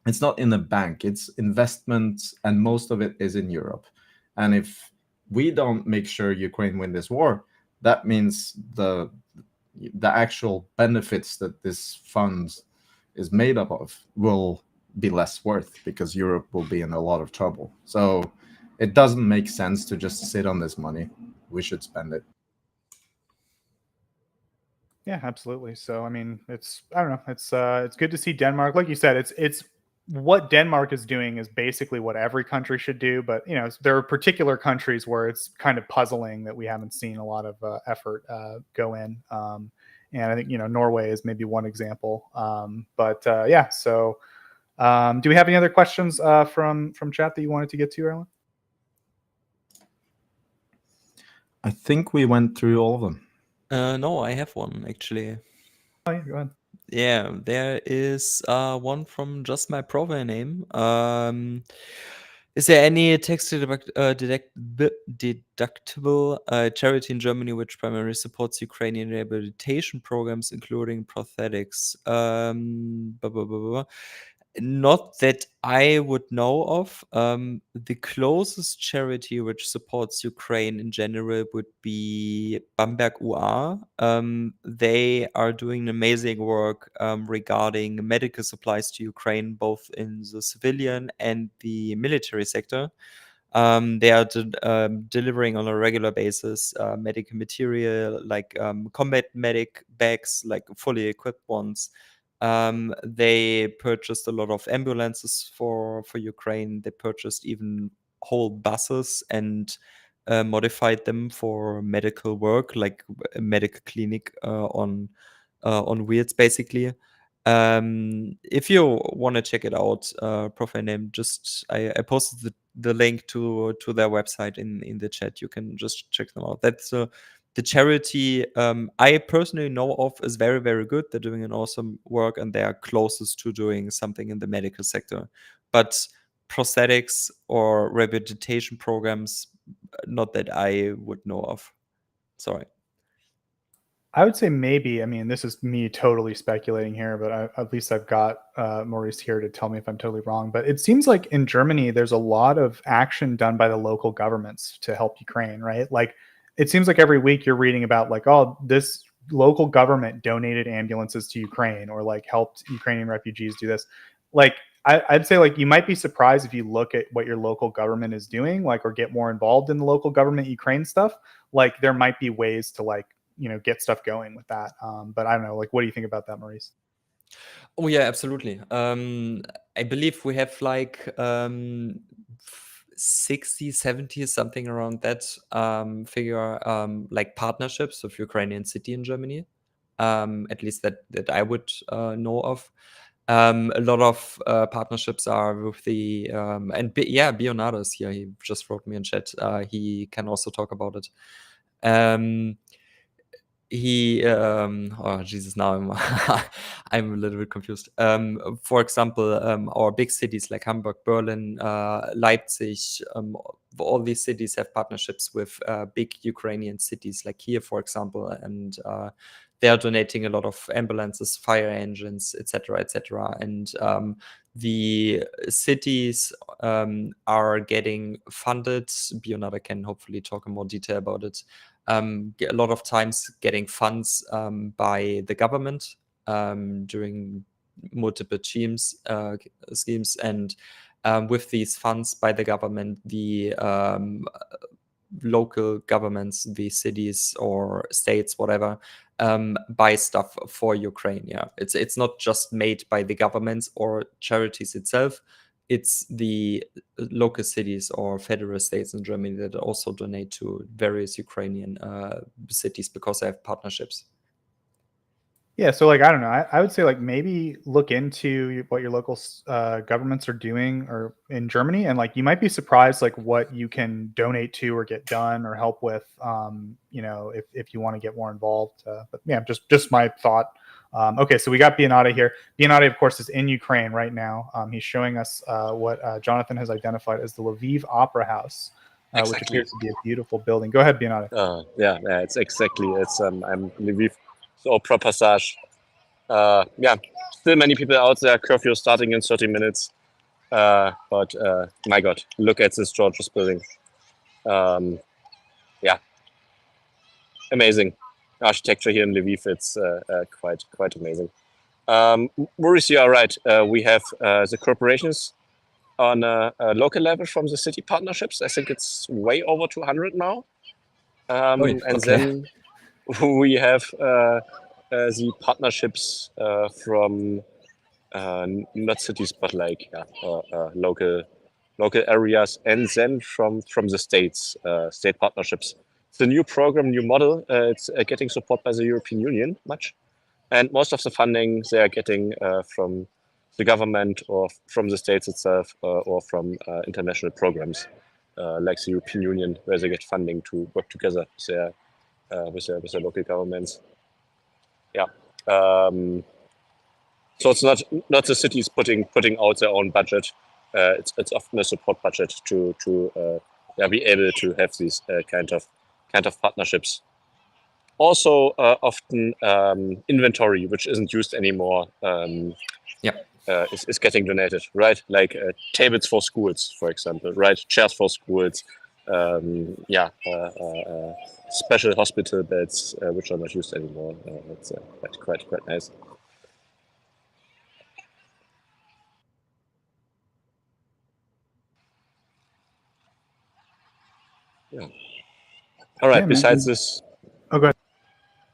it's not in the bank, it's investments, and most of it is in Europe. And if we don't make sure Ukraine win this war, that means the actual benefits that this fund is made up of will be less worth, because Europe will be in a lot of trouble. So it doesn't make sense to just sit on this money. We should spend it. Yeah, absolutely. So I mean, I don't know, it's good to see Denmark. Like you said, it's what Denmark is doing is basically what every country should do, but there are particular countries where it's kind of puzzling that we haven't seen a lot of effort go in. And I think Norway is maybe one example. But yeah, so do we have any other questions from chat that you wanted to get to, Erlend? I think we went through all of them. No, I have one actually. Oh yeah, go ahead. Yeah, there is one from just my profile name. Is there any tax deductible charity in Germany which primarily supports Ukrainian rehabilitation programs, including prosthetics? Blah, blah, blah, blah. Not that I would know of. The closest charity which supports Ukraine in general would be Bamberg UA. They are doing amazing work regarding medical supplies to Ukraine, both in the civilian and the military sector. They are delivering on a regular basis medical material, like combat medic bags, like fully equipped ones. They purchased a lot of ambulances for Ukraine. They purchased even whole buses and modified them for medical work, like a medical clinic on wheels, basically. If you want to check it out, profile name, just I posted the link to their website in the chat. You can just check them out. That's the charity I personally know of is very, very good. They're doing an awesome work, and they are closest to doing something in the medical sector. But prosthetics or rehabilitation programs, not that I would know of. Sorry. I would say maybe. I mean, this is me totally speculating here, but at least I've got Maurice here to tell me if I'm totally wrong. But it seems like in Germany, there's a lot of action done by the local governments to help Ukraine, right? Like, it seems like every week you're reading about like, oh, this local government donated ambulances to Ukraine, or like helped Ukrainian refugees do this. Like, I'd say like you might be surprised if you look at what your local government is doing, like, or get more involved in the local government Ukraine stuff. Like, there might be ways to like, get stuff going with that. But I don't know, like, what do you think about that, Maurice? Oh yeah, absolutely. I believe we have like 60, 70, something around that figure, like partnerships with Ukrainian city in Germany. At least that I would know of. A lot of partnerships are with the Bionado is here. He just wrote me in chat. He can also talk about it. Oh Jesus, now I'm I'm a little bit confused. For example, our big cities like Hamburg, Berlin, Leipzig, all these cities have partnerships with big Ukrainian cities like Kyiv, for example, and they are donating a lot of ambulances, fire engines, etc., etc. And the cities are getting funded. Bionada can hopefully talk in more detail about it. A lot of times getting funds by the government during multiple schemes, and with these funds by the government, the local governments, the cities or states, whatever, buy stuff for Ukraine. Yeah, it's not just made by the governments or charities itself. It's the local cities or federal states in Germany that also donate to various Ukrainian cities because they have partnerships. Yeah, so like I don't know, I would say like maybe look into what your local governments are doing or in Germany, and like you might be surprised like what you can donate to or get done or help with, you know, if you want to get more involved. But yeah, just my thought. Okay, so we got Bionada here. Bionada, of course, is in Ukraine right now. He's showing us what Jonathan has identified as the Lviv Opera House, which Exactly. appears to be a beautiful building. Go ahead, Bionada. Yeah, it's exactly. It's I'm Lviv, the Opera Passage. Yeah, still many people out there. Curfew starting in 30 minutes. But my God, look at this gorgeous building. Yeah, amazing architecture here in Lviv. It's quite amazing. Maurice, you are right. We have the corporations on a local level from the city partnerships. I think it's way over 200 now. And then we have the partnerships from not cities, but like local areas, and then from the states, state partnerships. It's a new program, new model. It's getting support by the European Union much, and most of the funding they are getting from the government or from the states itself, or from international programs like the European Union, where they get funding to work together with their local governments. Yeah. So it's not the cities putting out their own budget. It's often a support budget to be able to have these kind of partnerships. Also, often inventory, which isn't used anymore, is getting donated, right? Like tables for schools, for example, right? Chairs for schools, special hospital beds, which are not used anymore. It's quite nice. Yeah. All right. Yeah, besides this, oh, go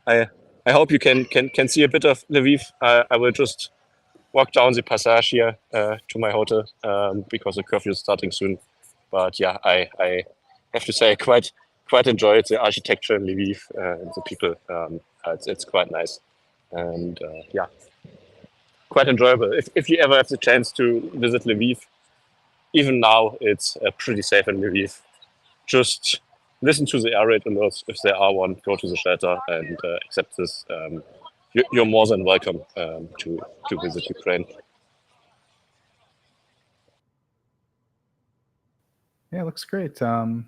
ahead. I hope you can see a bit of Lviv. I will just walk down the passage here to my hotel because the curfew is starting soon. But yeah, I have to say I quite enjoyed the architecture in Lviv and the people. It's quite nice, and yeah, quite enjoyable. If you ever have the chance to visit Lviv, even now it's pretty safe in Lviv. Just listen to the air raid alerts if there are one. Go to the shelter and accept this. You're more than welcome to visit Ukraine. Yeah, it looks great. Whew.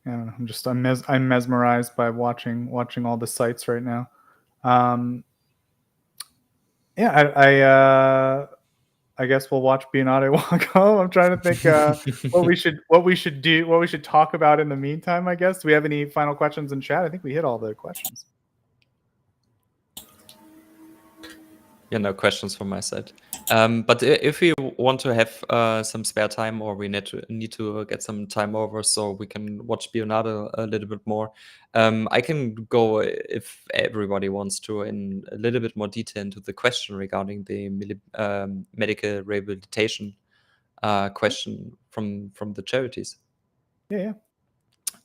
I don't know. I'm mesmerized by watching all the sites right now. Yeah, I guess we'll watch Bionada walk home. I'm trying to think what we should talk about in the meantime. I guess. Do we have any final questions in chat? I think we hit all the questions. Yeah, no questions from my side. But if we want to have some spare time, or we need to get some time over so we can watch Bionada a little bit more, I can go, if everybody wants to, in a little bit more detail into the question regarding the medical rehabilitation question from the charities. Yeah.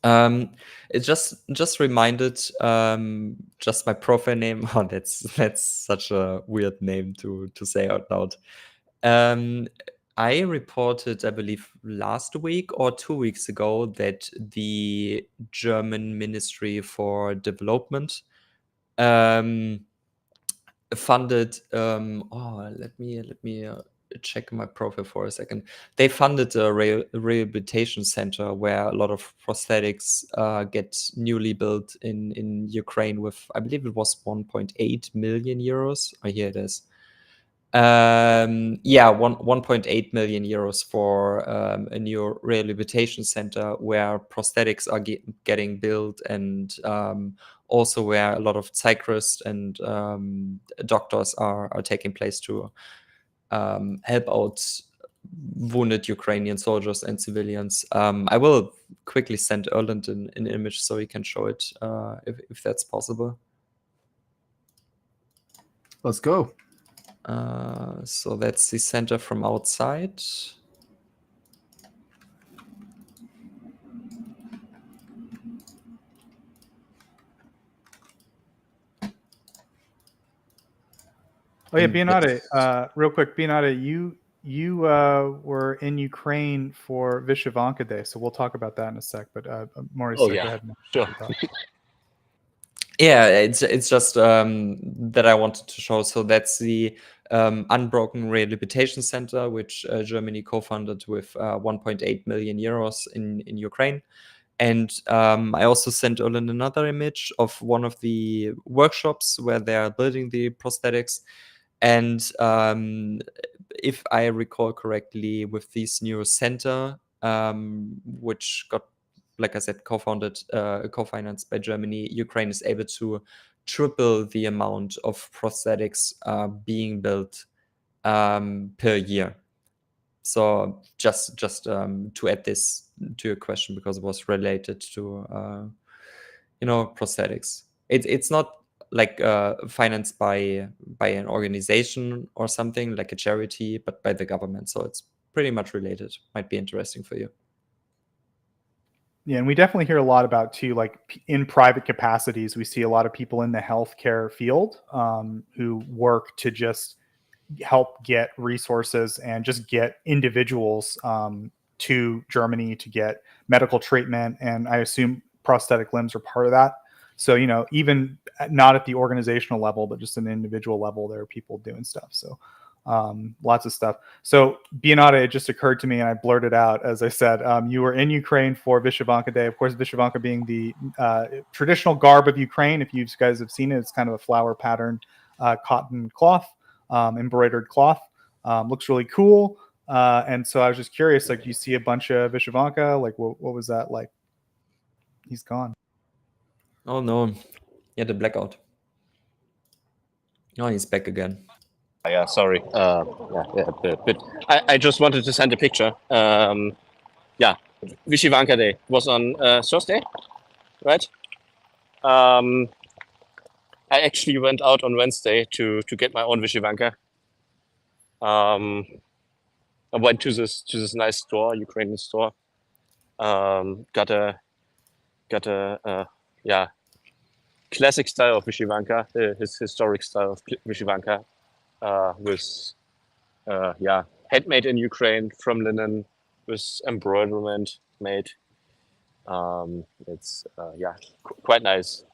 It just reminded just my profile name. Oh, that's such a weird name to say out loud. I reported, I believe, last week or 2 weeks ago that the German Ministry for Development funded. Let me check my profile for a second. They funded a rehabilitation center where a lot of prosthetics get newly built in Ukraine with, I believe it was 1.8 million euros. Oh, here it is. 1.8 million euros for a new rehabilitation center where prosthetics are getting built, and also where a lot of cyclists and doctors are taking place to help out wounded Ukrainian soldiers and civilians. I will quickly send Erlend an image so he can show it if that's possible. Let's go. So that's the center from outside. Oh yeah, Bionade, real quick, Bionade, you were in Ukraine for Vyshyvanka Day, so we'll talk about that in a sec. But Maurice, Oh, go yeah. ahead. Sure. Yeah, it's just that I wanted to show. So that's the Unbroken Rehabilitation Center, which Germany co-funded with 1.8 million euros in Ukraine. And I also sent Erlend another image of one of the workshops where they are building the prosthetics. And if I recall correctly, with this new center, which got, like I said, co-financed by Germany, Ukraine is able to triple the amount of prosthetics being built per year. So just to add this to your question, because it was related to prosthetics. It's not like financed by an organization or something like a charity, but by the government. So it's pretty much related. Might be interesting for you. Yeah, and we definitely hear a lot about too, like in private capacities, we see a lot of people in the healthcare field who work to just help get resources and just get individuals to Germany to get medical treatment. And I assume prosthetic limbs are part of that. So, even not at the organizational level, but just an individual level, there are people doing stuff. So lots of stuff. So Bionade, it just occurred to me, and I blurted out, as I said, you were in Ukraine for Vyshyvanka Day. Of course, Vyshyvanka being the traditional garb of Ukraine. If you guys have seen it, it's kind of a flower pattern cotton cloth, embroidered cloth. Looks really cool. And so I was just curious, like, do you see a bunch of Vyshyvanka? Like, what was that like? He's gone. Oh no, yeah, the blackout. Oh, he's back again. Yeah, sorry. But I just wanted to send a picture. Vyshyvanka Day was on Thursday, right? I actually went out on Wednesday to get my own Vyshyvanka. I went to this nice store, Ukrainian store. Got a classic style of Vyshyvanka, his historic style of Vyshyvanka, with handmade in Ukraine from linen, with embroiderment made. It's quite nice.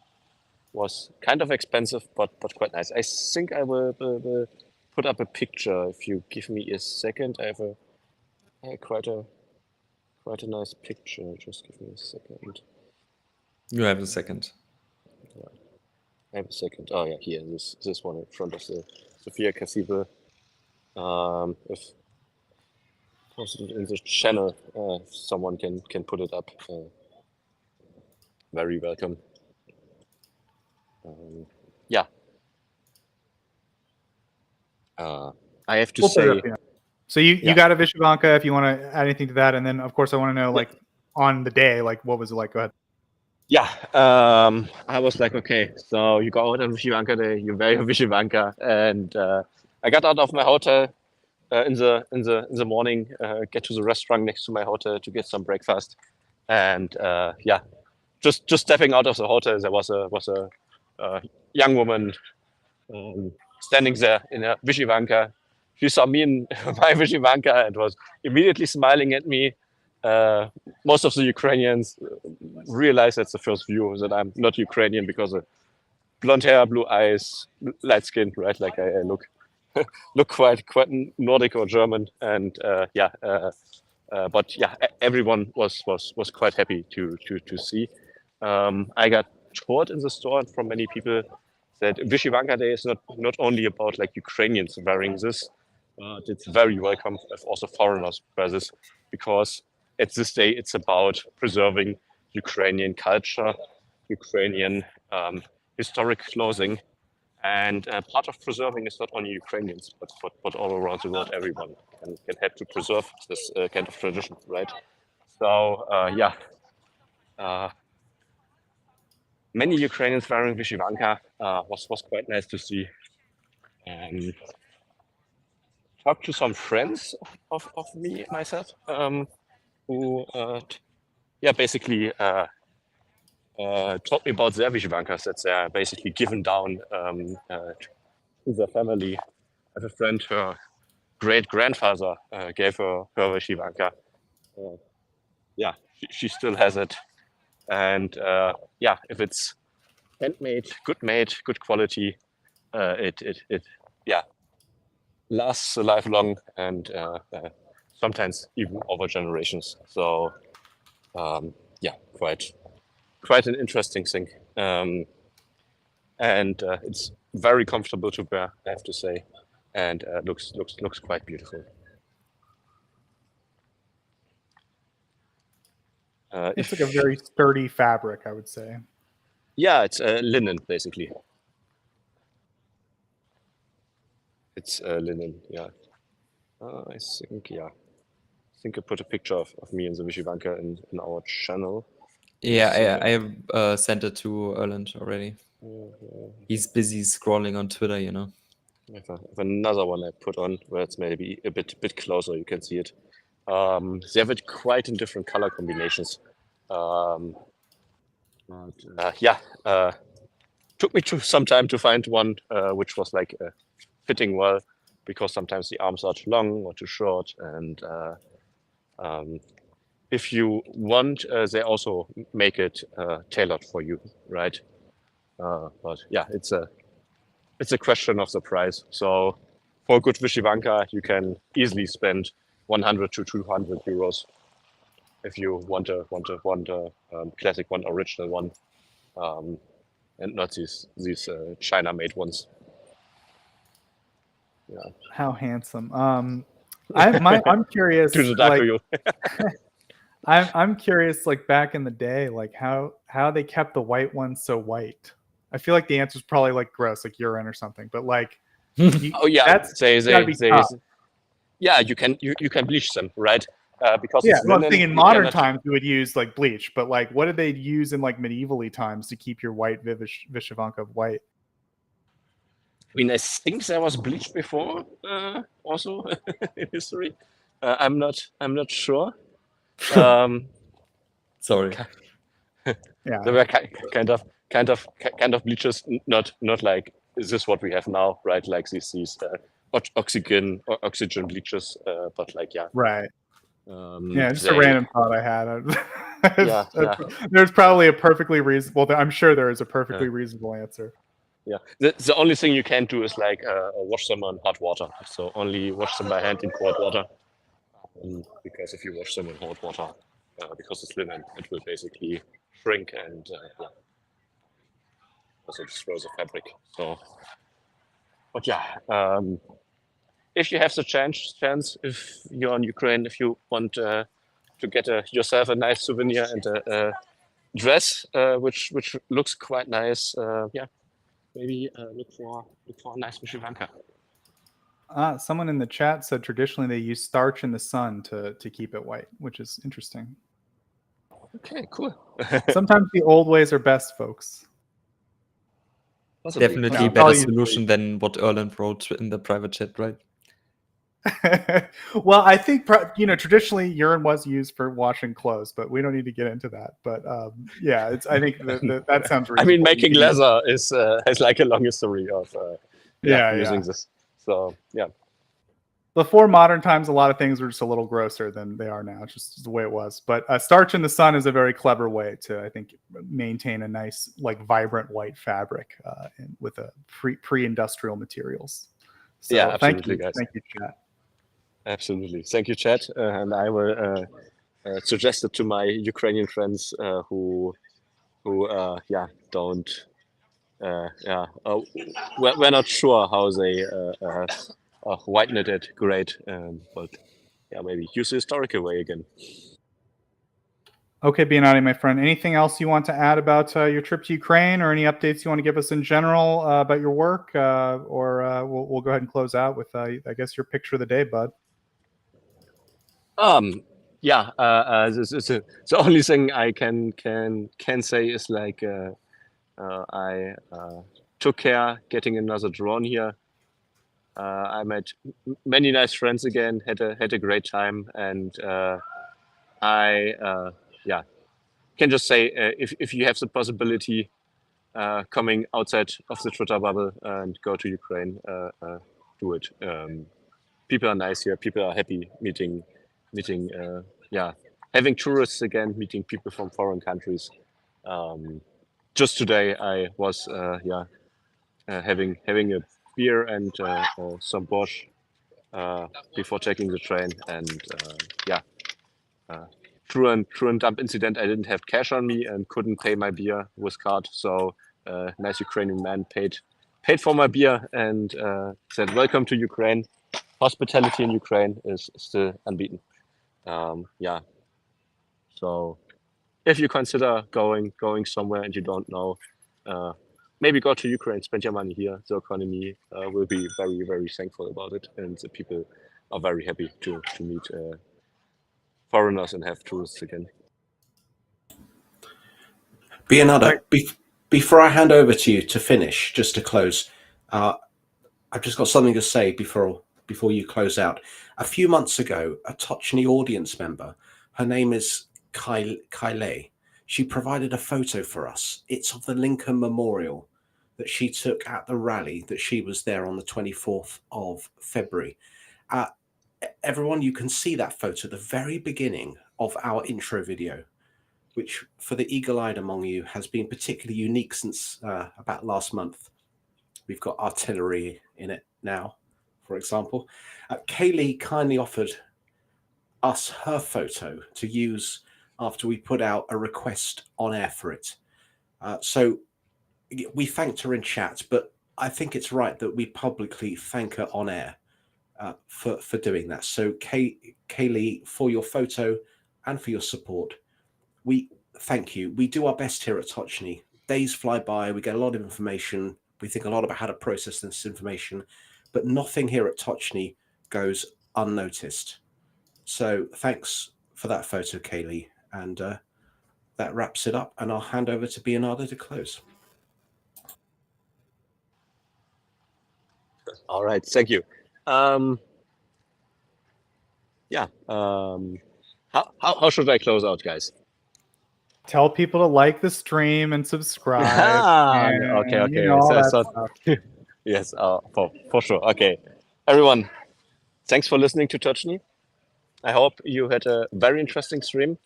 Was kind of expensive, but quite nice. I think I will put up a picture if you give me a second. I have quite a nice picture. Just give me a second. You have a second. I have a second. Oh yeah, here, this one in front of the Sophia Cathedral. If posted in the channel, someone can put it up. Very welcome. I have to say. So you got a Vyshyvanka, if you want to add anything to that, and then of course I want to know, like, on the day, like, what was it like? Go ahead. Yeah, I was like, okay, so you go out on Vyshyvanka Day, you wear your Vyshyvanka, and I got out of my hotel in the morning, get to the restaurant next to my hotel to get some breakfast, and just stepping out of the hotel, there was a young woman standing there in a Vyshyvanka. She saw me in my Vyshyvanka and was immediately smiling at me. Most of the Ukrainians realize that's the first view that I'm not Ukrainian because of blonde hair, blue eyes, light skin, right? Like I look. look quite Nordic or German, and but yeah, everyone was quite happy to see. I got told in the store from many people that Vyshyvanka Day is not only about like Ukrainians wearing this, but it's very welcome if also foreigners wear this, because at this day it's about preserving Ukrainian culture, Ukrainian historic clothing, and part of preserving is not only Ukrainians, but all around the world. Everyone can help to preserve this kind of tradition, right? So many Ukrainians wearing Vyshyvanka was quite nice to see. Talked to some friends of me myself who basically told me about their Vyshyvankas that they're basically given down to their family. I have a friend, her great grandfather gave her Vyshyvanka. She still has it, and if it's handmade, good quality, it lasts a lifelong, and sometimes even over generations. So quite an interesting thing, and it's very comfortable to wear, I have to say, and looks quite beautiful. It's like a very sturdy fabric, I would say. Yeah, it's linen basically. It's linen, yeah. I think I put a picture of me and the Vyshyvanka in our channel. Yeah, I sent it to Erlend already. He's busy scrolling on Twitter, you know. I have another one I put on where it's maybe a bit closer. You can see it. They have it quite in different color combinations. Took me some time to find one which was like fitting well, because sometimes the arms are too long or too short, and if you want, they also make it tailored for you, right? But yeah, it's a question of the price. So for a good Vyshyvanka, you can easily spend 100 to 200 euros if you want a classic one, original one, and not these China-made ones. Yeah. How handsome. I'm curious. To the dark like, you. I'm curious, like back in the day, like how they kept the white ones so white. I feel like the answer is probably like gross, like urine or something. But like, that's gotta be tough. Yeah, you can bleach them, right? Because yeah, it's well, I'm linen, thinking in you modern cannot- times you would use like bleach, but like, what did they use in like medievally times to keep your white Vyshyvanka white? I mean, I think there was bleach before, also in history. I'm not sure. Sorry. Yeah, There were kind of bleaches, not like, is this what we have now, right? Like these oxygen bleaches, but like right. Yeah, just a they- random thought I had. Yeah. There's probably a perfectly reasonable. I'm sure there is a perfectly reasonable answer. Yeah, the only thing you can do is like wash them on hot water. So only wash them by hand in cold water, because if you wash them in hot water, because it's linen, it will basically shrink and also destroy the fabric. So, but yeah, if you have the chance, if you're in Ukraine, if you want to get yourself a nice souvenir and a dress which looks quite nice, maybe look for a nice Vyshyvanka. Someone in the chat said traditionally they use starch in the sun to keep it white, which is interesting. Okay, cool. Sometimes the old ways are best, folks. Definitely better solution than what Erlend wrote in the private chat, right? Well, I think traditionally urine was used for washing clothes, but we don't need to get into that. But yeah, I think that sounds reasonable. I mean, making leather is has like a long history of using this. So yeah. Before modern times, a lot of things were just a little grosser than they are now. It's just the way it was. But starch in the sun is a very clever way to, I think, maintain a nice, like, vibrant white fabric with a pre-industrial materials. So Yeah, thank absolutely, you. guys. Thank you, chat. Absolutely. Thank you, Chad. And I will suggest it to my Ukrainian friends who don't, we're not sure how they whiten it great, but yeah, maybe use the historical way again. Okay, Biennati, my friend. Anything else you want to add about your trip to Ukraine, or any updates you want to give us in general about your work, or we'll go ahead and close out with, I guess, your picture of the day, bud. The only thing I can say is like I took care getting another drone here. I met many nice friends again. Had a great time, and I can just say if you have the possibility coming outside of the Twitter bubble and go to Ukraine, do it. People are nice here. People are happy meeting, having tourists again, meeting people from foreign countries. Just today, I was having a beer and some Bosch before taking the train, and through a dump incident, I didn't have cash on me and couldn't pay my beer with card. So nice Ukrainian man paid for my beer and said, "Welcome to Ukraine. Hospitality in Ukraine is still unbeaten." So if you consider going somewhere and you don't know, maybe go to Ukraine, spend your money here. The economy will be very, very thankful about it, and the people are very happy to meet foreigners and have tourists again. Biennati, before I hand over to you to finish, just to close, I've just got something to say before you close out. A few months ago, a Tochnyi audience member, her name is Kyiv, she provided a photo for us. It's of the Lincoln Memorial that she took at the rally that she was there on the 24th of February. Everyone, you can see that photo at the very beginning of our intro video, which for the eagle-eyed among you has been particularly unique since about last month. We've got artillery in it now, for example. Kaylee kindly offered us her photo to use after we put out a request on air for it. So we thanked her in chat, but I think it's right that we publicly thank her on air for doing that. So Kaylee, for your photo and for your support, we thank you. We do our best here at Tochnyi. Days fly by, we get a lot of information. We think a lot about how to process this information, but nothing here at Tochnyi goes unnoticed. So thanks for that photo, Kaylee. And that wraps it up. And I'll hand over to Biennati to close. All right, thank you. How should I close out, guys? Tell people to like the stream and subscribe. And, Okay. you know, all that So, stuff. yes, for sure. Okay, everyone, thanks for listening to Tochnyi. I hope you had a very interesting stream.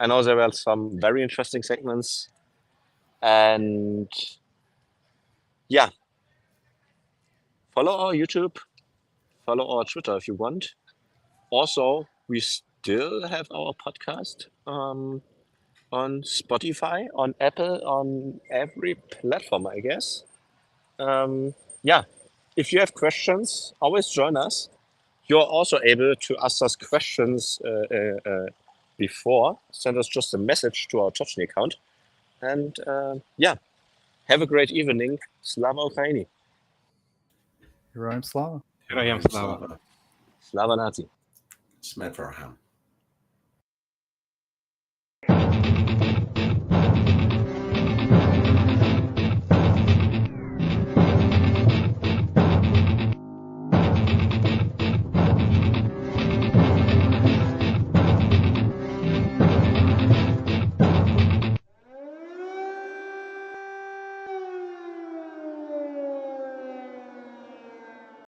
I know there were some very interesting segments, and yeah, follow our YouTube, follow our Twitter if you want. Also, we still have our podcast on Spotify, on Apple, on every platform, I guess. If you have questions, always join us. You're also able to ask us questions before. Send us just a message to our Tochnyi account. And have a great evening. Slava Ukraini. Herohii Slava. Herohii Slava. Slava Nazi. Smed Varaham.